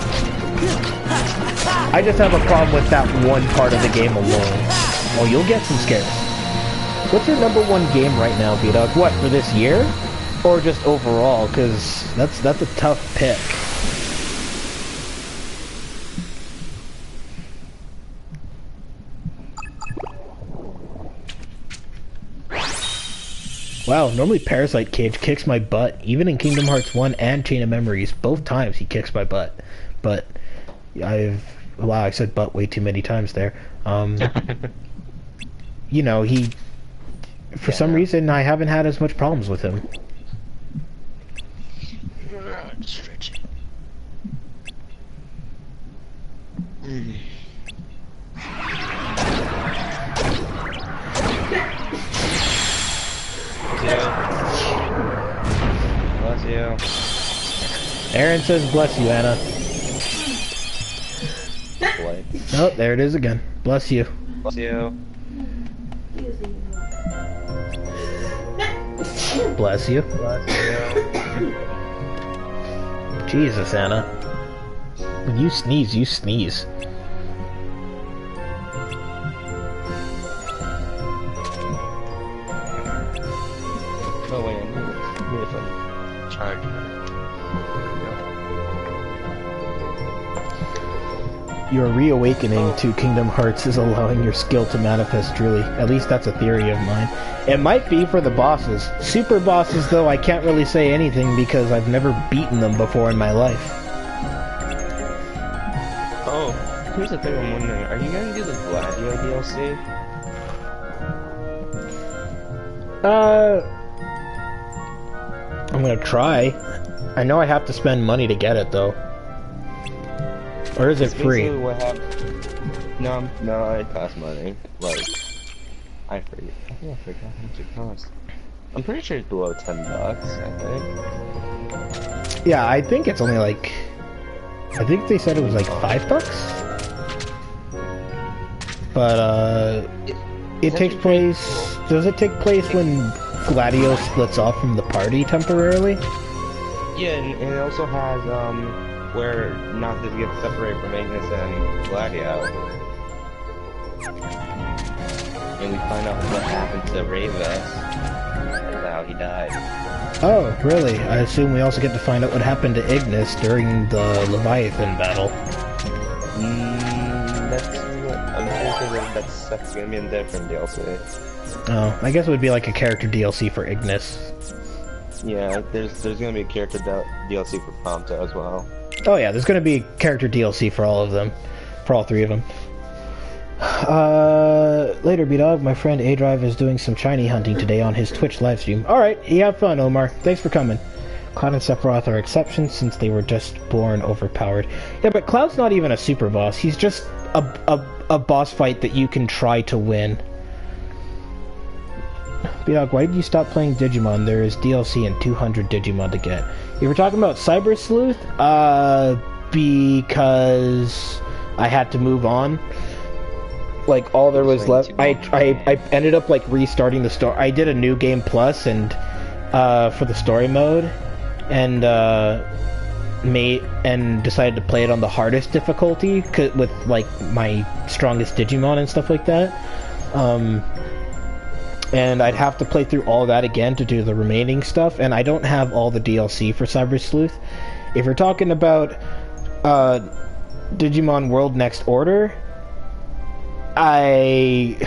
I just have a problem with that one part of the game alone. Oh, you'll get some scares. What's your #1 game right now, B-Dog? What, for this year? Or just overall? Because that's a tough pick. Wow, normally Parasite Cage kicks my butt, even in Kingdom Hearts 1 and Chain of Memories. Both times he kicks my butt. But wow, I said butt way too many times there. You know, for some reason, I haven't had as much problems with him. Stretching. Bless you. Aaron says bless you, Anna. What? Oh, there it is again. Bless you. Bless you. Bless you. Bless you. Jesus, Anna. When you sneeze, you sneeze. Oh wait, I need a charger. Your reawakening to Kingdom Hearts is allowing your skill to manifest truly. At least that's a theory of mine. It might be for the bosses. Super bosses, though, I can't really say anything because I've never beaten them before in my life. Oh, here's the thing I'm wondering. Are you gonna do the Gladio DLC? I'm gonna try. I know I have to spend money to get it, though. Or is it free? What no, it costs money. Like, I think I forgot how much it costs. I'm pretty sure it's below $10, I think. Yeah, I think it's only like... I think they said it was like $5? But, it takes place... Does it take place when Gladio splits off from the party temporarily? Yeah, and it also has, where Noctis gets separated from Ignis and Gladio. And we find out what happened to Ravus and how he died. Oh, really? I assume we also get to find out what happened to Ignis during the Leviathan battle. I'm pretty sure that's gonna be in different DLC. Oh, I guess it would be like a character DLC for Ignis. Yeah, there's gonna be a character DLC for Prompto as well. Oh yeah, there's gonna be character DLC for all of them. For all three of them. Later, B-Dog. My friend A-Drive is doing some shiny hunting today on his Twitch livestream. Alright, you have fun, Omar. Thanks for coming. Cloud and Sephiroth are exceptions since they were just born overpowered. Yeah, but Cloud's not even a super boss. He's just a boss fight that you can try to win. B-Dog, why did you stop playing Digimon? There is DLC and 200 Digimon to get. You were talking about Cyber Sleuth? Because I had to move on. Like, all there was left... I ended up, like, restarting the story. I did a new game plus, and, for the story mode, and, decided to play it on the hardest difficulty, with, like, my strongest Digimon and stuff like that. And I'd have to play through all that again to do the remaining stuff, and I don't have all the DLC for Cyber Sleuth. If you're talking about Digimon World Next Order, that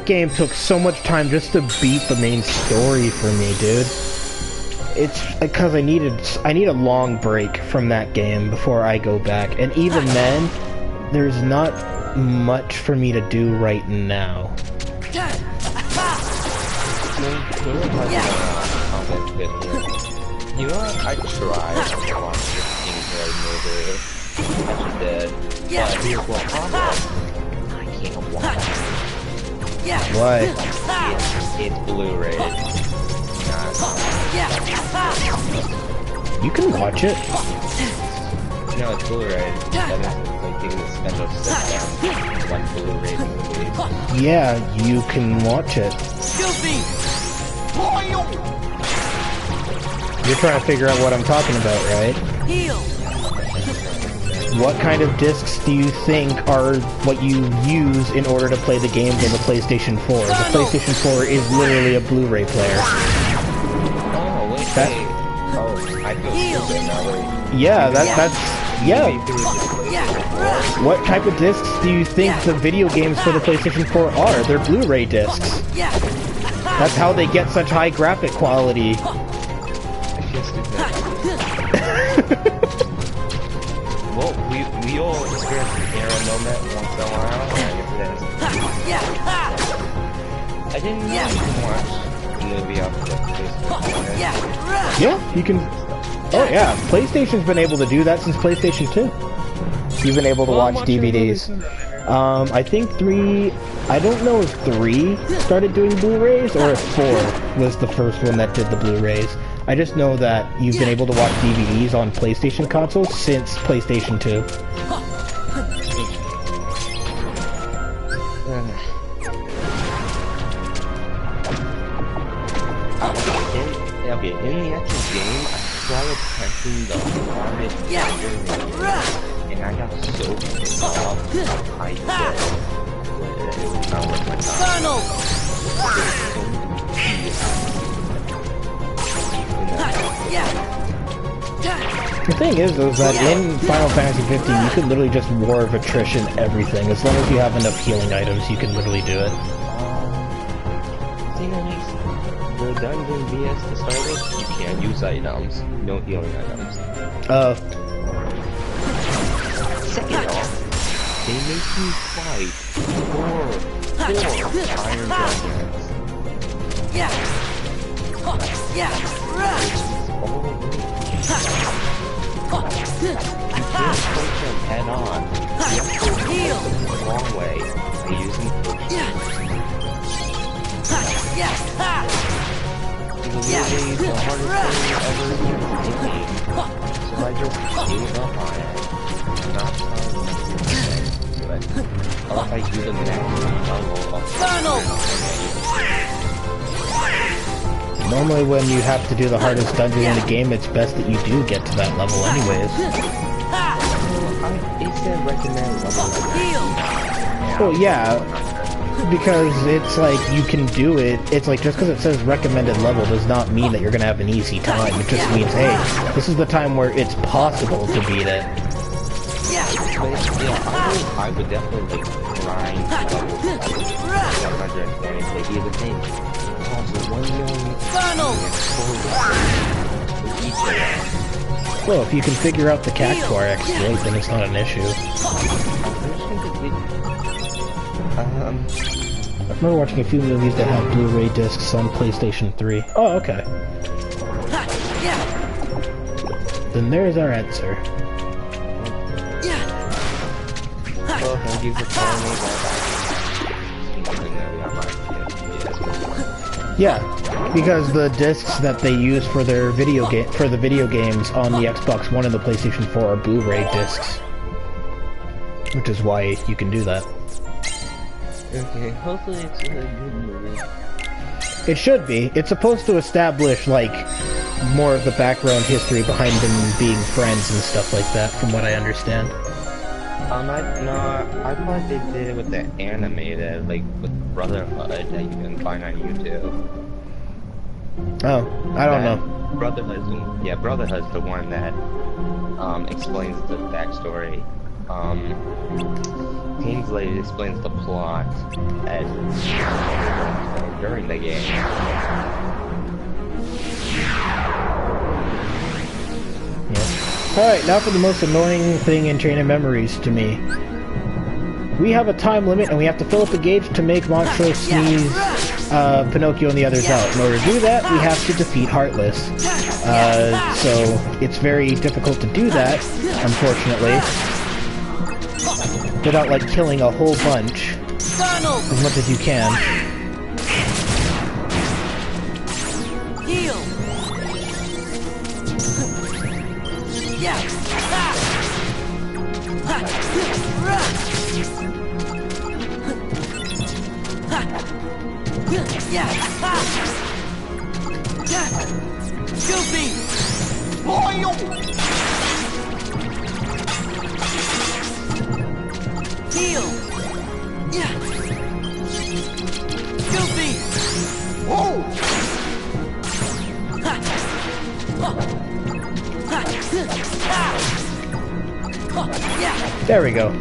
game took so much time just to beat the main story for me, dude. It's because I need a long break from that game before I go back, and even then, there's not much for me to do right now. You know what? I tried to watch this gameplay movie. I did. But here's what problem. I can't watch it. Why? It's Blu-ray. You can watch it. No, it's Blu-ray. That means like you can spend a sit down like Blu-ray movies. Yeah, you can watch it. You're trying to figure out what I'm talking about, right? What kind of discs do you think are what you use in order to play the games on the PlayStation 4? The PlayStation 4 is literally a Blu-ray player. Oh, wait, Oh, I feel stupid now. Yeah, that's... Yeah. What type of discs do you think the video games for the PlayStation 4 are? They're Blu-ray discs. That's how they get such high graphic quality. Well, we all experience an era moment once in a while, and I didn't know you can watch the movie off the PlayStation. Yeah, you can... Oh yeah, PlayStation's been able to do that since PlayStation 2. You've been able to watch DVDs. I think 3... I don't know if 3 started doing Blu-rays, or if 4 was the first one that did the Blu-rays. I just know that you've been able to watch DVDs on PlayStation consoles since PlayStation 2. Okay, in the actual game, I started pressing the hardest and I got so pissed off. I quit. The thing is, though, is that in Final Fantasy 15, you can literally just War of Attrition everything. As long as you have enough healing items, you can literally do it. The dungeon BS to start with, you can't use items. No healing items. Second off, they make you fight four iron dragons. You can't punch them head on. You have to heal them the wrong way by using literally the hardest thing ever in the game. So I just gave up on it. I'm not trying to do it. Unless I do the next level of Normally when you have to do the hardest dungeon in the game, it's best that you do get to that level anyways. It said recommend level. Well, yeah, because it's like, you can do it. It's like, just because it says recommended level does not mean that you're going to have an easy time. It just means, hey, this is the time where it's possible to beat it. I would definitely grind level 120 to be the thing. Well, if you can figure out the Cactuar exploit, then it's not an issue. I remember watching a few movies that had Blu-ray discs on PlayStation 3. Oh, okay. Then there's our answer. Well, thank you for telling me that. Yeah, because the discs that they use for their video games on the Xbox One and the PlayStation 4 are Blu-ray discs, which is why you can do that. Okay, hopefully it's a good movie. It should be. It's supposed to establish, like, more of the background history behind them being friends and stuff like that, from what I understand. I thought they did it with the animated, like, with Brotherhood that you can find on YouTube. Oh, I don't know. Brotherhood's the one that, explains the backstory. Kingsley explains the plot during the game. Yeah. Alright, now for the most annoying thing in Chain of Memories to me. We have a time limit and we have to fill up the gauge to make Monstro sneeze Pinocchio and the others out. In order to do that, we have to defeat Heartless. So it's very difficult to do that, unfortunately, without, like, killing a whole bunch as much as you can. Heal. Yeah. Goofy. Heal. Yeah. Goofy. Whoa! There we go.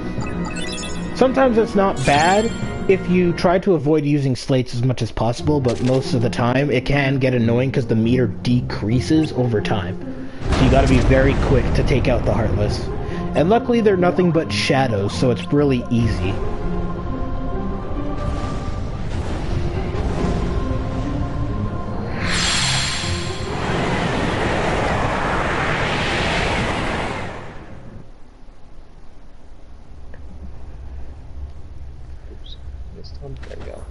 Sometimes it's not bad if you try to avoid using slates as much as possible, but most of the time it can get annoying because the meter decreases over time. So you gotta be very quick to take out the Heartless. And luckily they're nothing but shadows, so it's really easy. There we go.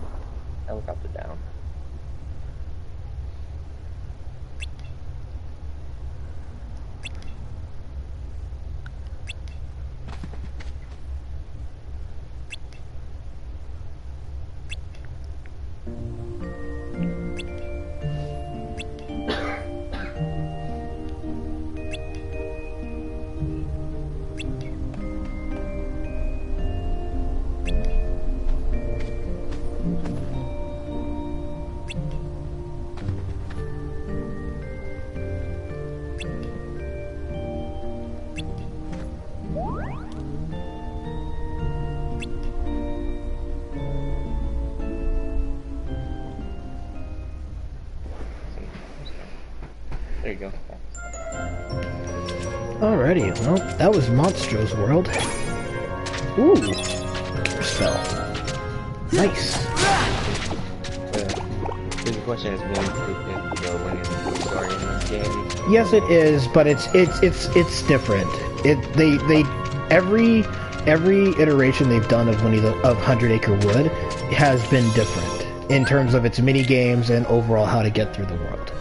Helicopter down. There you go. Alrighty, well, that was Monstro's world. Ooh, spell. Nice. The question is, when the winning story in this game? Yes, it is, but it's different. Every iteration they've done of Winnie of 100 Acre Wood has been different in terms of its mini games and overall how to get through the world.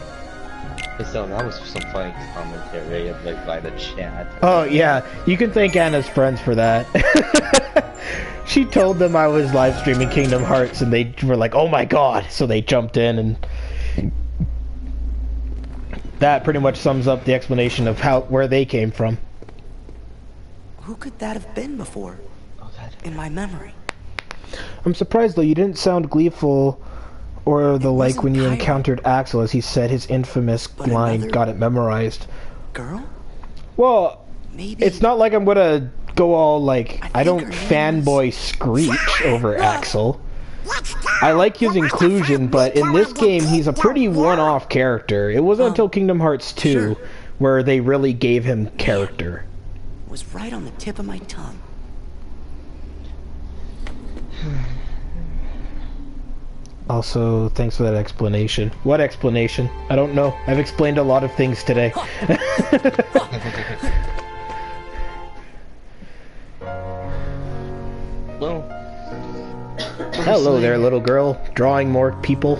So that was some funny commentary like by the chat. Oh yeah, you can thank Anna's friends for that. She told them I was live streaming Kingdom Hearts and they were like, "Oh my god," so they jumped in, and that pretty much sums up the explanation of where they came from. Who could that have been before? In my memory. I'm surprised though you didn't sound gleeful or the like when you encountered Axel, as he said his infamous line, "Got it memorized." Girl? Well, maybe it's not like I'm gonna go all like, I don't fanboy screech over Axel. I like his inclusion, but in this game he's a pretty one-off character. It wasn't until Kingdom Hearts 2 where they really gave him character. Was right on the tip of my tongue. Also, thanks for that explanation. What explanation? I don't know. I've explained a lot of things today. Well, hello there, little girl. Drawing more people.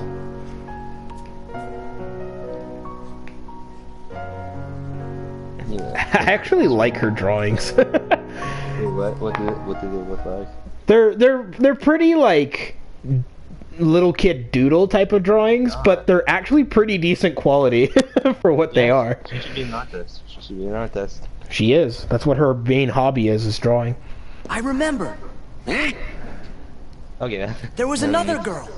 Yeah. I actually like her drawings. What did it look like? They're pretty like little kid doodle type of drawings, but they're actually pretty decent quality for what they are. She should be an artist. She should be an artist. She is. That's what her main hobby is drawing. I remember. Okay. There was another girl.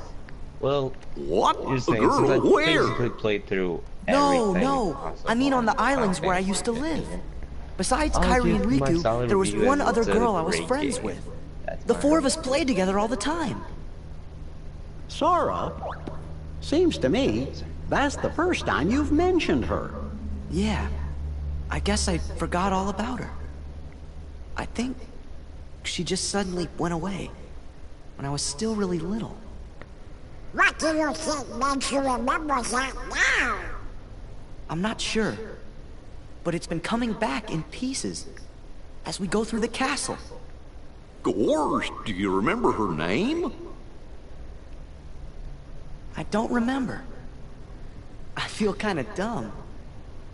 Well, What? here's A the thing, since girl? I Where? basically played through No, everything no. possible I mean on the on islands where I Final used to Fantasy live. 15. Besides I'll Kairi and give my Riku, solid there was review one as other it's a girl I was great friends game. with. That's The my four of us opinion. played together all the time. Sora? Seems to me that's the first time you've mentioned her. Yeah. I guess I forgot all about her. I think she just suddenly went away when I was still really little. What do you think makes you remember that now? I'm not sure, but it's been coming back in pieces as we go through the castle. Gorge, do you remember her name? I don't remember. I feel kind of dumb.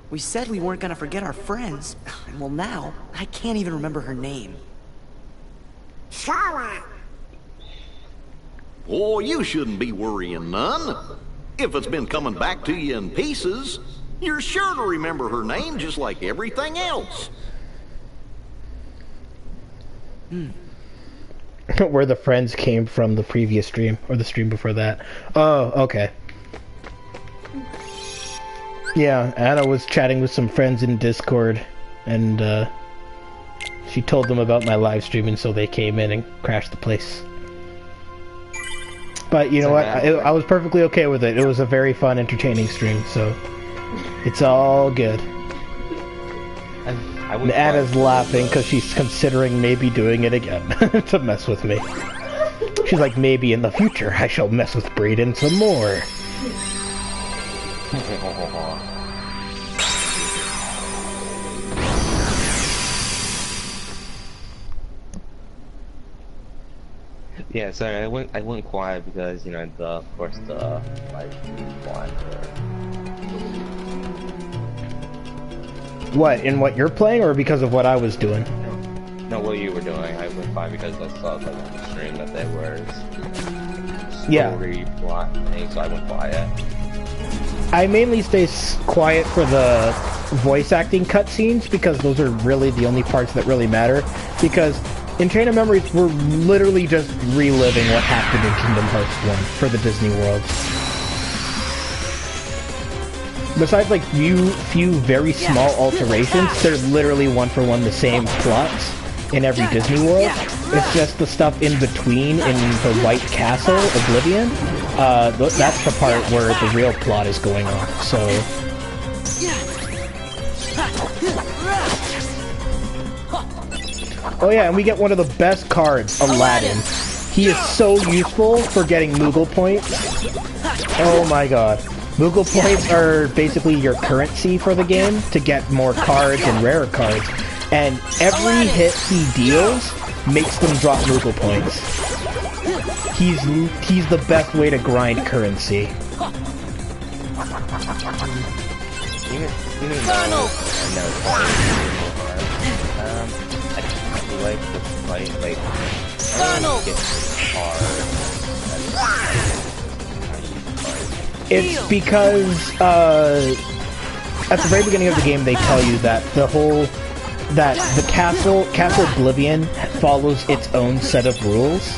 We said we weren't gonna forget our friends, and well now, I can't even remember her name. Sora. Oh, you shouldn't be worrying none. If it's been coming back to you in pieces, you're sure to remember her name just like everything else. Where the friends came from the previous stream, or the stream before that. Oh, okay. Yeah, Anna was chatting with some friends in Discord, and she told them about my live stream, and so they came in and crashed the place. But you know what? I was perfectly okay with it. It was a very fun, entertaining stream, so it's all good. And Anna's laughing because she's considering maybe doing it again to mess with me. She's like, maybe in the future I shall mess with Brayden some more. Yeah, sorry, I went quiet because, you know, of course the live stream quiet. What, in what you're playing, or because of what I was doing? No, what you were doing. I went quiet because I saw like on the stream that there was story plot thing, so I went quiet. I mainly stay quiet for the voice acting cutscenes because those are really the only parts that really matter. Because in Chain of Memories, we're literally just reliving what happened in Kingdom Hearts 1 for the Disney World. Besides like few very small alterations, they're literally one-for-one the same plots in every Disney World. It's just the stuff in between in the White Castle, Oblivion. That's the part where the real plot is going on. So. Oh yeah, and we get one of the best cards, Aladdin. He is so useful for getting Moogle points. Oh my god. Moogle points are basically your currency for the game to get more cards and rarer cards. And every hit he deals makes them drop Moogle points. He's the best way to grind currency. Even though I know I just like the fight, like, I don't get hard. It's because, at the very beginning of the game they tell you that the Castle Oblivion follows its own set of rules.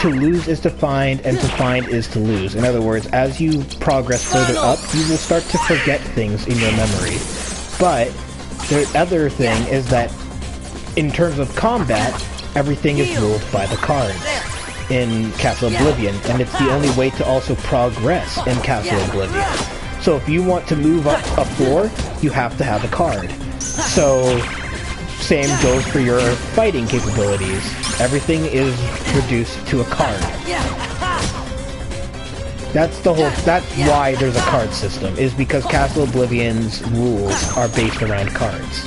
To lose is to find, and to find is to lose. In other words, as you progress further up, you will start to forget things in your memory. But the other thing is that, in terms of combat, everything is ruled by the cards in Castle Oblivion, and it's the only way to also progress in Castle Oblivion. So if you want to move up a floor, you have to have a card. So, same goes for your fighting capabilities. Everything is reduced to a card. That's the whole. That's why there's a card system. Is because Castle Oblivion's rules are based around cards.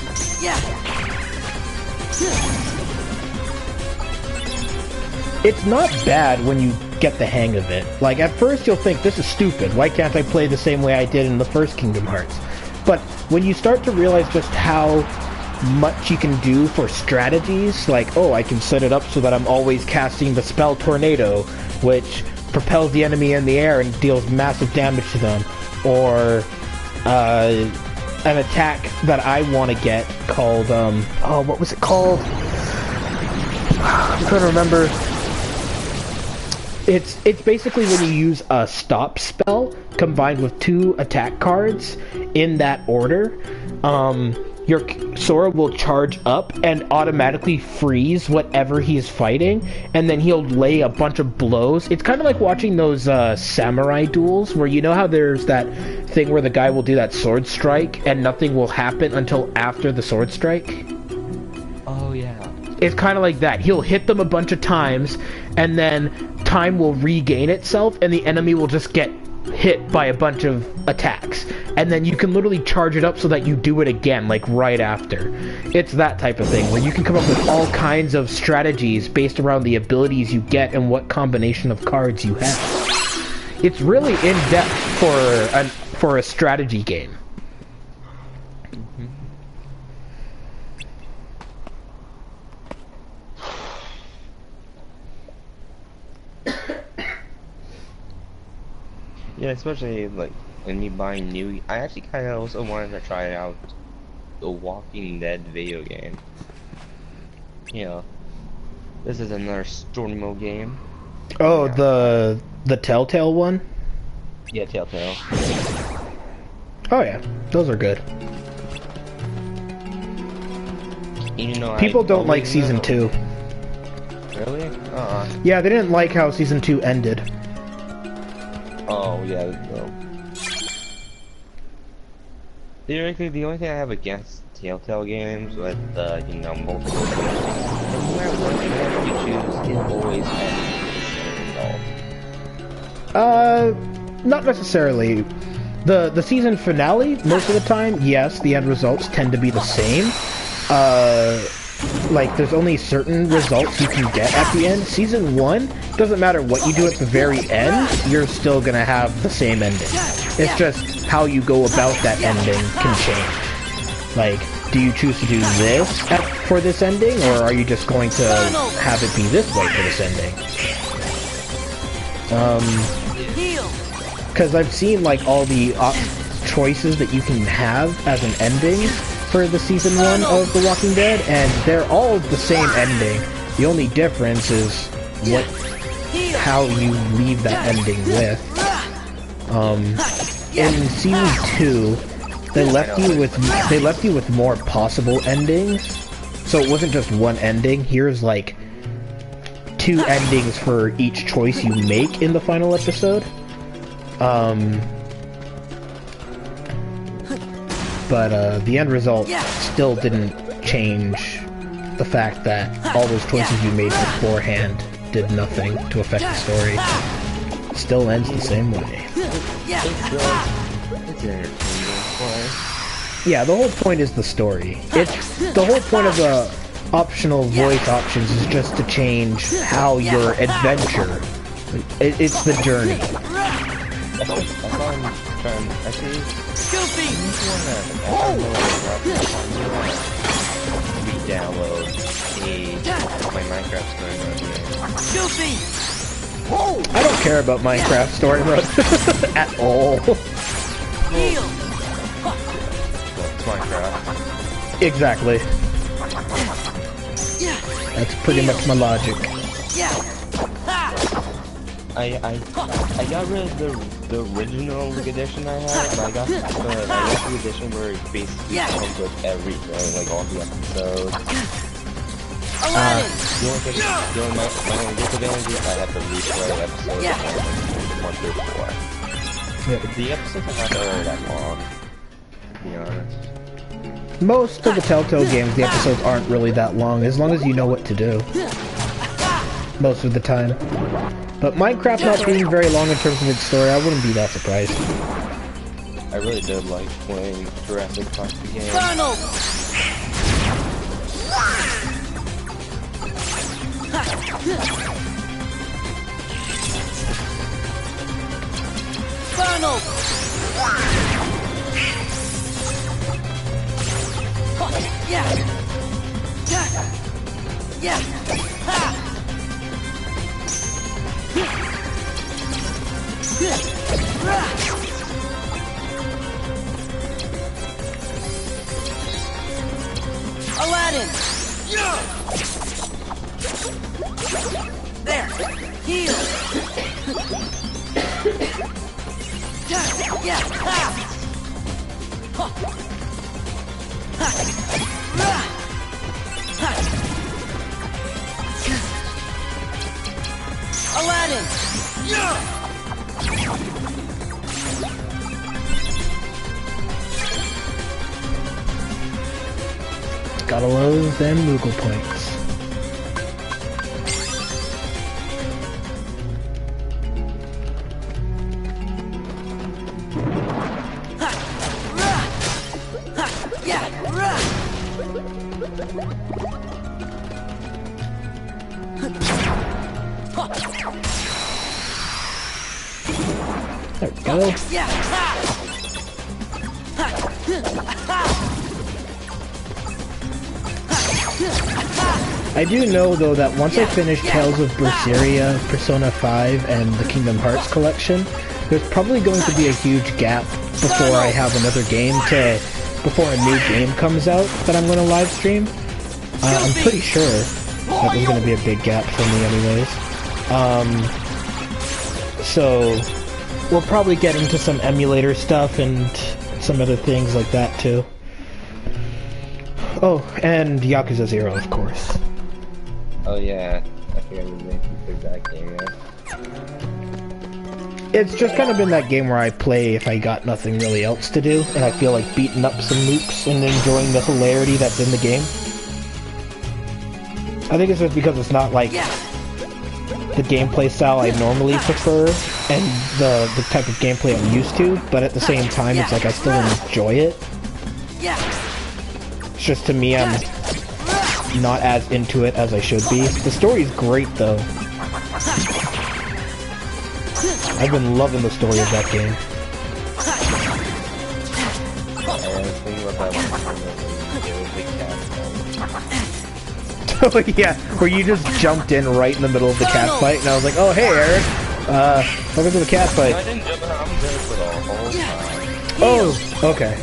It's not bad when you get the hang of it. Like, at first you'll think, this is stupid, why can't I play the same way I did in the first Kingdom Hearts? But when you start to realize just how much you can do for strategies, like, oh, I can set it up so that I'm always casting the spell Tornado, which propels the enemy in the air and deals massive damage to them, or an attack that I want to get called, oh, what was it called? I'm trying to remember. It's basically when you use a stop spell combined with 2 attack cards in that order. Your Sora will charge up and automatically freeze whatever he's fighting, and then he'll lay a bunch of blows. It's kind of like watching those samurai duels, where you know how there's that thing where the guy will do that sword strike and nothing will happen until after the sword strike? Oh, yeah. It's kind of like that. He'll hit them a bunch of times, and then time will regain itself, and the enemy will just get hit by a bunch of attacks. And then you can literally charge it up so that you do it again, like right after. It's that type of thing, where you can come up with all kinds of strategies based around the abilities you get and what combination of cards you have. It's really in-depth for a strategy game. Yeah, especially like when you buy new. I actually kind of also wanted to try out the Walking Dead video game. You know, this is another story mode game. Oh, yeah. the Telltale one? Yeah, Telltale. Oh yeah, those are good. You know, people don't like season 2. Really? Yeah, they didn't like how season 2 ended. Oh, yeah, no. Theoretically, the only thing I have against Telltale games with, you know, multiple games, no matter what you choose, it always ends with the same result. Not necessarily. The season finale, most of the time, yes, the end results tend to be the same. Like, there's only certain results you can get at the end. Season 1, doesn't matter what you do at the very end, you're still gonna have the same ending. It's just how you go about that ending can change. Like, do you choose to do this for this ending, or are you just going to have it be this way for this ending? Because I've seen, like, all the choices that you can have as an ending for the season 1 of The Walking Dead, and they're all the same ending. The only difference is how you leave that ending with. In season 2, they left you with more possible endings, so it wasn't just one ending. Here's like 2 endings for each choice you make in the final episode. But the end result still didn't change the fact that all those choices you made beforehand did nothing to affect the story. It still ends the same way. Yeah, the whole point is the story. The whole point of the optional voice options is just to change how your adventure. It's the journey. That's all I'm trying. Actually, re-download my Minecraft story mode. I don't care about Minecraft story mode at all. It's Minecraft. Exactly. That's pretty much my logic. I got rid of the original edition I had, but I got the edition where it basically comes with everything, like all the episodes. The only my disadvantage is I have to replay episodes 1 through 4. Yeah. The episodes are not really that long, to be honest. Most of the Telltale games, the episodes aren't really that long, as long as you know what to do. Most of the time. But Minecraft not being very long in terms of its story, I wouldn't be that surprised. I really did like playing Jurassic Park again. Donald! Donald! Yeah! Yeah! Ha! Aladdin! There! Heal! Yeah! Ha! Aladdin! Gotta love them Moogle points. There we go. I do know, though, that once I finish Tales of Berseria, Persona 5, and the Kingdom Hearts collection, there's probably going to be a huge gap before I have another game before a new game comes out that I'm going to live stream. I'm pretty sure that there's going to be a big gap for me anyways. So we'll probably get into some emulator stuff and some other things like that too. Oh, and Yakuza 0, of course. Oh yeah, I think I would make you play that game yet. It's just kind of been that game where I play if I got nothing really else to do, and I feel like beating up some nukes and enjoying the hilarity that's in the game. I think it's just because it's not like the gameplay style I normally prefer, and the type of gameplay I'm used to, but at the same time it's like I still enjoy it. It's just to me I'm not as into it as I should be. The story's great though. I've been loving the story of that game. Oh yeah, where you just jumped in right in the middle of the cat fight, and I was like, oh hey Eric, welcome to the cat fight. I didn't jump in, I'm there for the whole time. Oh, okay.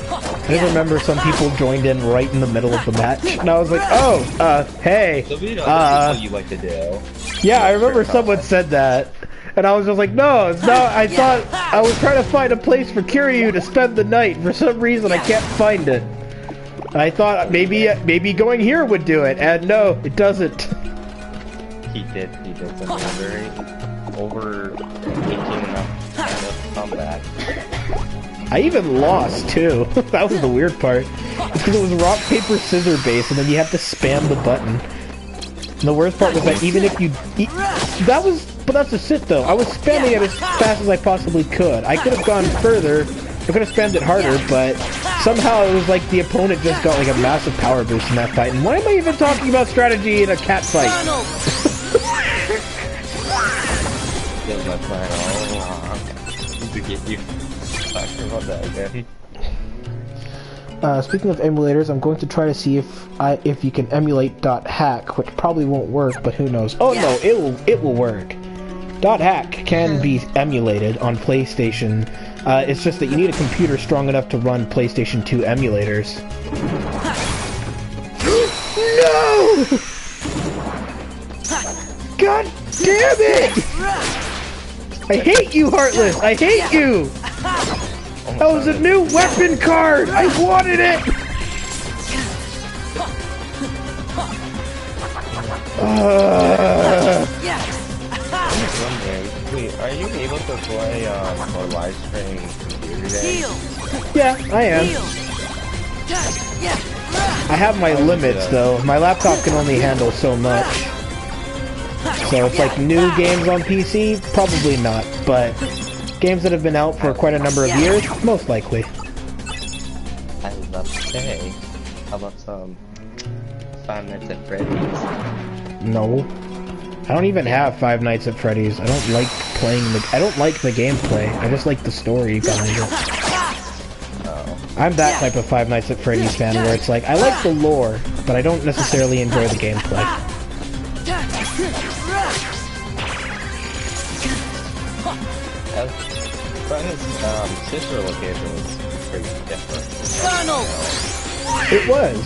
I just remember some people joined in right in the middle of the match, and I was like, oh, hey, what you like to do. Yeah, I remember someone said that, and I was just like, no, it's not, I thought, I was trying to find a place for Kiryu to spend the night, for some reason I can't find it. I thought maybe going here would do it, and no, it doesn't. He did something very over-thinking enough combat. I even lost, too. That was the weird part. It's because it was rock, paper, scissors based, and then you have to spam the button. And the worst part was that even if you... But that's just it, though. I was spamming it as fast as I possibly could. I could have gone further. I could have spammed it harder, but somehow it was like the opponent just got like a massive power boost in that fight. And why am I even talking about strategy in a cat fight? That was my plan all along. To get you talking about that again. Speaking of emulators, I'm going to try to see if you can emulate .hack, which probably won't work, but who knows? Oh no, it will work. .hack can be emulated on PlayStation. It's just that you need a computer strong enough to run PlayStation 2 emulators. No! God damn it! I hate you, Heartless! I hate you! That was a new weapon card! I wanted it! Wait, are you able to play or live stream computer games? Yeah, I am. I have my limits though. My laptop can only handle so much. So it's like new games on PC, probably not, but games that have been out for quite a number of years, most likely. I was about to say, how about some Five Nights at Freddy's? No. I don't even have Five Nights at Freddy's. I don't like playing I don't like the gameplay. I just like the story behind it. Oh. I'm that type of Five Nights at Freddy's fan where it's like, I like the lore, but I don't necessarily enjoy the gameplay. Brandon's sister location was pretty different. Donald! It was.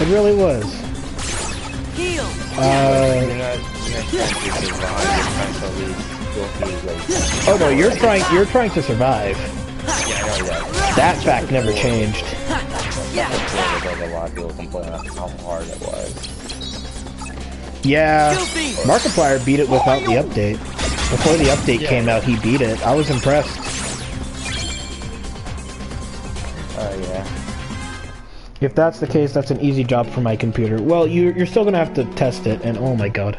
It really was. Heal! You're not trying to survive, you're trying to leave Goofy, like... Oh no, you're trying to survive. Yeah, I know that. That fact never changed. A lot of people complain about how hard it was. Yeah, Markiplier beat it without the update. Before the update came out, he beat it. I was impressed. Oh, yeah. If that's the case, that's an easy job for my computer. Well, you're still gonna have to test it, and oh my god.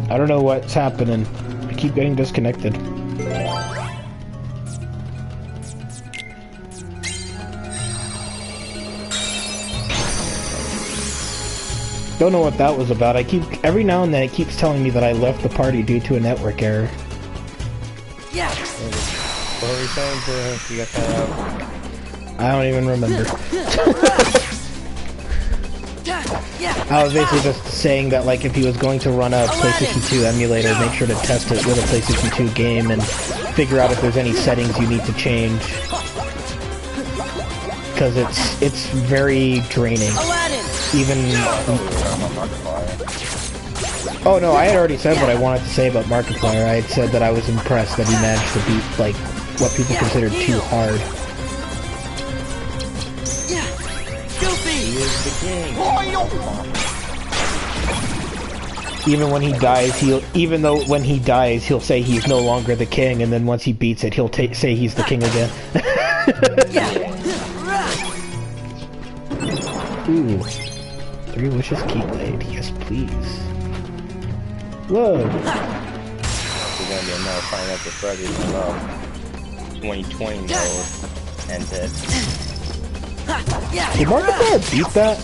I don't know what's happening. I keep getting disconnected. Don't know what that was about. Every now and then it keeps telling me that I left the party due to a network error. Yeah. What were you saying to you got that out? I don't even remember. I was basically just saying that, like, if he was going to run a PlayStation 2 emulator, make sure to test it with a PlayStation 2 game and figure out if there's any settings you need to change. Because it's very draining. Even... Oh no, I had already said what I wanted to say about Markiplier. I had said that I was impressed that he managed to beat, like, what people considered too hard. He is the king. Even when he dies, he'll say he's no longer the king, and then once he beats it, he'll say he's the king again. Ooh. 3 wishes keyblade. Yes, please. Whoa. We're gonna be another Five Nights at Freddy's in a row. 2020 mode. And it. Did Markiplier beat that?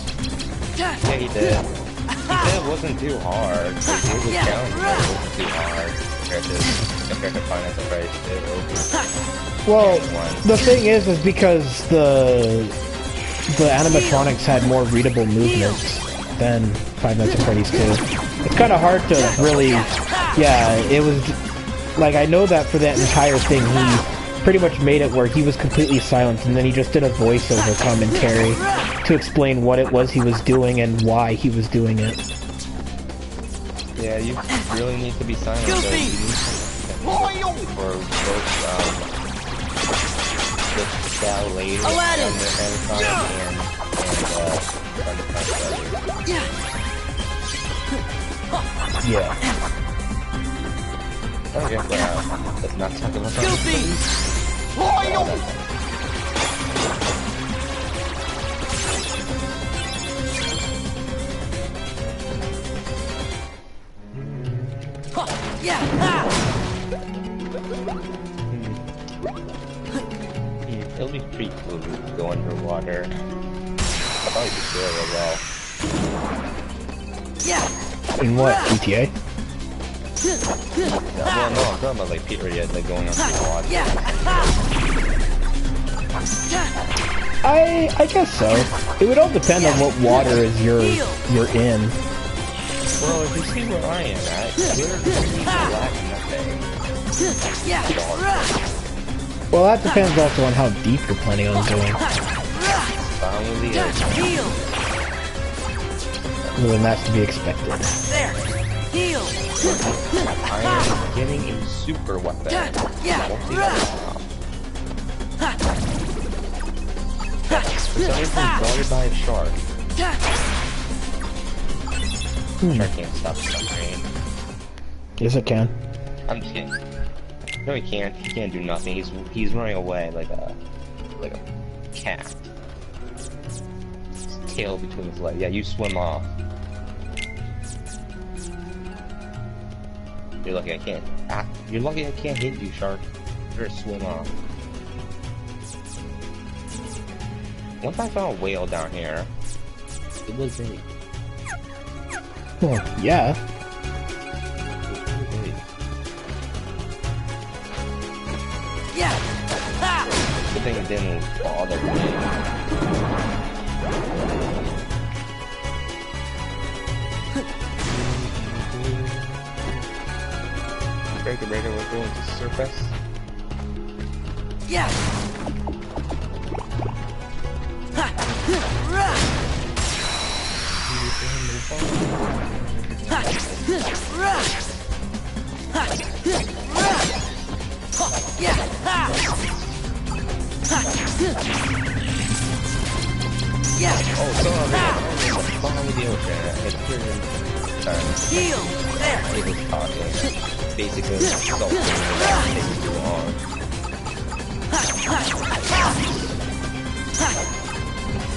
Yeah, he did. He said it wasn't too hard. Like, it was challenging, but it wasn't too hard compared to Five Nights at Freddy's 2. Well, the thing is because the animatronics had more readable movements than Five Nights at Freddy's 2. It's kind of hard to really... Yeah, it was... Like, I know that for that entire thing, he pretty much made it where he was completely silent, and then he just did a voiceover commentary to explain what it was he was doing and why he was doing it. Yeah, you really need to be silent. You need for both, the ballet and Yeah. Oh yeah, but let's not talk about that. It'll be pretty cool to go underwater. I'll probably just do it as well. In what? GTA? No, well, no, I'm talking about like period, like going under the water. I guess so. It would all depend on what water is you're in. Well, if you see where I am at, we're black nothing. Well, that depends also on how deep you're planning on going. Well, then that's to be expected. Heal. I am getting a super weapon. I don't think For some reason, guarded by a shark. Shark can't stop suffering. Yes, it can. I'm just kidding. No, he can't. He can't do nothing. He's running away like a cat. His tail between his legs. Yeah, you swim off. You're lucky I can't. You're lucky I can't hit you, shark. You're gonna swim off. Once I found a whale down here, it was big. Well, yeah. Yeah. Ha! Good thing it didn't bother me. Breaker, we're going to surface. Yeah. Ha! Rah! Ha! Rah! Ha! Rah! Yeah! Ha! Ha! Yeah! Oh, so I'm at the bottom of the ocean. It's pretty Heal! There! it was talking. Basically, something that takes too long.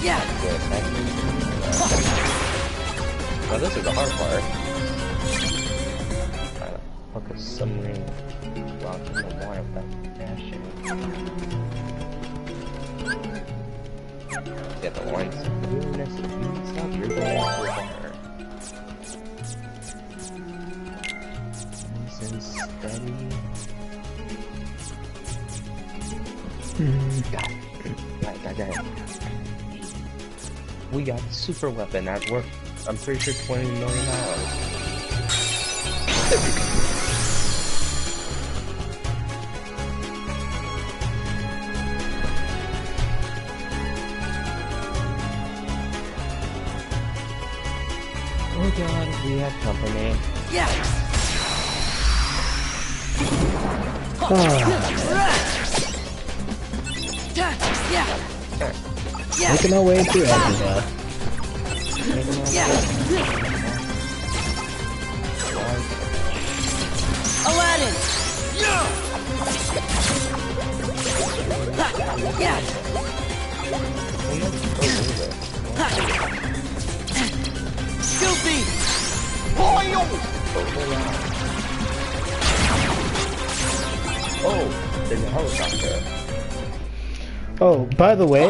Yeah! Good, thank you. Well, this is the hard part. Trying to hook a submarine block in the water without crashing. Get the lines. Next to the stuff, you're going to water. Nice and steady. Got it. We got the super weapon that's worth, I'm pretty sure, $20 million. Oh god, we have company. Yeah! Yeah! Making our way through everywhere. Yeah! Aladdin! Yeah! Yeah! Goofy! Oh, there's a helicopter. Oh, by the way,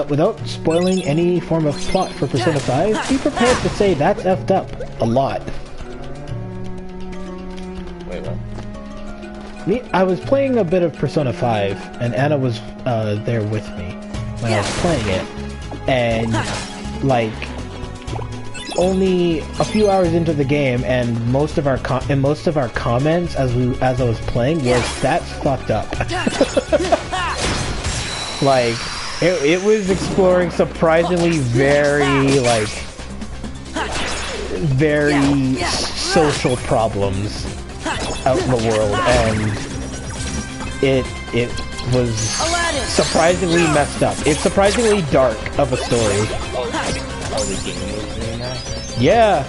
without spoiling any form of plot for Persona 5, be prepared to say that's effed up a lot. Wait, what? I was playing a bit of Persona 5, and Anna was there with me when I was playing it, and like only a few hours into the game, and most of our comments as I was playing was that's fucked up. Like it was exploring surprisingly very social problems out in the world, and it was surprisingly messed up. It's surprisingly dark of a story. Yeah,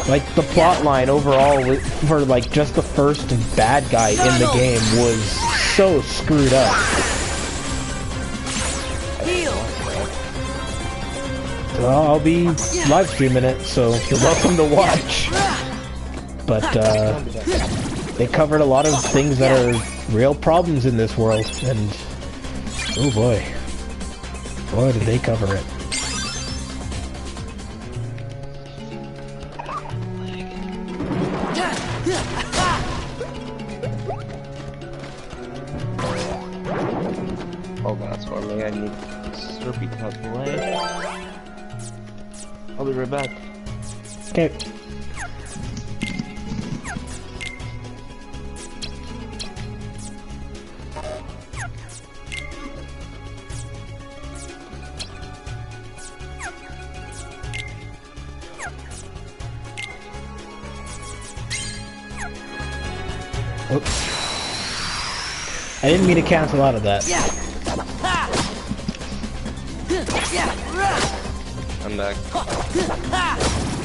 like the plot line overall for like just the first bad guy in the game was so screwed up. I'll be live streaming it, so you're welcome to watch. But they covered a lot of things that are real problems in this world, and oh boy, did they cover it. Hold on, for me, I need Slurpee to play. I'll be right back. Okay. Oops. I didn't mean to cancel out of that. I'm back.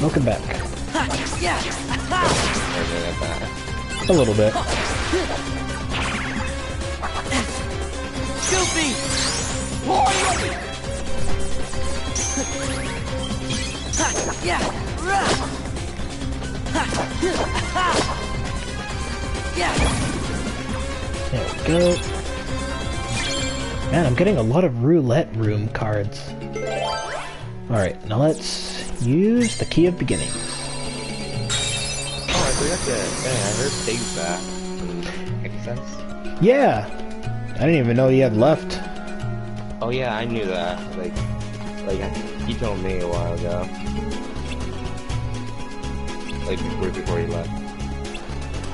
Welcome back. Yeah. A little bit. Goofy. Yeah. Yeah. There we go. Man, I'm getting a lot of roulette room cards. Alright, now let's use the key of beginnings. Oh, I forgot that. Man, I heard Pig's back. Makes sense. Yeah! I didn't even know he had left. Oh yeah, I knew that. Like he told me a while ago. Like before he left.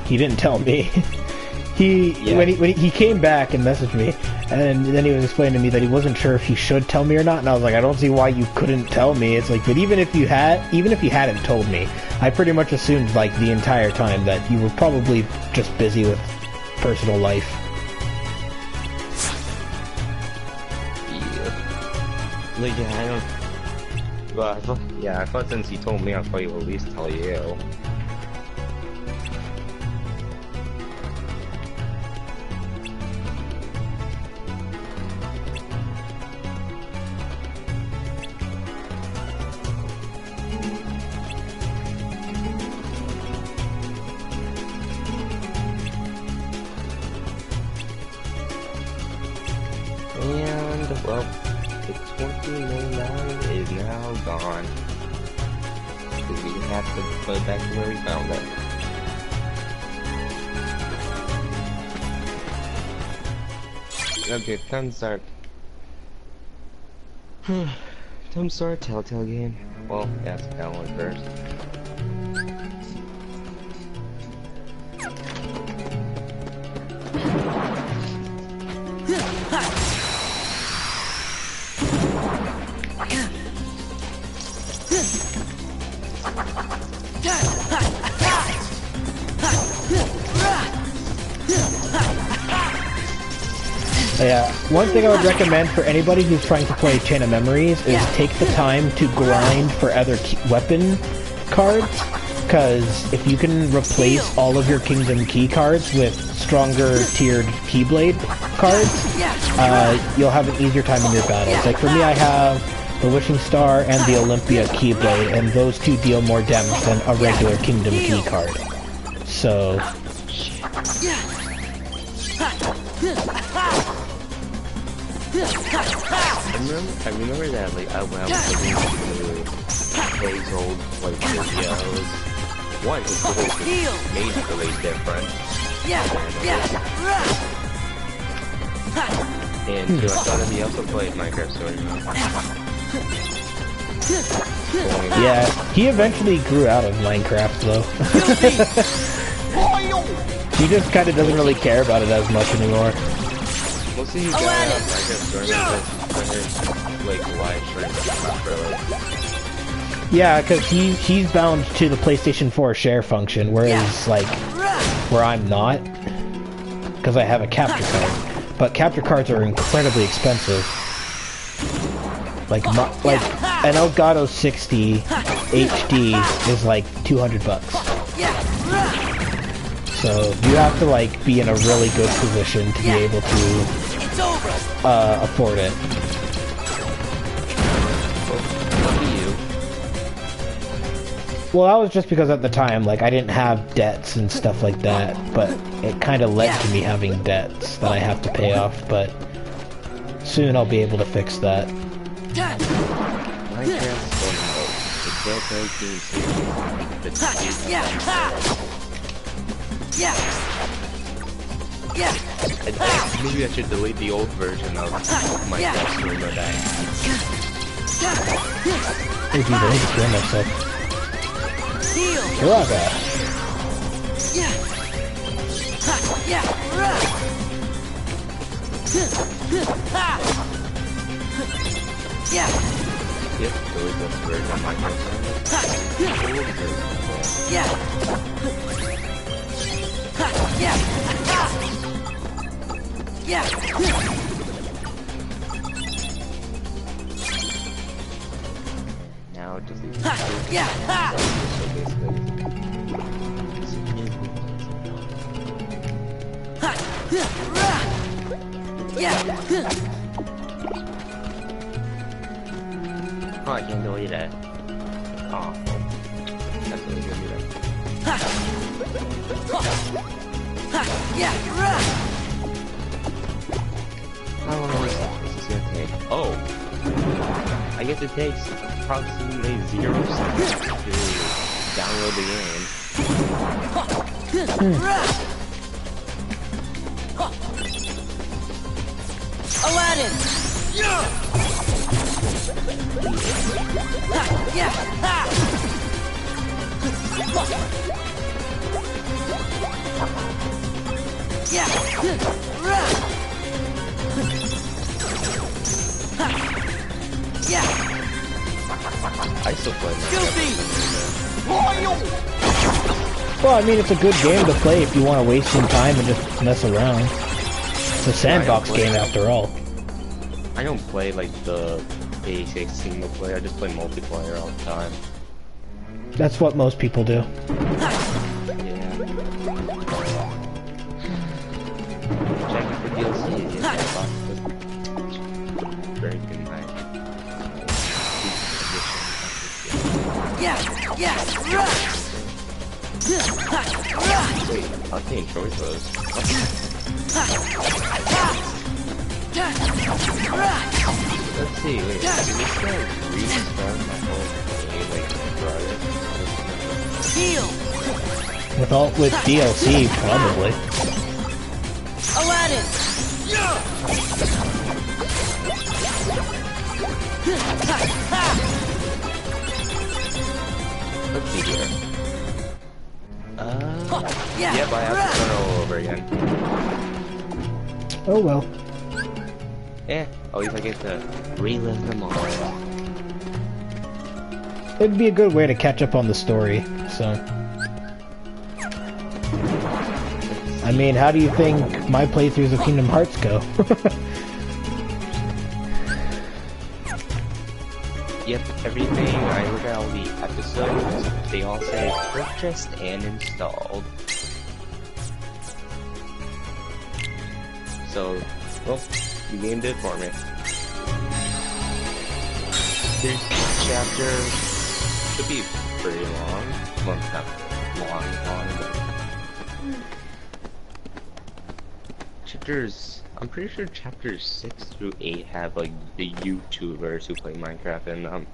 He didn't tell me. When he came back and messaged me, and then he was explaining to me that he wasn't sure if he should tell me or not, and I was like, I don't see why you couldn't tell me. It's like, but even if you hadn't told me, I pretty much assumed like the entire time that you were probably just busy with personal life. Like, yeah, I don't. But I thought since he told me, I thought he would at least tell you. And, well, the 2009 is now gone. Because we have to put it back to where we found it. Okay, time to start. Time to start a Telltale game. Well, yeah, it's download first. Yeah, one thing I would recommend for anybody who's trying to play Chain of Memories is take the time to grind for other weapon cards, because if you can replace all of your Kingdom Key cards with stronger tiered Keyblade cards, you'll have an easier time in your battles. Like for me, I have the Wishing Star and the Olympia Keyblade, and those two deal more damage than a regular Kingdom Key card. So... I remember that, like, when I was looking through Play's old, like, videos, one, his voice was made really different. And two, I saw that he also played Minecraft Story Mode. Yeah, he eventually grew out of Minecraft, though. He just kind of doesn't really care about it as much anymore. We'll see who got Minecraft Story Mode for his, like, live stream for, like... Yeah, because he's bound to the PlayStation 4 share function, whereas, like, where I'm not, because I have a capture card. But capture cards are incredibly expensive. Like an Elgato 60 HD is like $200. So you have to like be in a really good position to be able to afford it. Well, that was just because at the time, like, I didn't have debts and stuff like that, but it kind of led to me having debts that I have to pay off, but soon I'll be able to fix that. Minecraft Story Mode. The Telltale game series. Maybe I should delete the old version of Minecraft Story Mode I had. Hey, dude, I need to kill myself. Kiraga! Yep, delete this version of Minecraft Story Mode. Now just leave it. basically. Oh, I can't delete it. Oh, definitely gonna do that. How long is this gonna take? Oh, I guess it takes approximately 0 seconds to download the game. Aladdin! Yeah! I still play Well, I mean, it's a good game to play if you want to waste some time and just mess around. It's a sandbox game after all. I don't play like the basic single player, I just play multiplayer all the time. That's what most people do. Yeah. Checking for DLC, very good night. Wait, I can't enjoy those. Let's see, wait, can we still restart my whole game, like, With DLC, probably. Aladdin! Let's see here. Yeah, but I have to start all over again. Oh well. Yeah, at least I get to relive them all. It'd be a good way to catch up on the story, so... I mean, how do you think my playthroughs of Kingdom Hearts go? Yep, everything, I look at all the episodes, they all say purchased and installed. So, well, the game did for me. This chapter should be pretty long. Well, not long, but... Chapters... I'm pretty sure chapters 6 through 8 have, like, the YouTubers who play Minecraft in them.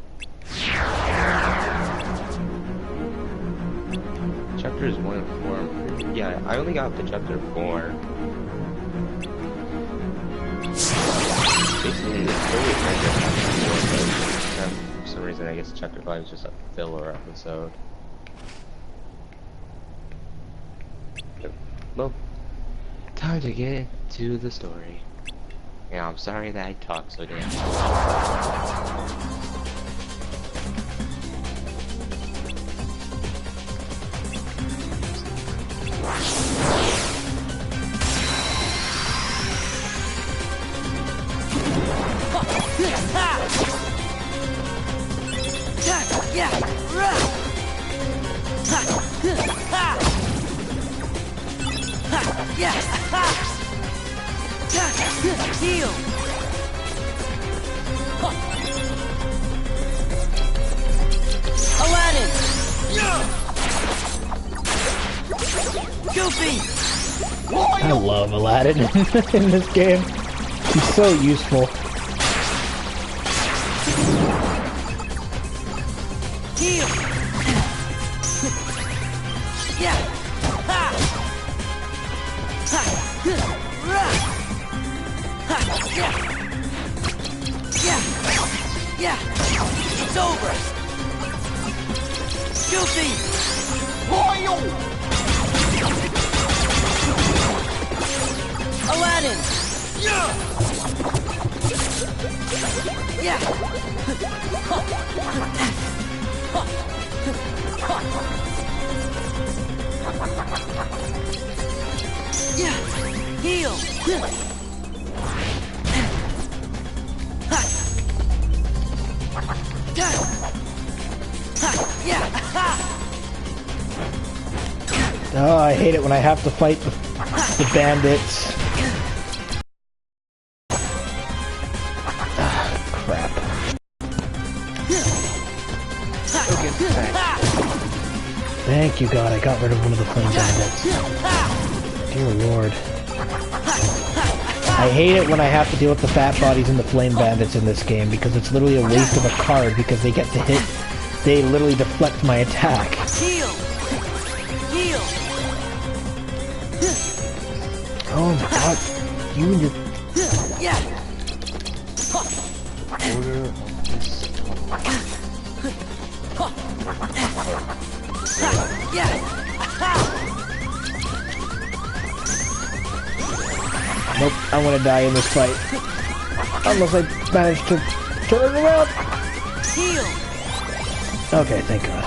Chapters 1 and 4, I'm pretty... Yeah, I only got to chapter 4. Basically, it's totally chapter 4, but for some reason, I guess chapter 5 is just a filler episode. Well, time to get to the story. Yeah, I'm sorry that I talk so damn much. Heal! Aladdin! Goofy! I love Aladdin in this game. He's so useful. Heal! Yeah! Ha! Ha! Ra! Ha! Yeah! Yeah! Yeah! It's over! Goofy! Aladdin! Yeah! Yeah! Yeah! Heal! Yeah! Oh, I hate it when I have to fight the bandits. Crap. Thank you, God, I got rid of one of the flame bandits. Dear Lord. I hate it when I have to deal with the fat bodies and the flame bandits in this game, because it's literally a waste of a card, because they get to hit... They literally deflect my attack. Heal! Heal! Oh my God. You and your... Yeah! Nope, I want to die in this fight. Unless I manage to turn it around. Heal! Okay, thank God.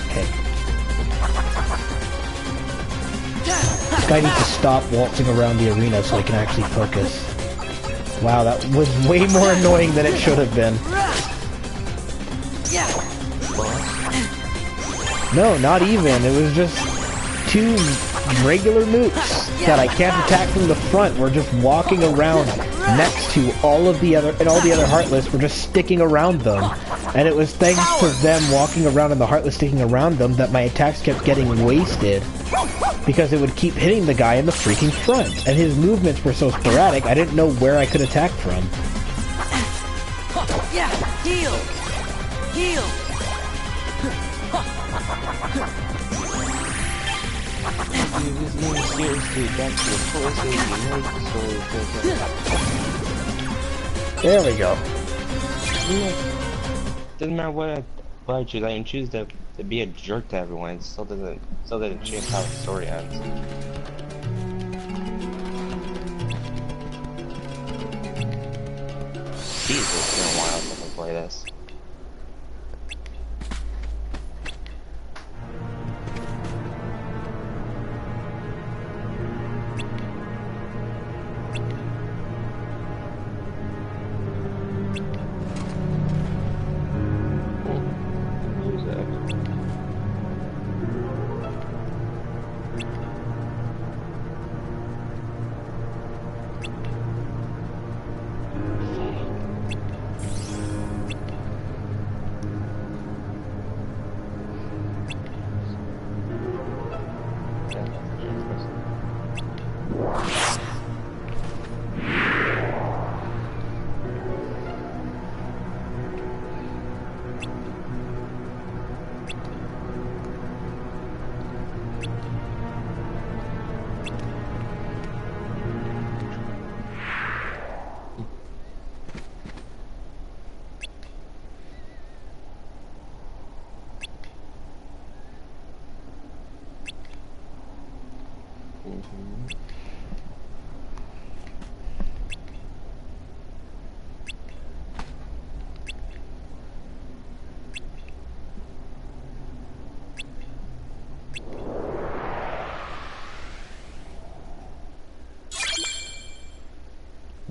Okay. This guy needs to stop waltzing around the arena so I can actually focus. Wow, that was way more annoying than it should have been. No, not even. It was just two regular nukes that I can't attack from the front. We're just walking around next to all of the other, and all the other Heartless were just sticking around them. And it was thanks to them walking around and the Heartless sticking around them that my attacks kept getting wasted. Because it would keep hitting the guy in the freaking front. And his movements were so sporadic, I didn't know where I could attack from. Yeah! Heal! Heal! There we go. Doesn't matter what I choose. I can choose to be a jerk to everyone. It still doesn't change how the story ends. Jesus, it's been a while since I played this.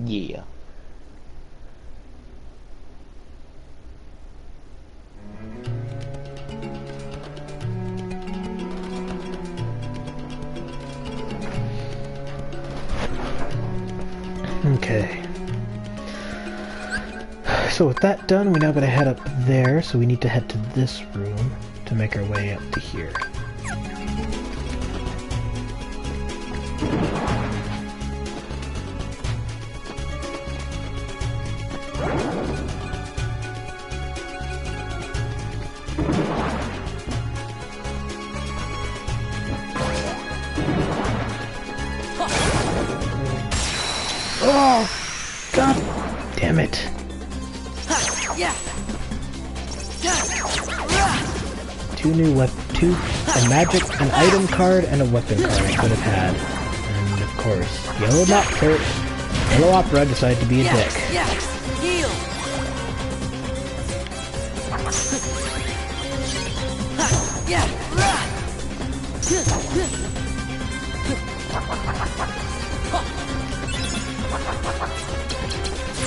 Yeah. Okay. So with that done, we now gotta head up there, so we need to head to this room to make our way up to here. Oh, God damn it. A magic, an item card, and a weapon card I could have had. And of course, Yellow Opera decided to be a dick. Heal!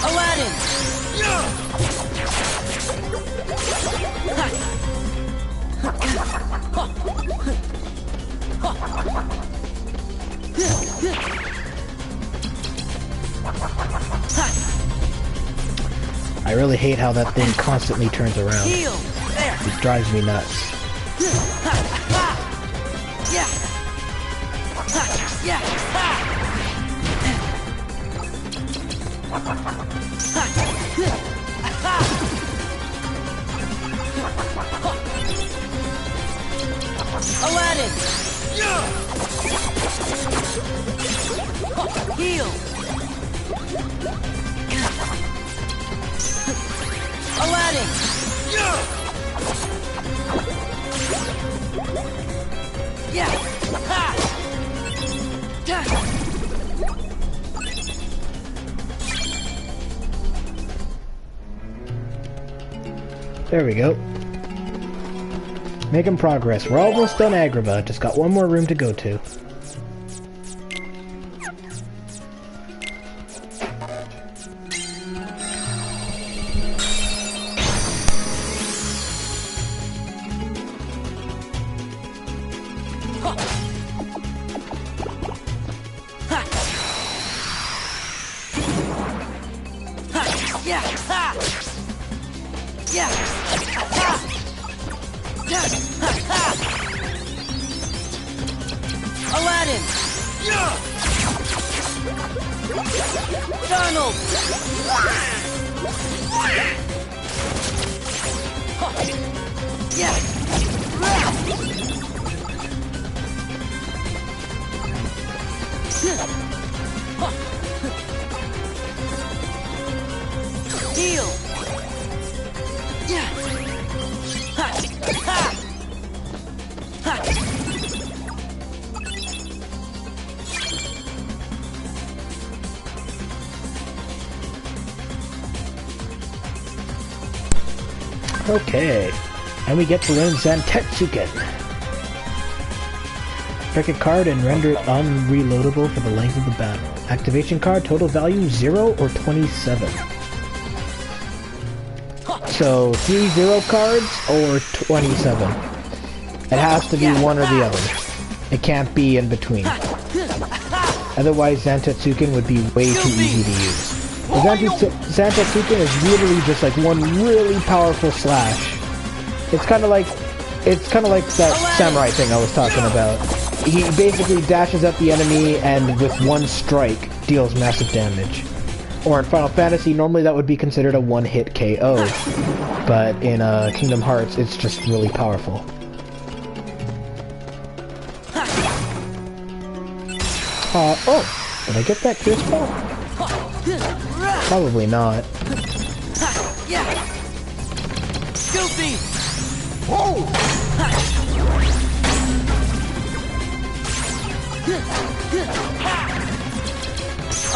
Aladdin! I really hate how that thing constantly turns around. Heal. There. It drives me nuts. Yeah. Yeah. Aladdin. Heal. Aladdin. Yeah. Ha. There we go. Making progress. We're almost done Agrabah. Just got one more room to go to. Yeah. Ha. Yeah. Ha. Aladdin! Donald! Yeah! Heal! Yeah! Ha! Ha! Okay, and we get to learn Zantetsuken. Pick a card and render it unreloadable for the length of the battle. Activation card, total value 0 or 27. So 3 0 cards or 27. It has to be one or the other. It can't be in between. Otherwise Zantetsuken would be way too easy to use. Zantetsuken is literally just like one really powerful slash. It's kind of like that samurai thing I was talking about. He basically dashes at the enemy and with one strike deals massive damage. Or in Final Fantasy, normally that would be considered a one-hit KO. But in Kingdom Hearts, it's just really powerful. Oh, did I get that clear spell? Probably not. Yeah. Goofy. Whoa!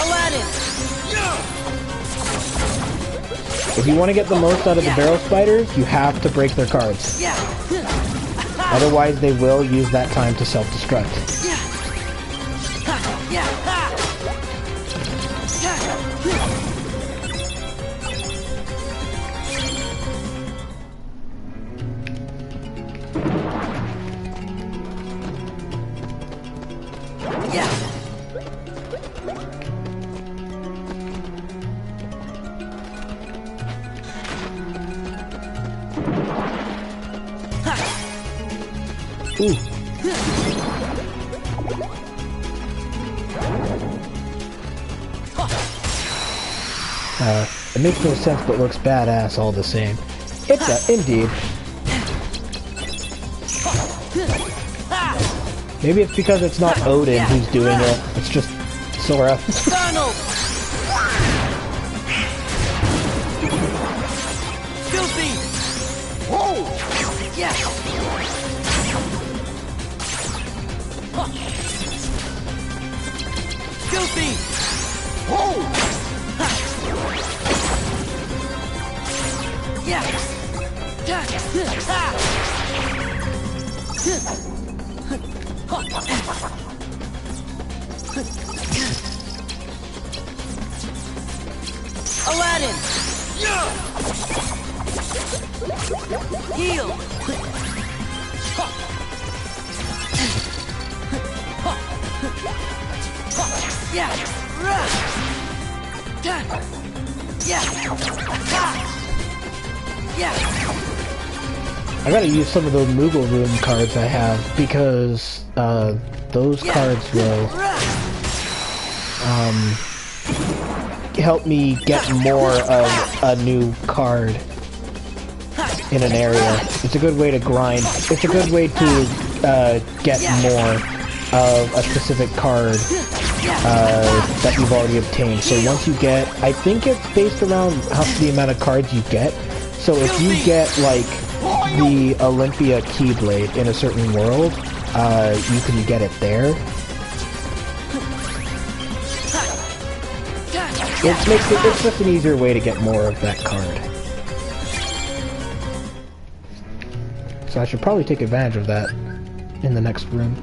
Aladdin. If you want to get the most out of the barrel spiders, you have to break their cards. Yeah. Otherwise, they will use that time to self-destruct. Yeah. Yeah. Ooh. It makes no sense but looks badass all the same. Indeed. Maybe it's because it's not Odin who's doing it, it's just Sora. Donald! Goofy! Whoa! Yeah! Goofy! Whoa! Yeah! Aladdin! Heal! I gotta use some of those Moogle Room cards I have, because, those cards will, help me get more of a new card in an area. It's a good way to grind. It's a good way to, get more of a specific card, that you've already obtained. So once you get, I think it's based around the amount of cards you get. So if you get, like, the Olympia Keyblade in a certain world, you can get it there. It's just an easier way to get more of that card. So I should probably take advantage of that in the next room.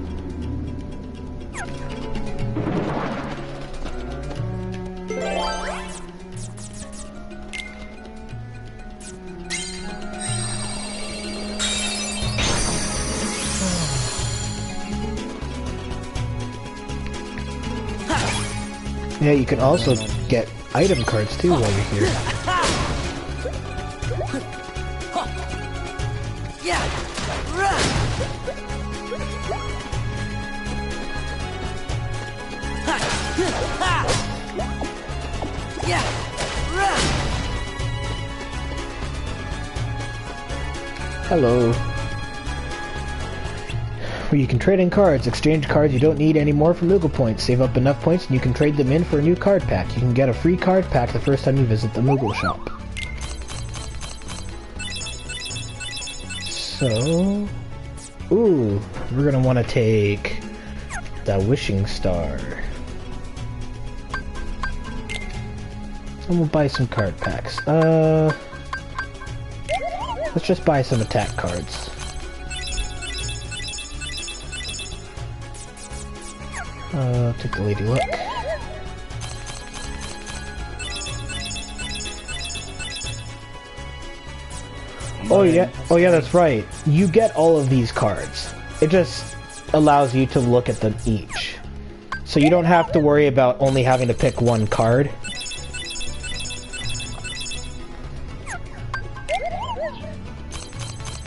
Yeah, you can also get item cards too while you're here. Hello. Where you can trade in cards, exchange cards you don't need anymore for Moogle points. Save up enough points and you can trade them in for a new card pack. You can get a free card pack the first time you visit the Moogle shop. So... ooh, we're gonna want to take the Wishing Star. And we'll buy some card packs. Let's just buy some attack cards. Take the Lady Luck. Oh yeah, that's right. You get all of these cards. It just allows you to look at them each. So you don't have to worry about only having to pick one card.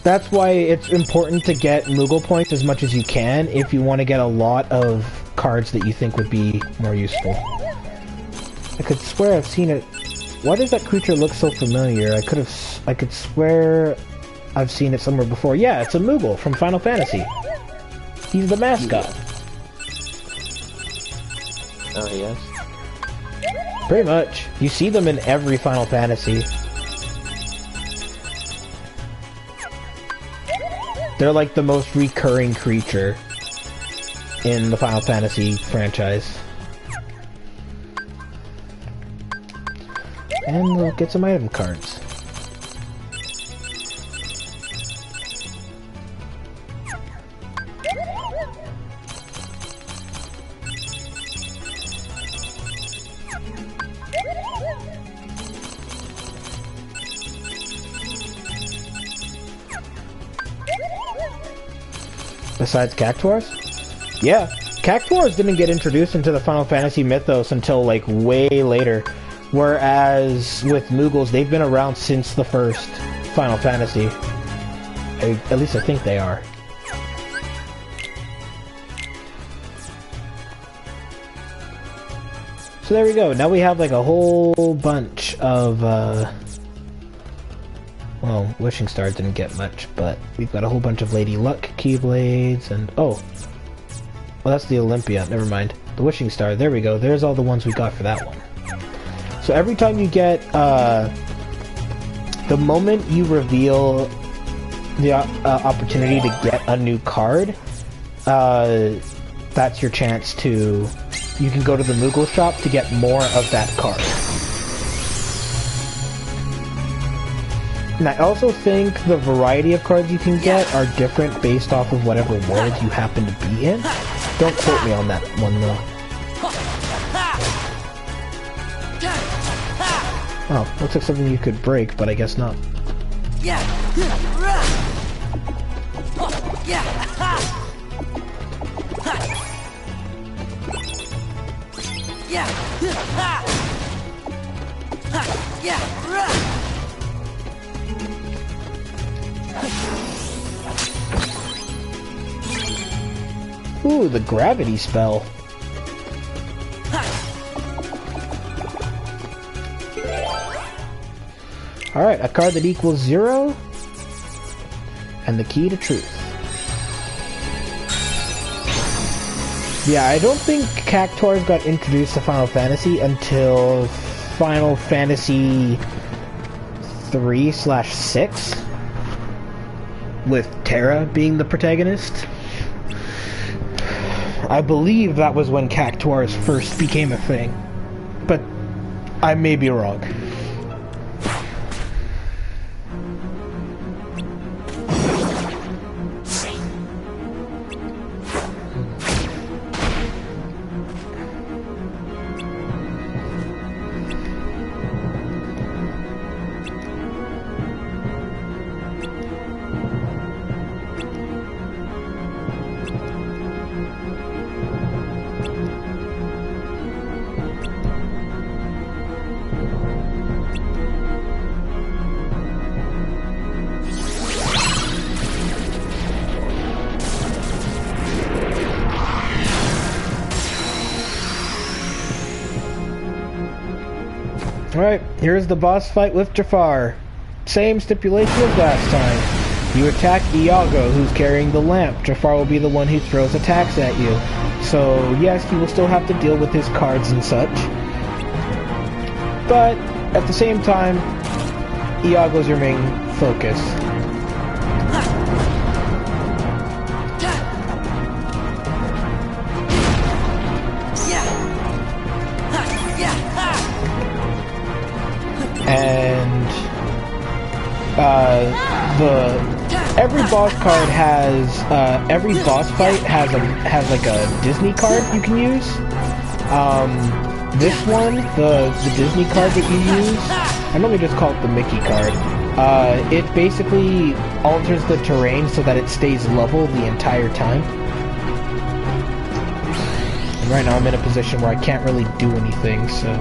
That's why it's important to get Moogle points as much as you can if you want to get a lot of cards that you think would be more useful. I could swear I've seen it. Why does that creature look so familiar? I could swear I've seen it somewhere before. Yeah, it's a Moogle from Final Fantasy. He's the mascot. Oh, yes? Pretty much. You see them in every Final Fantasy. They're like the most recurring creature in the Final Fantasy franchise. And we'll get some item cards. Besides Cactuars? Yeah, Cactuars didn't get introduced into the Final Fantasy mythos until like way later. Whereas with Moogles, they've been around since the first Final Fantasy. At least I think they are. So there we go. Now we have like a whole bunch of, well, Wishing Star didn't get much, but we've got a whole bunch of Lady Luck Keyblades and, oh. Well, that's the Olympia. Never mind. The Wishing Star. There we go. There's all the ones we got for that one. So every time you get, the moment you reveal the opportunity to get a new card, that's your chance to, you can go to the Moogle shop to get more of that card. And I also think the variety of cards you can get are different based off of whatever world you happen to be in. Don't quote me on that one though. Oh, looks like something you could break, but I guess not. Yeah! Ha! Ha! Yeah! Rah! Ooh, the gravity spell. Alright, a card that equals 0, and the key to truth. Yeah, I don't think Cactuars got introduced to Final Fantasy until Final Fantasy 3/6, with Terra being the protagonist. I believe that was when Cactuars first became a thing, but I may be wrong. Alright, here's the boss fight with Jafar. Same stipulation as last time. You attack Iago, who's carrying the lamp. Jafar will be the one who throws attacks at you. So, yes, you will still have to deal with his cards and such. But, at the same time, Iago's your main focus. And every boss card has every boss fight has like a Disney card you can use. This one, the Disney card that you use, I normally just call it the Mickey card. It basically alters the terrain so that it stays level the entire time. And right now I'm in a position where I can't really do anything, so.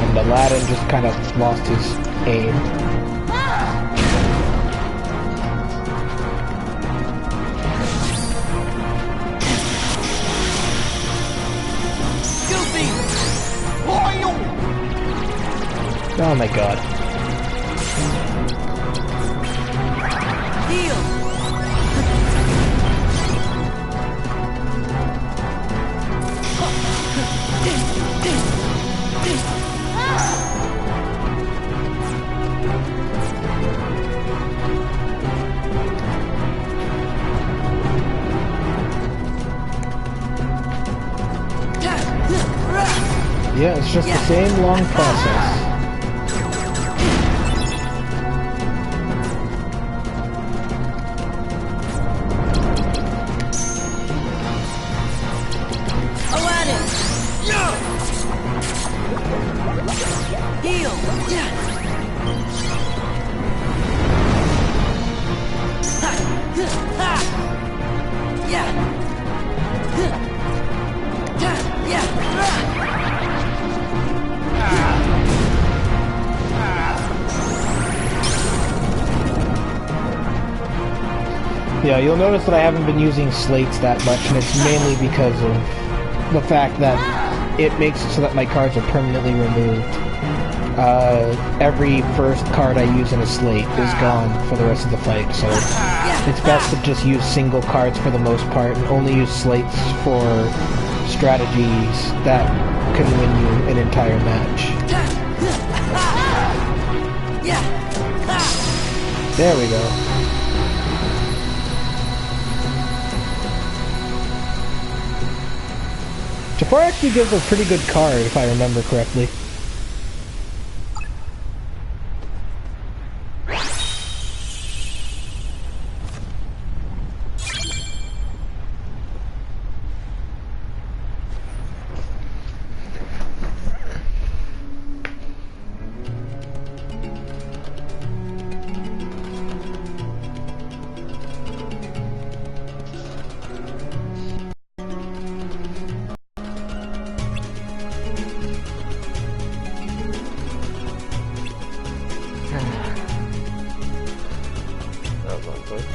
And Aladdin just kind of lost his aim. Oh my god. Yeah, it's just the same long process. Yeah, you'll notice that I haven't been using slates that much, and it's mainly because of the fact that it makes it so that my cards are permanently removed. Every first card I use in a slate is gone for the rest of the fight, so it's best to just use single cards for the most part, and only use slates for strategies that can win you an entire match. There we go. Ps4 actually gives a pretty good card, if I remember correctly. That was one click.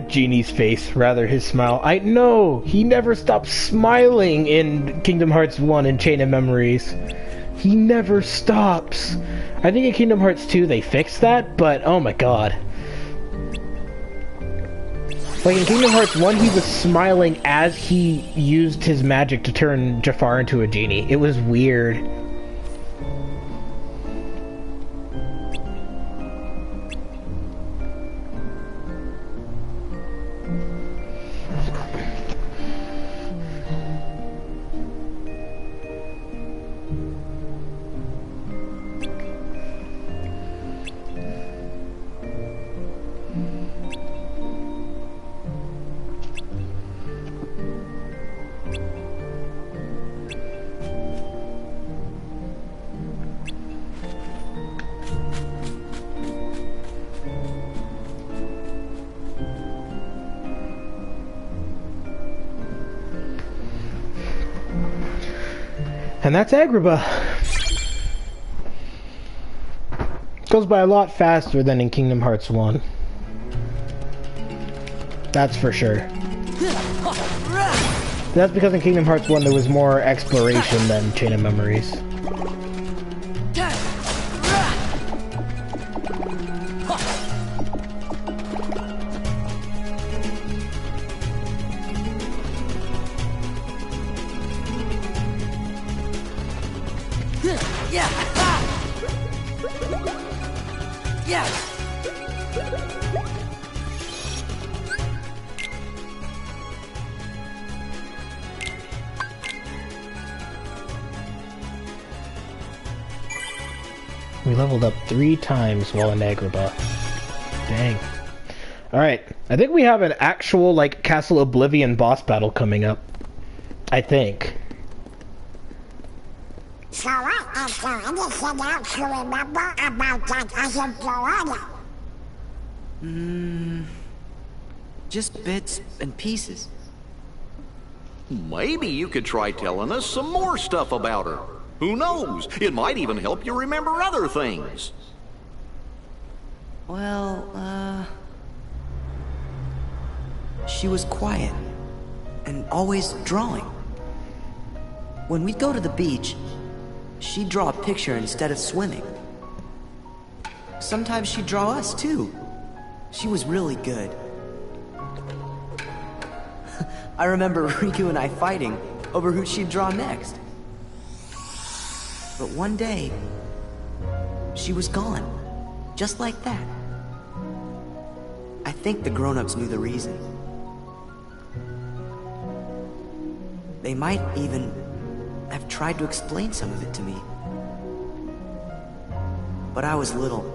Genie's face, rather his smile. I know! He never stops smiling in Kingdom Hearts 1 and Chain of Memories. He never stops. I think in Kingdom Hearts 2 they fixed that, but oh my god. Like in Kingdom Hearts 1 he was smiling as he used his magic to turn Jafar into a genie. It was weird. And that's Agrabah. Goes by a lot faster than in Kingdom Hearts 1. That's for sure. That's because in Kingdom Hearts 1 there was more exploration than Chain of Memories. We leveled up 3 times while in Agrabah. Dang. Alright, I think we have an actual, like, Castle Oblivion boss battle coming up. I think. So what is there anything else you remember about that other Joanna? Just bits and pieces. Maybe you could try telling us some more stuff about her. Who knows? It might even help you remember other things. Well, she was quiet and always drawing. When we'd go to the beach, she'd draw a picture instead of swimming. Sometimes she'd draw us too. She was really good. I remember Riku and I fighting over who she'd draw next. But one day, she was gone. Just like that. I think the grown-ups knew the reason. They might even have tried to explain some of it to me. But I was little.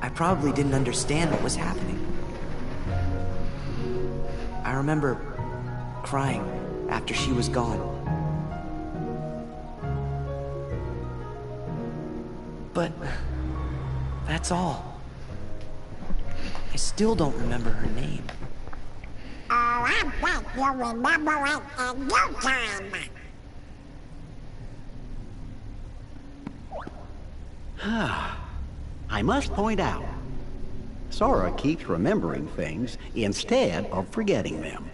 I probably didn't understand what was happening. I remember crying after she was gone. but that's all. I still don't remember her name. Oh, I bet you'll remember it in no time. I must point out, Sora keeps remembering things instead of forgetting them.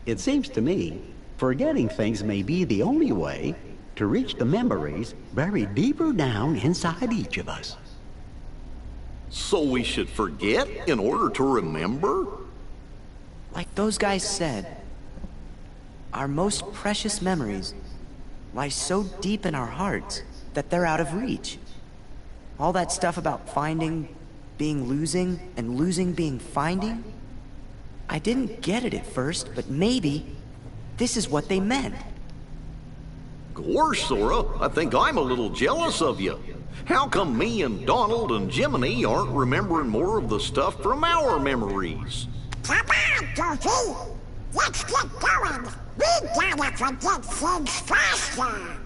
It seems to me, forgetting things may be the only way to reach the memories buried deeper down inside each of us. So we should forget in order to remember? Like those guys said, our most precious memories lie so deep in our hearts that they're out of reach. All that stuff about finding being losing, and losing being finding? I didn't get it at first, but maybe this is what they meant. Gosh, Sora, I think I'm a little jealous of you. How come me and Donald and Jiminy aren't remembering more of the stuff from our memories? Come on, Goofy! Let's get going! We gotta forget things faster!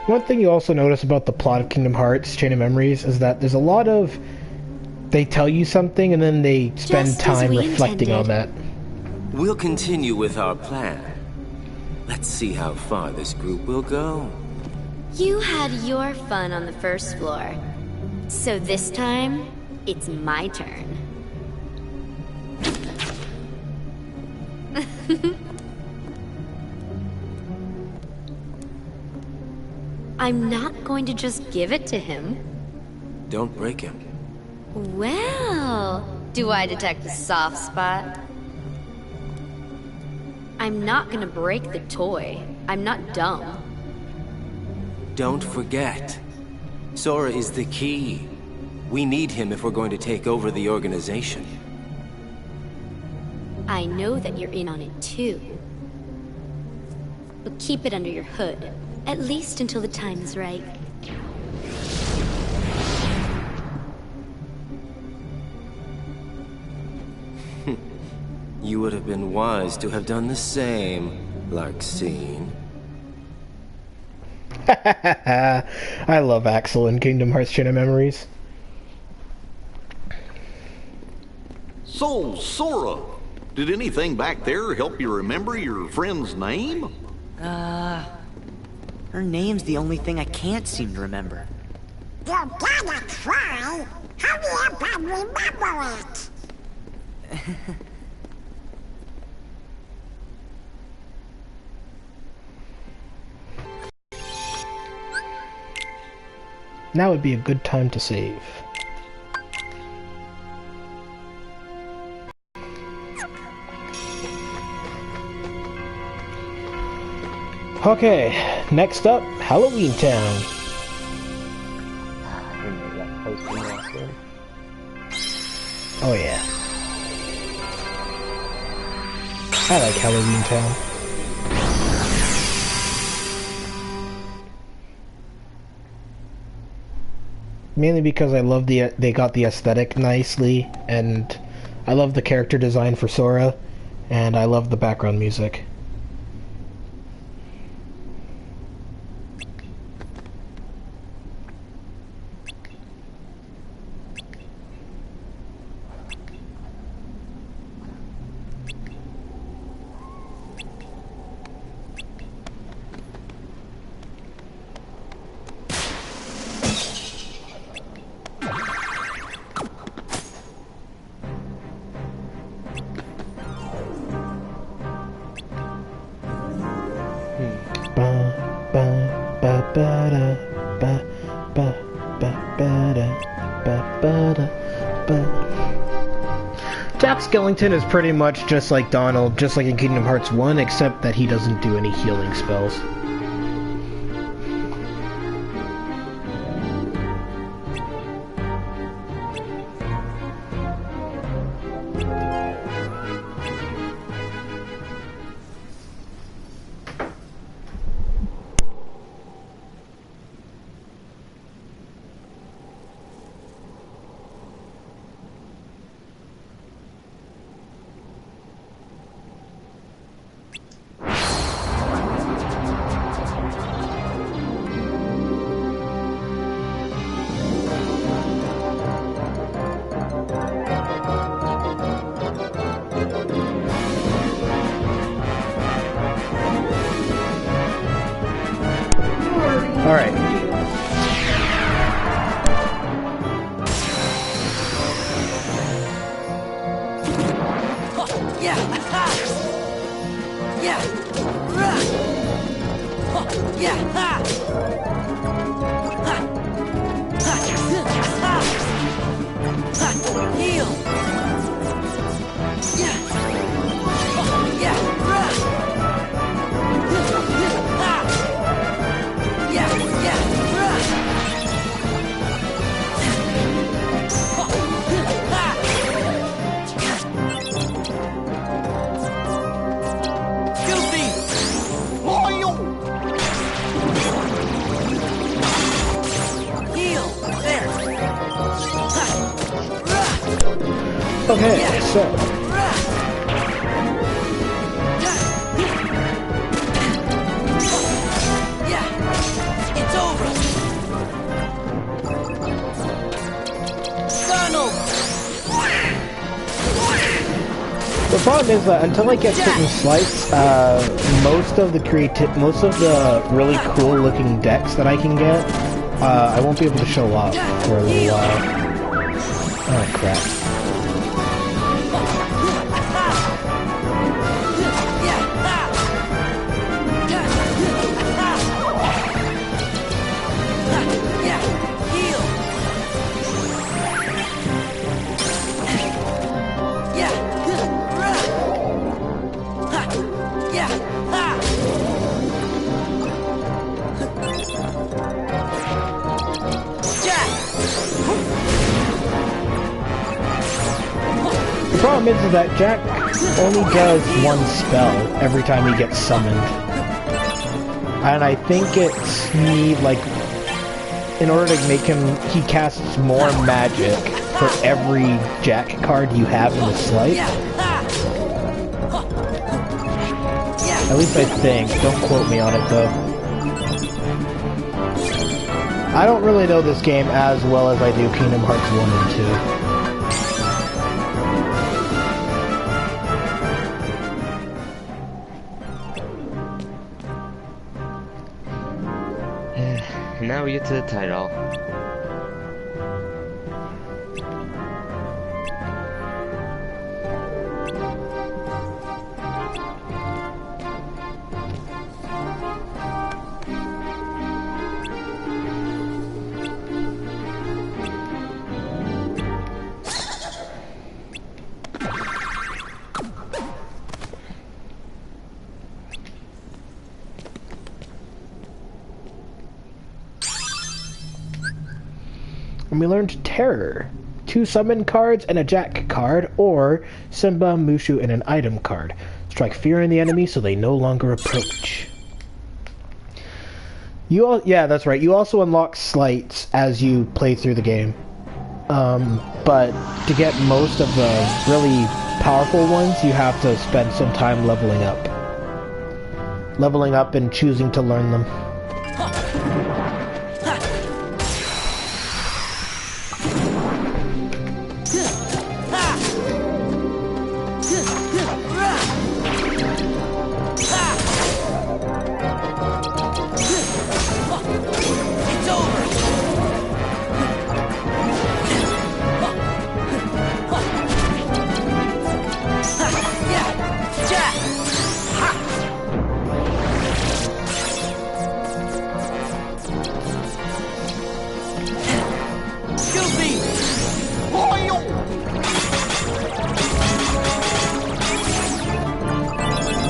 One thing you also notice about the plot of Kingdom Hearts Chain of Memories is that there's a lot of... They tell you something and then they spend time reflecting on that. We'll continue with our plan. Let's see how far this group will go. You had your fun on the first floor. So this time, it's my turn. I'm not going to just give it to him. Don't break him. Well, do I detect a soft spot? I'm not gonna break the toy. I'm not dumb. Don't forget, Sora is the key. We need him if we're going to take over the organization. I know that you're in on it too. But keep it under your hood, at least until the time is right. You would have been wise to have done the same, Larxene. I love Axel in Kingdom Hearts Chain of Memories. So, Sora, did anything back there help you remember your friend's name? Her name's the only thing I can't seem to remember. You gotta try! Hurry up and remember it! Now would be a good time to save. Okay, next up, Halloween Town. Oh yeah. I like Halloween Town. Mainly because I love they got the aesthetic nicely, and I love the character design for Sora, and I love the background music. Jack Skellington is pretty much just like Donald, just like in Kingdom Hearts 1, except that he doesn't do any healing spells. Yeah. Ha. Yeah. Rah. Yeah. Ha. Ha. Ha. Ha. Ha. Heal. Yeah. Yeah. Rah. Ha. Yeah. Yeah. Rah. Okay, so it's over. Donald. the problem is that until I get certain slights, most of the really cool looking decks that I can get, I won't be able to show off for a little while. Oh crap. The problem is that Jack only does one spell every time he gets summoned. And I think it's in order to make him, he casts more magic for every Jack card you have in the slate. At least I think. Don't quote me on it though. I don't really know this game as well as I do Kingdom Hearts 1 and 2. Now we get to the title. And we learned Terror. 2 summon cards and a Jack card, or Simba, Mushu, and an item card. Strike fear in the enemy so they no longer approach. Yeah, that's right. You also unlock slights as you play through the game. But to get most of the really powerful ones, you have to spend some time leveling up. Leveling up and choosing to learn them.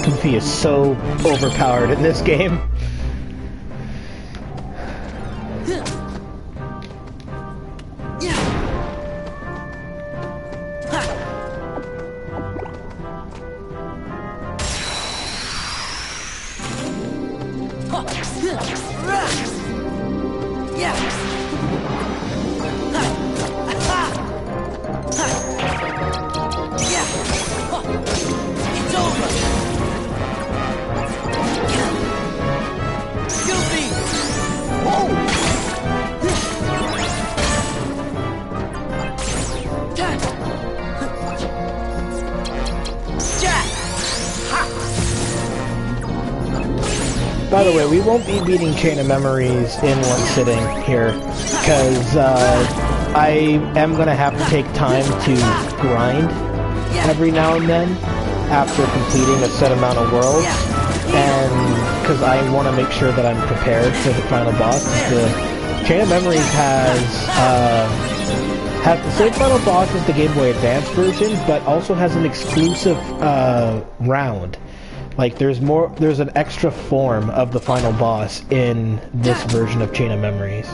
Goofy is so overpowered in this game. By the way, we won't be beating Chain of Memories in one sitting here, because I am going to have to take time to grind every now and then, after completing a set amount of worlds, and because I want to make sure that I'm prepared for the final boss. The Chain of Memories has the same final boss as the Game Boy Advance version, but also has an exclusive round. Like there's an extra form of the final boss in this version of Chain of Memories.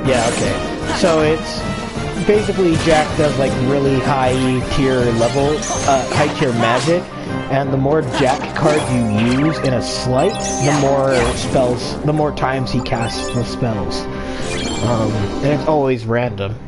Yeah, okay. So it's basically Jack does like really high tier level, high tier magic, and the more Jack cards you use in a slight, the more times he casts the spells. And it's always random.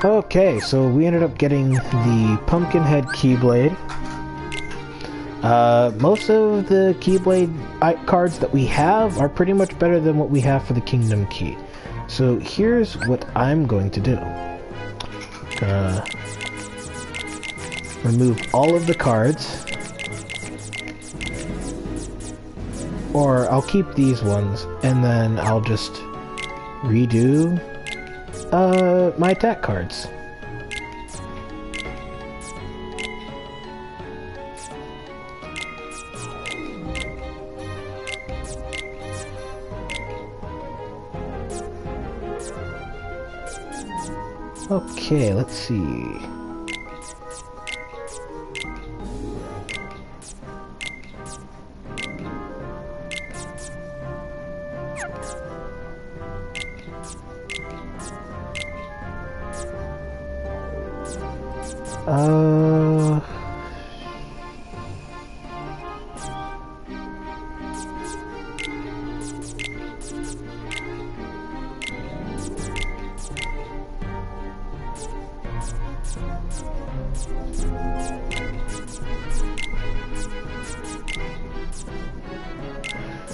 Okay, so we ended up getting the Pumpkinhead Keyblade. Most of the Keyblade cards that we have are pretty much better than what we have for the Kingdom Key. So here's what I'm going to do. Remove all of the cards. Or I'll keep these ones, and then I'll just redo my attack cards. Okay, let's see.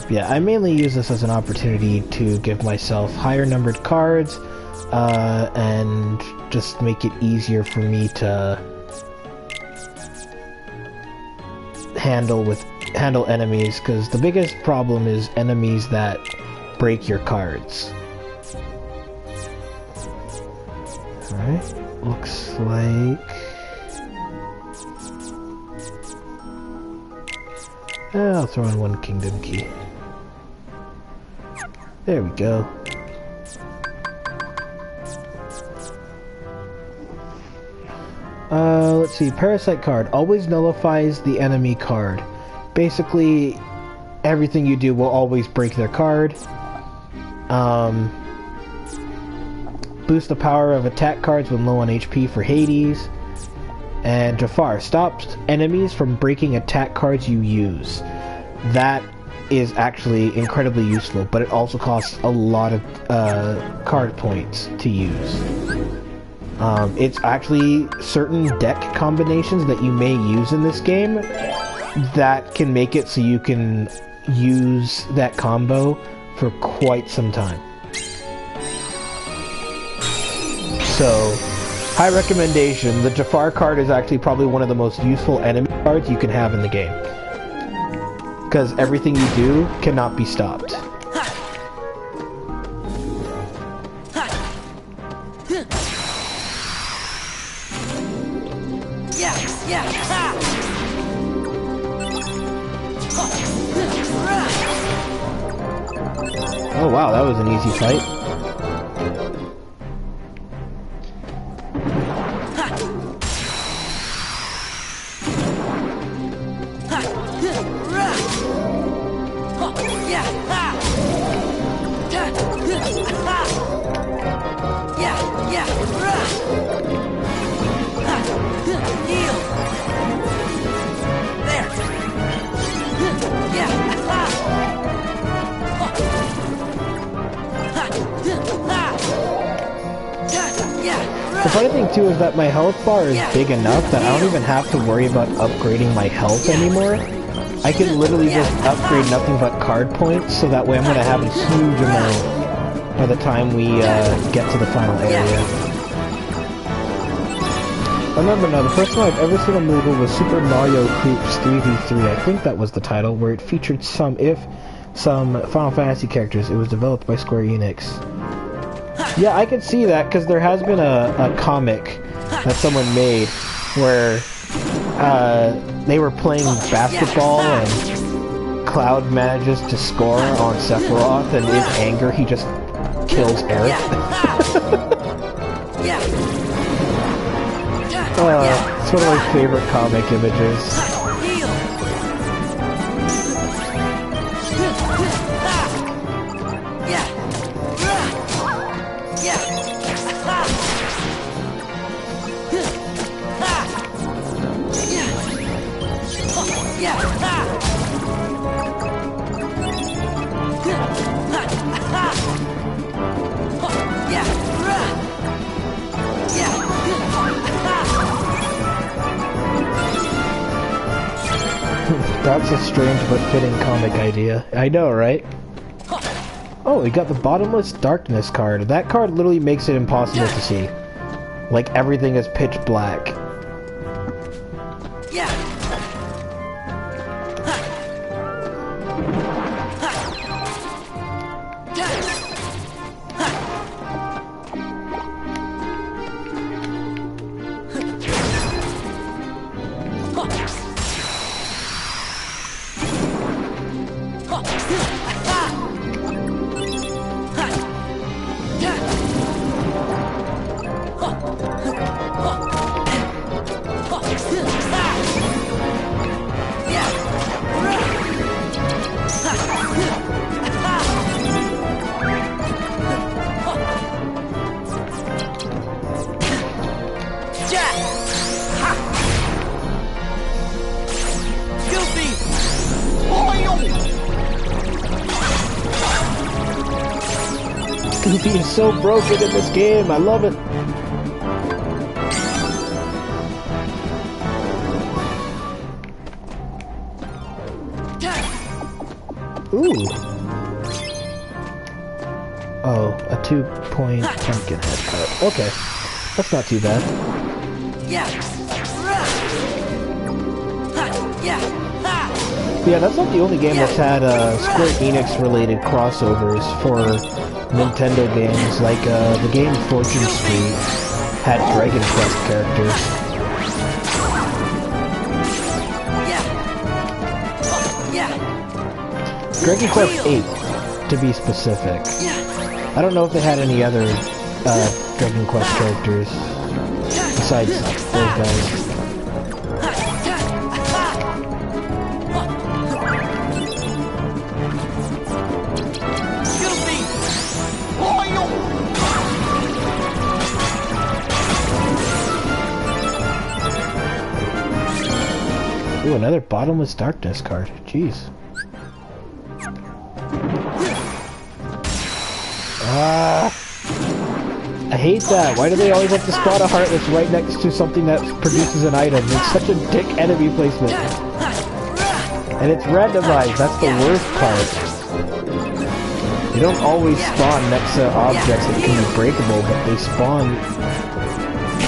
Yeah, I mainly use this as an opportunity to give myself higher numbered cards, and just make it easier for me to handle enemies, because the biggest problem is enemies that break your cards. Alright, looks like... I'll throw in one kingdom key. There we go. Let's see, Parasite card always nullifies the enemy card. Basically, everything you do will always break their card. Boost the power of attack cards when low on HP for Hades. And Jafar stops enemies from breaking attack cards you use. That is actually incredibly useful, but it also costs a lot of card points to use. It's actually certain deck combinations that you may use in this game that can make it so you can use that combo for quite some time. So, high recommendation. The Jafar card is actually probably one of the most useful enemy cards you can have in the game, because everything you do cannot be stopped. Oh wow, that was an easy fight. The funny thing too is that my health bar is big enough that I don't even have to worry about upgrading my health anymore. I can literally just upgrade nothing but card points, so that way I'm going to have a huge amount by the time we get to the final area. Remember now, the first time I've ever seen a movie was Super Mario Hoops 3v3. I think that was the title, where it featured some Final Fantasy characters. It was developed by Square Enix. Yeah, I can see that, because there has been a comic that someone made where they were playing basketball and Cloud manages to score on Sephiroth, and in anger he just kills Eric. It's one of my favorite comic images. That's a strange but fitting comic idea. I know, right? Oh, we got the Bottomless Darkness card. That card literally makes it impossible to see. Like, everything is pitch black. is so broken in this game. I love it. Ooh. Oh, a 2-point pumpkin head cut. Okay. That's not too bad. Yeah, that's not the only game that's had Square Enix related crossovers for Nintendo games. Like the game Fortune Street had Dragon Quest characters. Dragon Quest 8, to be specific. I don't know if they had any other Dragon Quest characters besides those guys. Ooh, another Bottomless Darkness card. Jeez. I hate that. Why do they always have to spawn a heart that's right next to something that produces an item? It's such a dick enemy placement. And it's randomized. That's the worst part. They don't always spawn next to objects that can be breakable, but they spawn...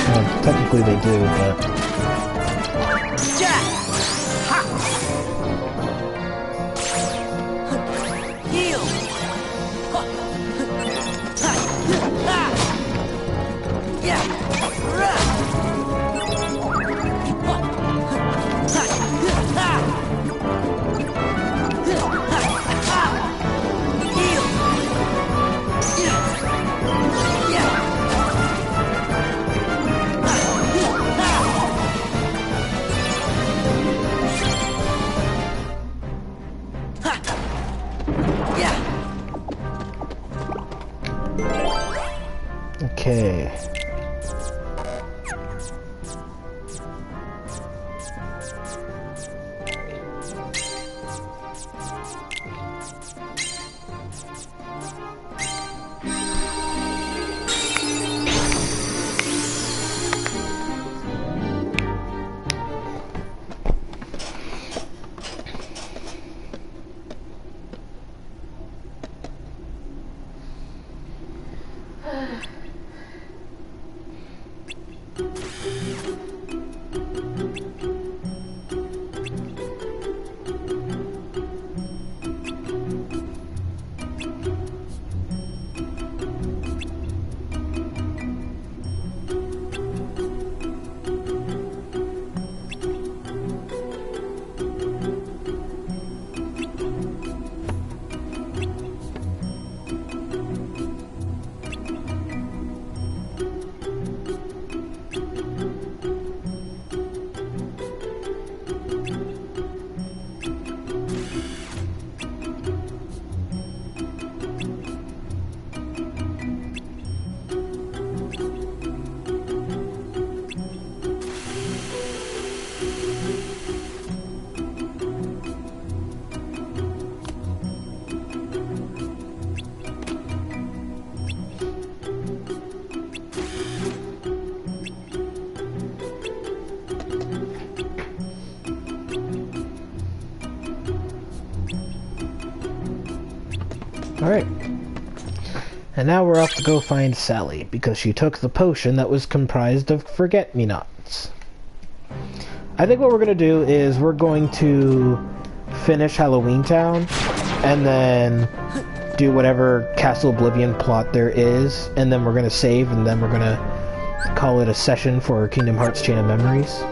Well, technically they do, but... Okay. Alright. And now we're off to go find Sally, because she took the potion that was comprised of forget-me-nots. I think what we're going to do is we're going to finish Halloween Town, and then do whatever Castle Oblivion plot there is, and then we're going to save, and then we're going to call it a session for Kingdom Hearts Chain of Memories.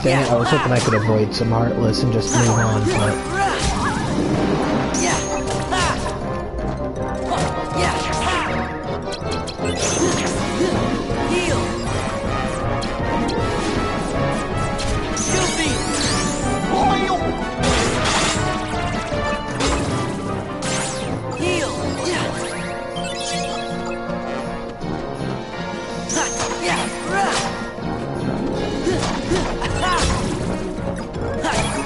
Dang it, I was hoping I could avoid some Heartless and just move on, but...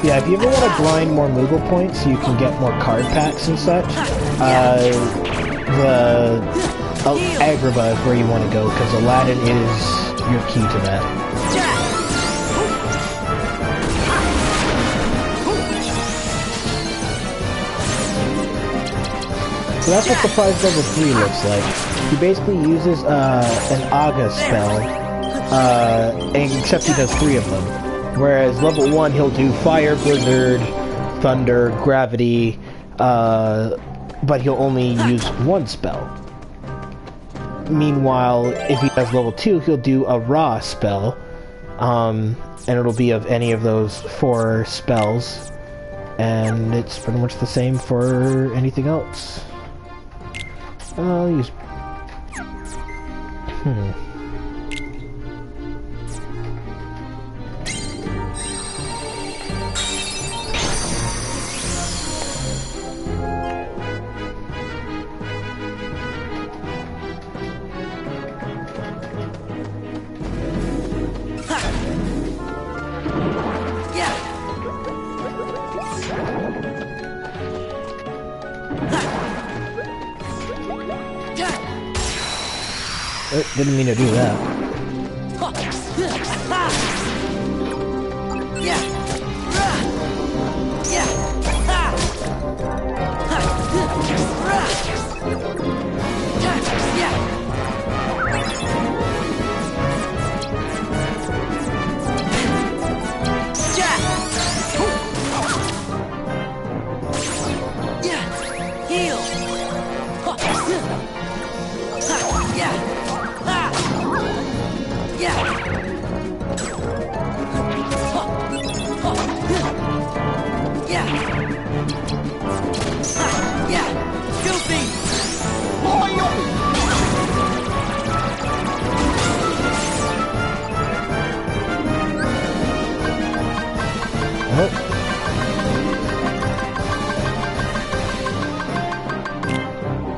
Yeah, if you ever want to grind more Moogle points so you can get more card packs and such, the Agrabah is where you want to go, because Aladdin is your key to that. So that's what Surprise Level 3 looks like. He basically uses an Aga spell, except he does 3 of them. Whereas level 1, he'll do Fire, Blizzard, Thunder, Gravity, but he'll only use 1 spell. Meanwhile, if he does level 2, he'll do a Ra spell, and it'll be of any of those 4 spells, and it's pretty much the same for anything else. I'll use... Didn't mean to do that.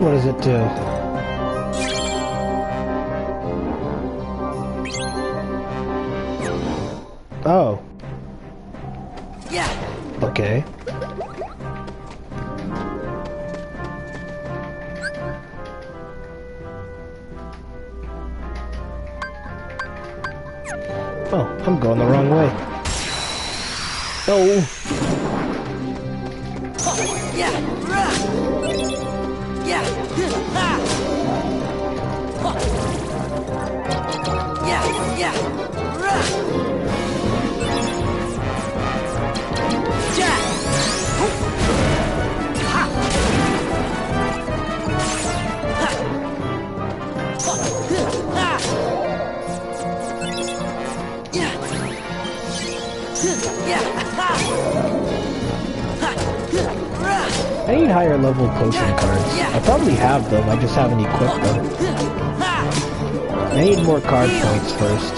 What does it do? Oh. Yeah. Okay. Oh, I'm going the wrong way. Oh. Yeah. Yeah. Yeah. Yeah. I need higher level potion cards. I probably have them, I just haven't equipped them. I need more card points first.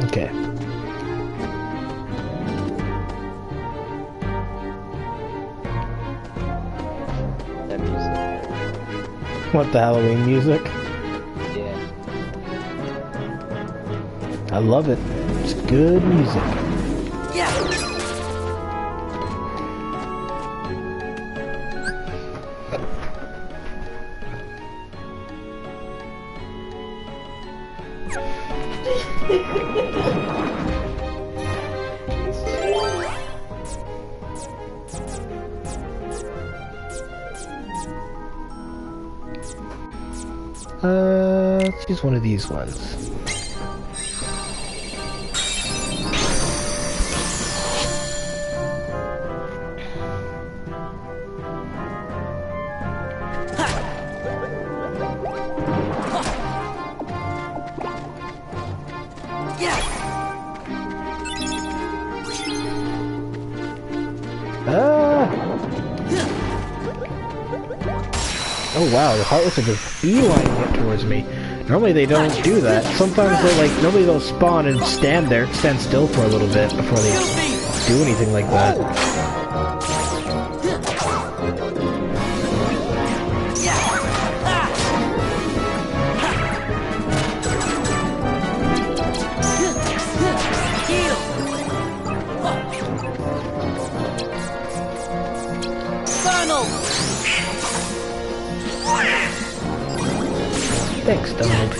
Okay. That music. What, the Halloween music? Yeah. I love it. It's good music. Yeah. Let's use one of these ones. Oh wow, the Heartless are just beelining it towards me. Normally they don't do that. Sometimes normally they'll spawn and stand still for a little bit before they do anything like that. Thanks, Donald.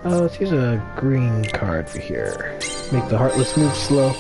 Let's use a green card for here. Make the Heartless move slow.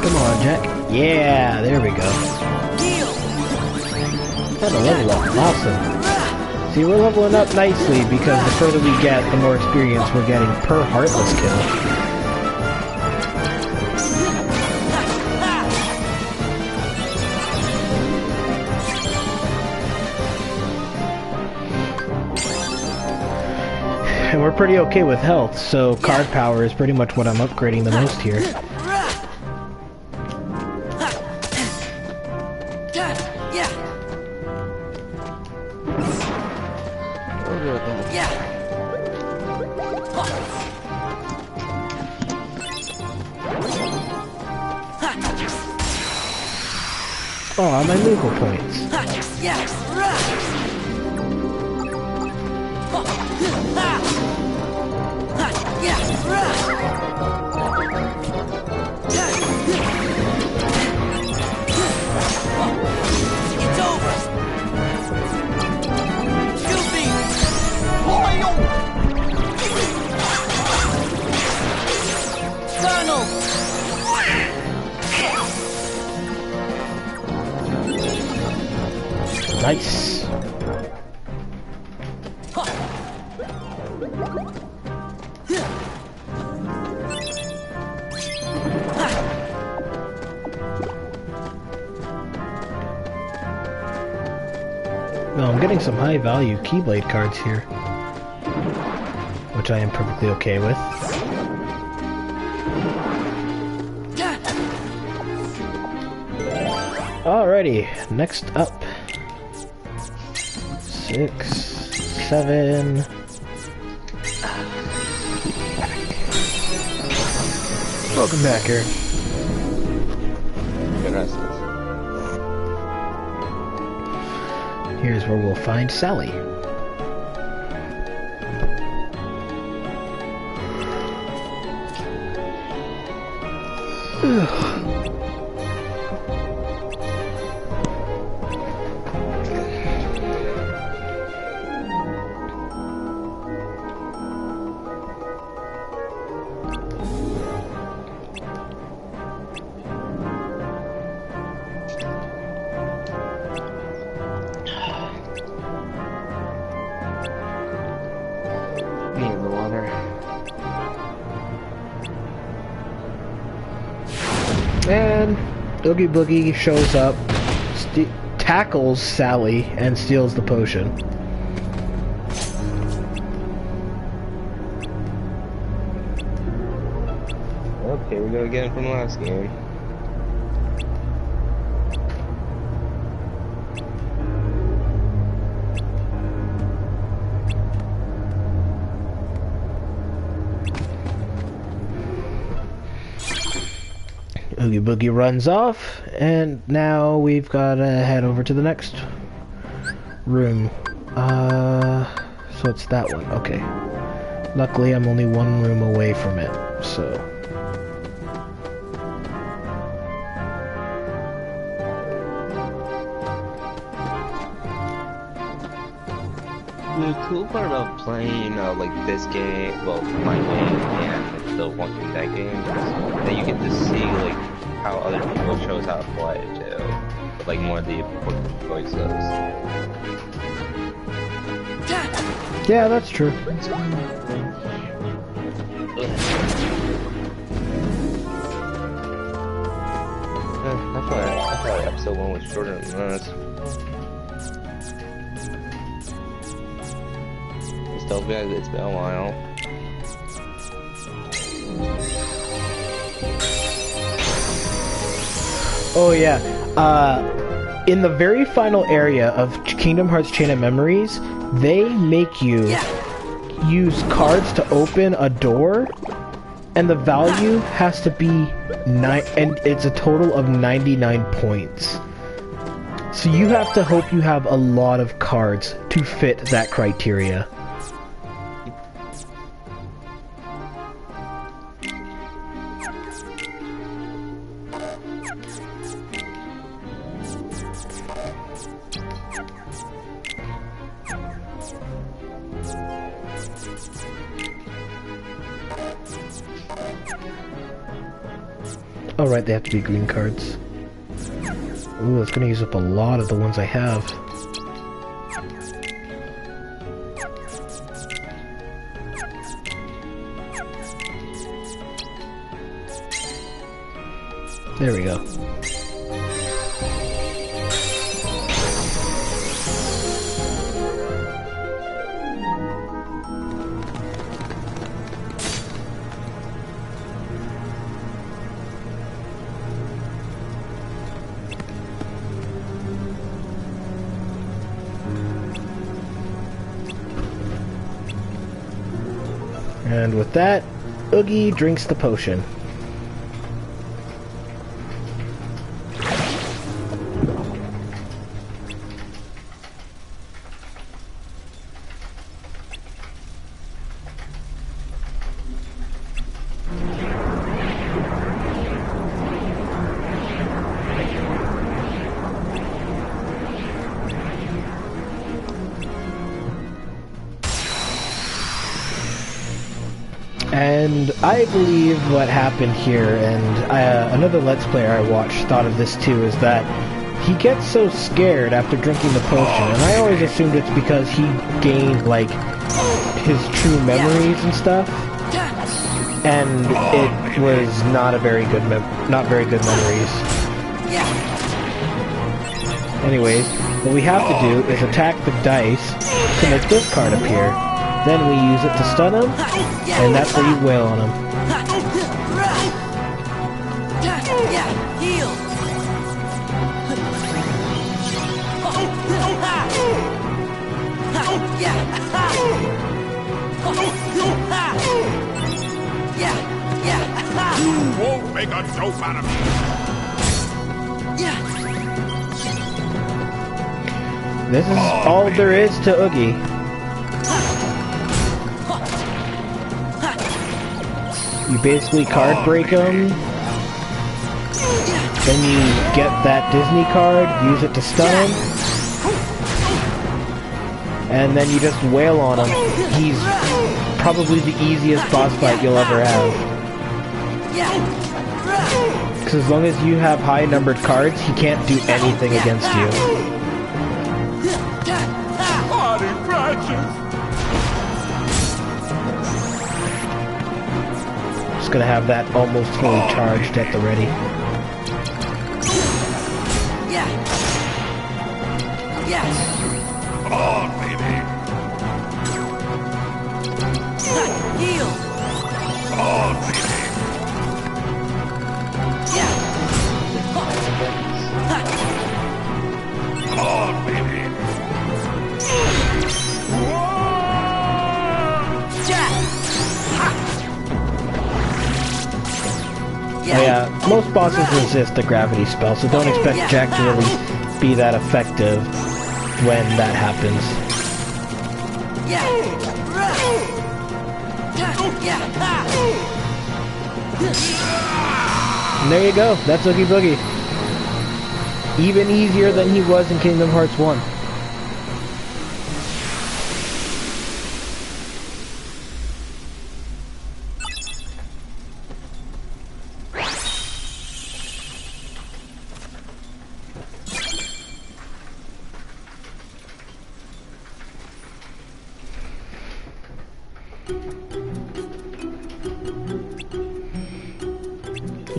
Come on, Jack. Yeah, there we go. What a level up. Awesome. See, we're leveling up nicely because the further we get, the more experience we're getting per Heartless kill. And we're pretty okay with health, so card power is pretty much what I'm upgrading the most here. Oh, my legal points. It's over. Nice. Well, I'm getting some high value Keyblade cards here, which I am perfectly okay with. Alrighty, next up. 6, 7. Welcome back, Eric. Here's where we'll find Sally. Ugh. better. And Oogie Boogie shows up, tackles Sally, and steals the potion. Okay, we go again from last game. Oogie Boogie runs off, and now we've got to head over to the next room. So it's that one. Okay. Luckily, I'm only one room away from it, so... The cool part about playing like this game, well, my game and the Walking Dead game, is that you get to see like how other people chose how to play too, with, like more of the important choices. Yeah, that's true. I thought episode 1 was shorter than this. Still good, it's been a while. Oh yeah, in the very final area of Kingdom Hearts Chain of Memories, they make you use cards to open a door, and the value has to be 9, and it's a total of 99 points. So you have to hope you have a lot of cards to fit that criteria. Oh right, they have to be green cards. Ooh, that's gonna use up a lot of the ones I have. There we go. And with that, Oogie drinks the potion. And I believe what happened here, and another Let's Player I watched thought of this too, is that he gets so scared after drinking the potion, and I always assumed it's because he gained, like, his true memories and stuff, and it was not a very good, not very good memories. Anyways, what we have to do is attack the dice to make this card appear. Then we use it to stun him, and that's where you wail on him. You won't make a dope out of me. This is all there is to Oogie. You basically card break him, then you get that Disney card, use it to stun him, and then you just wail on him. He's probably the easiest boss fight you'll ever have. Because as long as you have high numbered cards, he can't do anything against you. just gonna have that almost fully charged at the ready. Yeah. Yes. On, baby. Heal. On, baby. Yeah. On, baby. Oh yeah, most bosses resist the gravity spell, so don't expect Jack to really be that effective when that happens. And there you go, that's Oogie Boogie. Even easier than he was in Kingdom Hearts 1.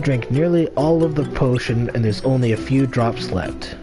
Drink nearly all of the potion and there's only a few drops left.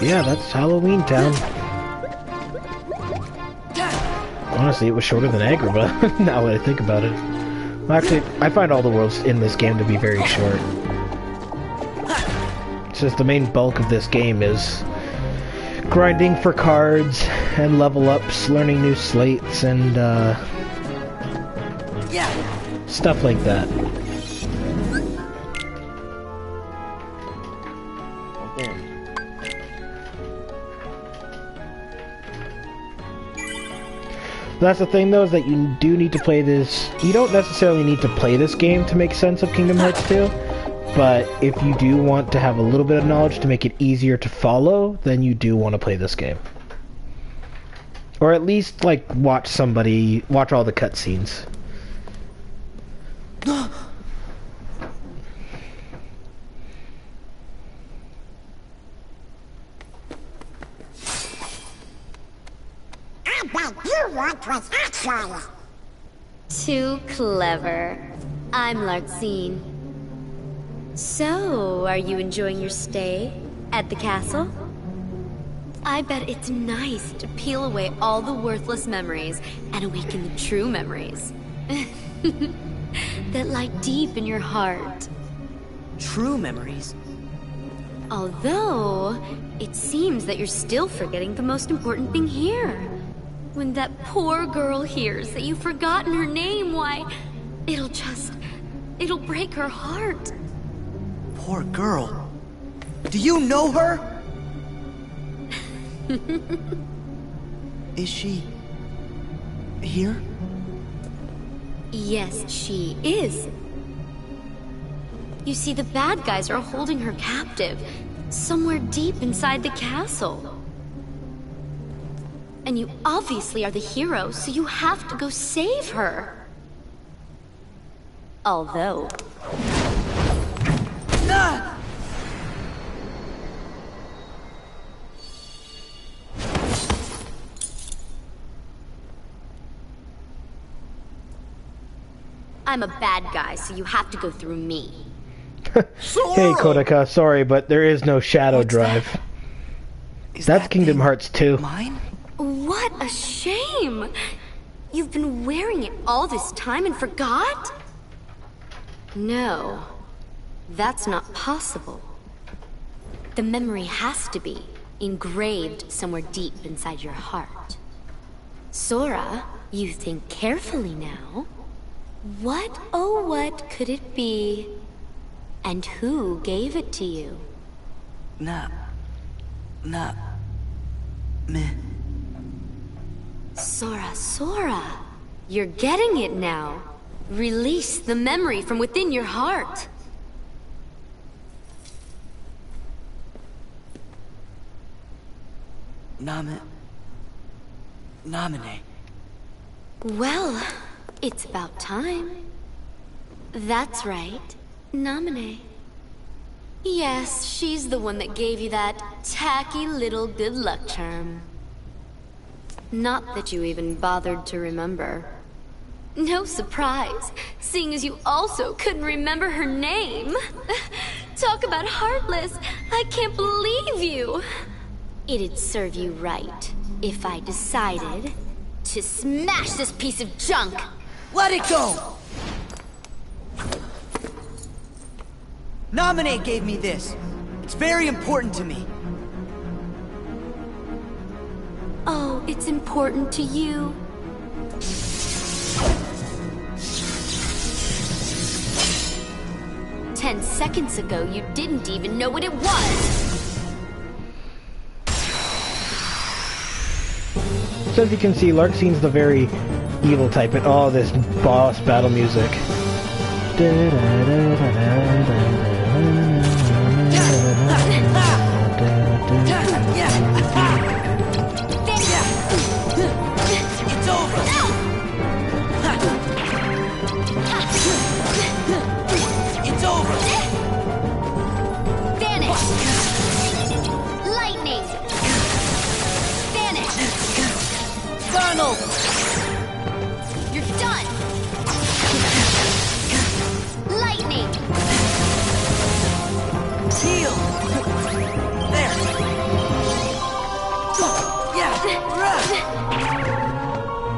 Yeah, that's Halloween Town. Honestly, it was shorter than Agrabah, now that I think about it. Well, actually, I find all the worlds in this game to be very short. Since the main bulk of this game is grinding for cards and level ups, learning new slates, and stuff like that. That's the thing though, is that you do need to play this. You don't necessarily need to play this game to make sense of Kingdom Hearts 2, but if you do want to have a little bit of knowledge to make it easier to follow, then you do want to play this game. Or at least, like, watch all the cutscenes. Too clever. I'm Larxene. So, are you enjoying your stay at the castle? I bet it's nice to peel away all the worthless memories and awaken the true memories. That lie deep in your heart. True memories? Although, it seems that you're still forgetting the most important thing here. When that poor girl hears that you've forgotten her name, why, it'll break her heart. Poor girl. Do you know her? Is she here? Yes, she is. You see, the bad guys are holding her captive, somewhere deep inside the castle. And you obviously are the hero, so you have to go save her. Although... I'm a bad guy, so you have to go through me. Hey, Kodaka, sorry, but there is no Shadow Drive. That's Kingdom Hearts 2. Mine? What a shame! You've been wearing it all this time and forgot? No, that's not possible. The memory has to be engraved somewhere deep inside your heart. Sora, you think carefully now. What, oh what could it be? And who gave it to you? Meh. Sora, you're getting it now. Release the memory from within your heart. Namine. Well, it's about time. That's right, Namine. Yes, she's the one that gave you that tacky little good luck charm. Not that you even bothered to remember. No surprise, seeing as you also couldn't remember her name. Talk about heartless, I can't believe you. It'd serve you right if I decided to smash this piece of junk. Let it go! Nominate gave me this. It's very important to me. Oh, it's important to you. Ten seconds ago, you didn't even know what it was. So as you can see, Larksene's the very evil type, and all this boss battle music. It's over! It's over! Vanish! Lightning! Vanish! Donald! You're done! Lightning! Heal! There! Yeah!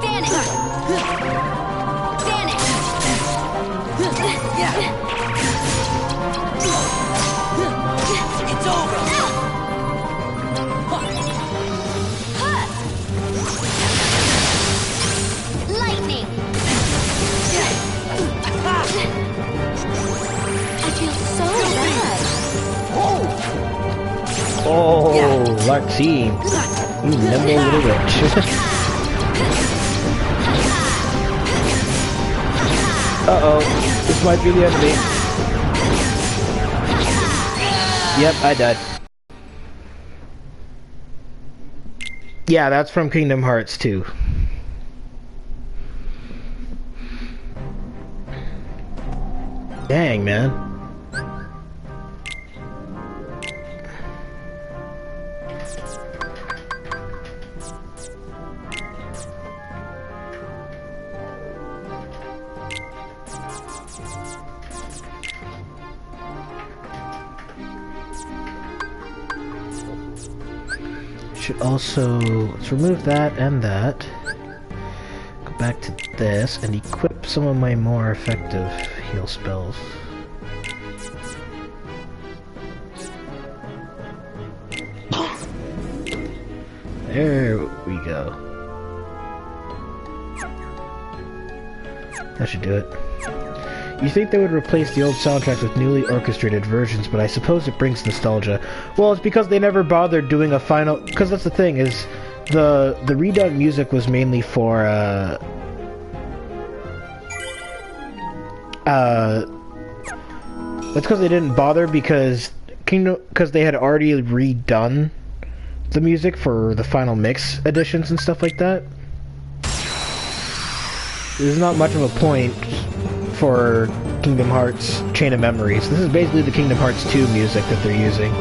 Vanish! Vanish! Yeah! It's over! Lightning! I feel so bad. Oh, Larksene, you nimble little witch. Uh-oh, this might be the end of me. Yep, I died. Yeah, that's from Kingdom Hearts 2. Dang, man. Should also, let's remove that and that. Go back to this and equip some of my more effective heal spells. There we go. That should do it. You think they would replace the old soundtracks with newly orchestrated versions, but I suppose it brings nostalgia. Well, it's because they never bothered doing a final... Because that's the thing, is the redone music was mainly for, that's because they didn't bother because they had already redone the music for the final mix editions and stuff like that. There's not much of a point for Kingdom Hearts Chain of Memories. This is basically the Kingdom Hearts 2 music that they're using.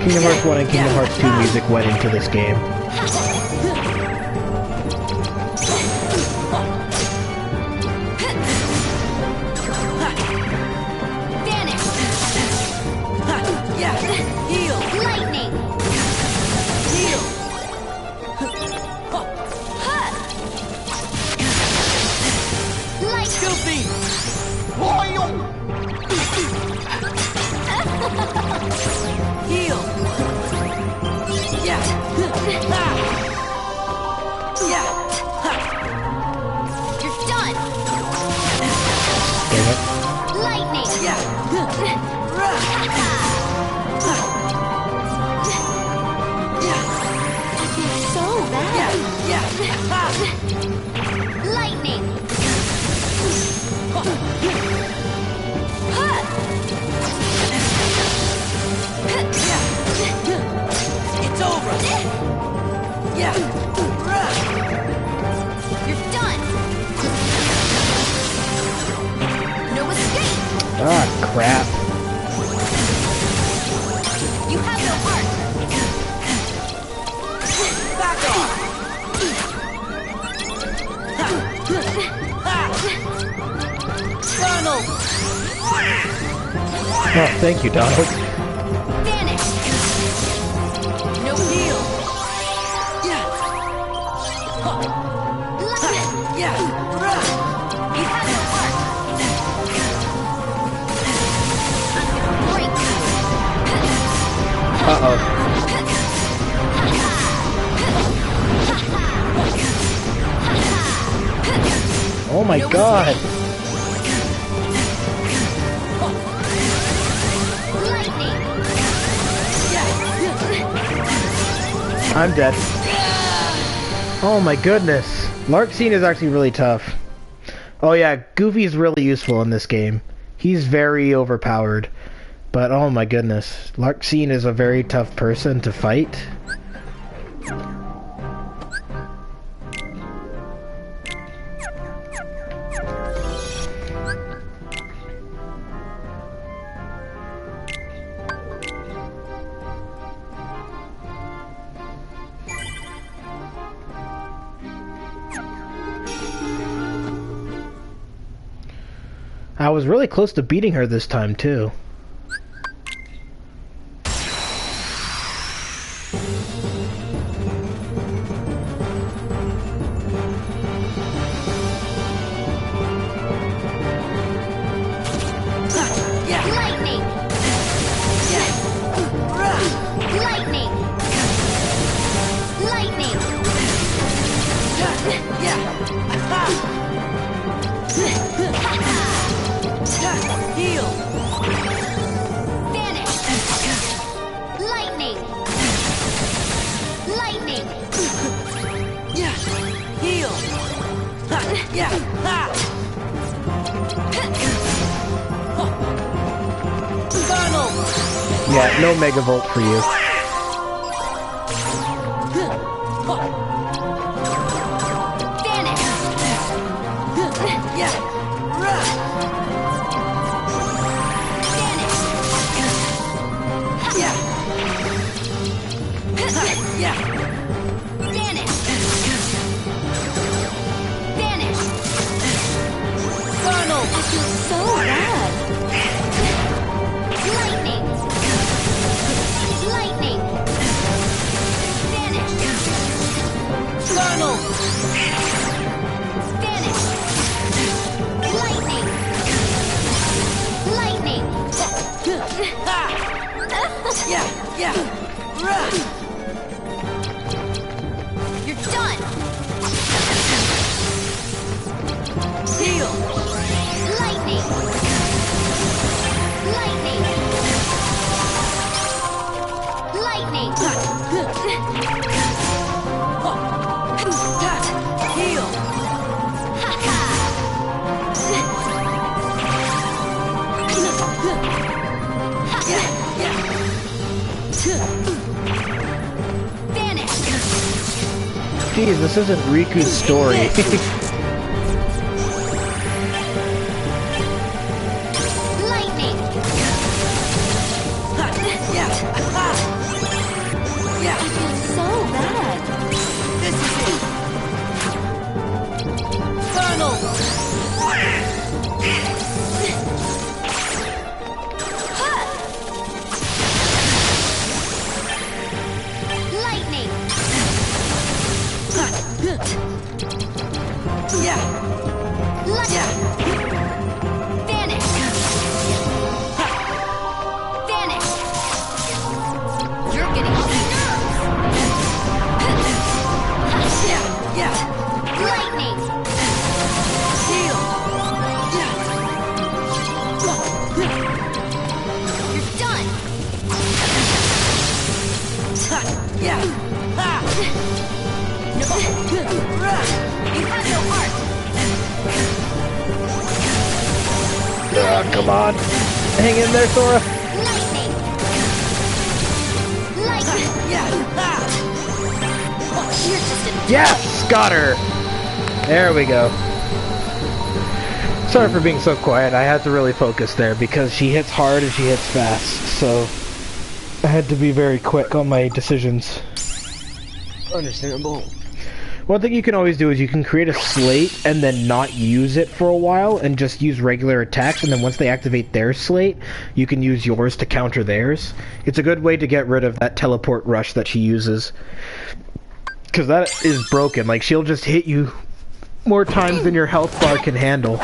Kingdom Hearts 1 and Kingdom Hearts 2 music went into this game. Scream! Loyal! Heal! Yeah! Ha! Yeah! Ha! You're done! Dang it. Lightning! Yeah! I feel so bad. Yeah! Ha! Lightning! It's over! Yeah! You're done! No escape! Ah, crap. You have no heart! Back off! Donald! Oh, thank you, Donald. Vanish! No heal! Yeah! Yeah! You have no heart! I'm gonna break you! Uh-oh. Oh my god! Lightning! I'm dead. Oh my goodness. Larkscene is actually really tough. Oh yeah, Goofy's really useful in this game. He's very overpowered. But oh my goodness. Larkscene is a very tough person to fight. I was really close to beating her this time, too. Lightning! Lightning! Lightning! Heal! Vanish! Lightning! Lightning! Yeah! Heal! Yeah! Ha! Donald! Yeah, no Megavolt for you. Vanish! Yeah! Vanish! Yeah! Yeah! Vanish! Vanish! Donald! I feel so bad! Lightning! Lightning! Vanish! Donald! Vanish! Lightning! Lightning! Ha! Yeah! Yeah! You're done! Heal! Lightning! Lightning! Lightning! Heal! Yeah! Yeah! Vanish! Jeez, this isn't Riku's story. Lightning! Yeah! Yeah! I feel so bad! This is it! Donald! Lightning! You have no heart. Come on. Hang in there, Sora. Lightning! Lightning! You're just a... Yes! Got her! There we go. Sorry for being so quiet. I had to really focus there because she hits hard and she hits fast, so I had to be very quick on my decisions. Understandable. One thing you can always do is you can create a slate and then not use it for a while and just use regular attacks, and then once they activate their slate, you can use yours to counter theirs. It's a good way to get rid of that teleport rush that she uses. Because that is broken. Like, she'll just hit you more times than your health bar can handle.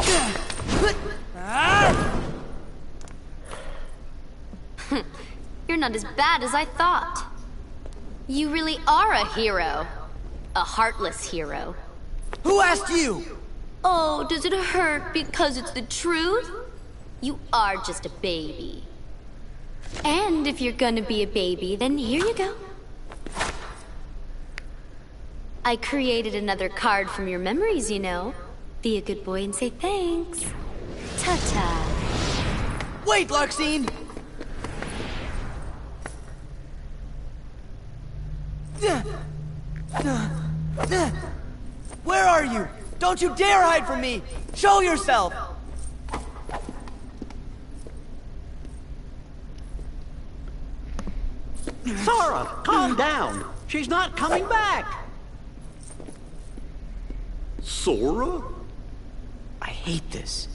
You're not as bad as I thought. You really are a hero. A heartless hero. Who asked you? Oh, does it hurt because it's the truth? You are just a baby. And if you're gonna be a baby, then here you go. I created another card from your memories, you know. Be a good boy and say thanks. Ta-ta. Wait, Larxene! Where are you? Don't you dare hide from me! Show yourself! Sora, calm down. She's not coming back. Sora? I hate this.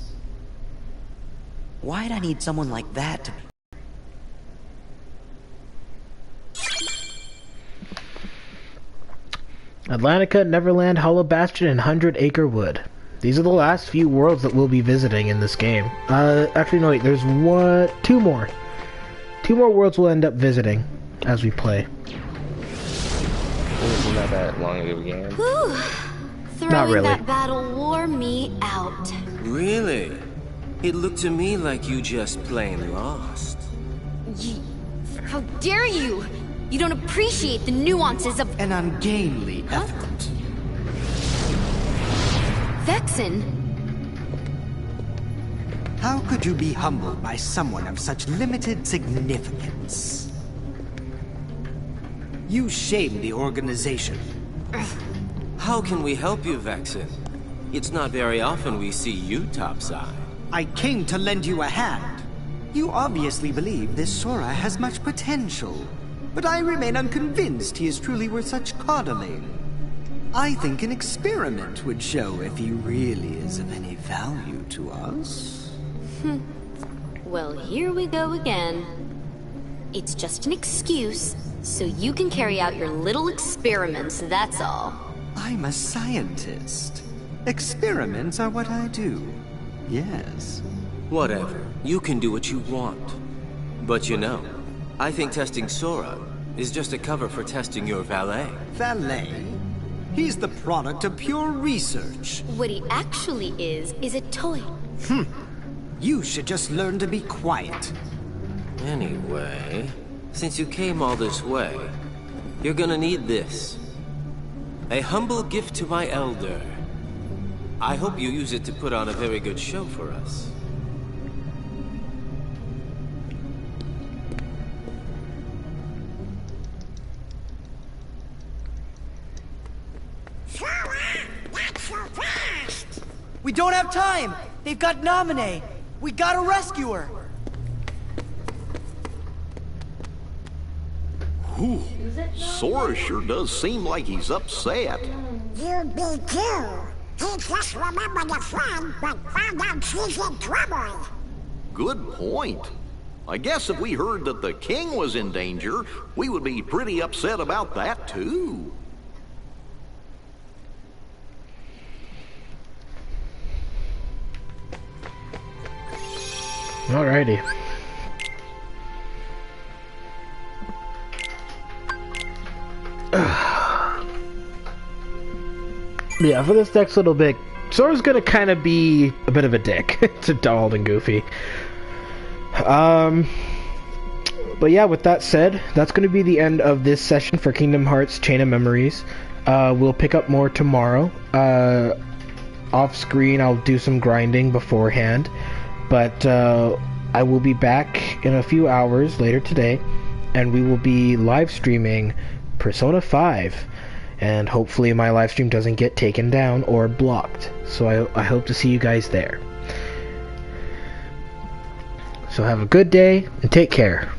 Why'd I need someone like that to... Atlantica, Neverland, Hollow Bastion, and 100 Acre Wood. These are the last few worlds that we'll be visiting in this game. Actually, no, wait, there's two more. Two more worlds we'll end up visiting as we play. It's not that long of a game. Whew. Throwing Not really. that battle wore me out. Really? It looked to me like you just plain lost. How dare you! You don't appreciate the nuances of An ungainly effort. Vexen. How could you be humbled by someone of such limited significance? You shame the organization. How can we help you, Vexen? It's not very often we see you topside. I came to lend you a hand. You obviously believe this Sora has much potential, but I remain unconvinced he is truly worth such coddling. I think an experiment would show if he really is of any value to us. Well, here we go again. It's just an excuse, so you can carry out your little experiments, that's all. I'm a scientist. Experiments are what I do. Yes. Whatever. You can do what you want. But you know, I think testing Sora is just a cover for testing your valet. Valet? He's the product of pure research. What he actually is a toy. You should just learn to be quiet. Anyway, since you came all this way, you're gonna need this. A humble gift to my elder. I hope you use it to put on a very good show for us. We don't have time! They've got Naminé! We gotta rescue her! Whew. Sora sure does seem like he's upset. You be too. He just remembered a friend, but found out she's in trouble. Good point. I guess if we heard that the king was in danger, we would be pretty upset about that too. Alrighty. Yeah, for this next little bit, Sora's gonna kind of be a bit of a dick to Donald and Goofy. But yeah, with that said, that's gonna be the end of this session for Kingdom Hearts Chain of Memories. We'll pick up more tomorrow. Off screen, I'll do some grinding beforehand, but I will be back in a few hours later today, and we will be live streaming Persona 5, and hopefully my live stream doesn't get taken down or blocked. So I hope to see you guys there. So have a good day and take care.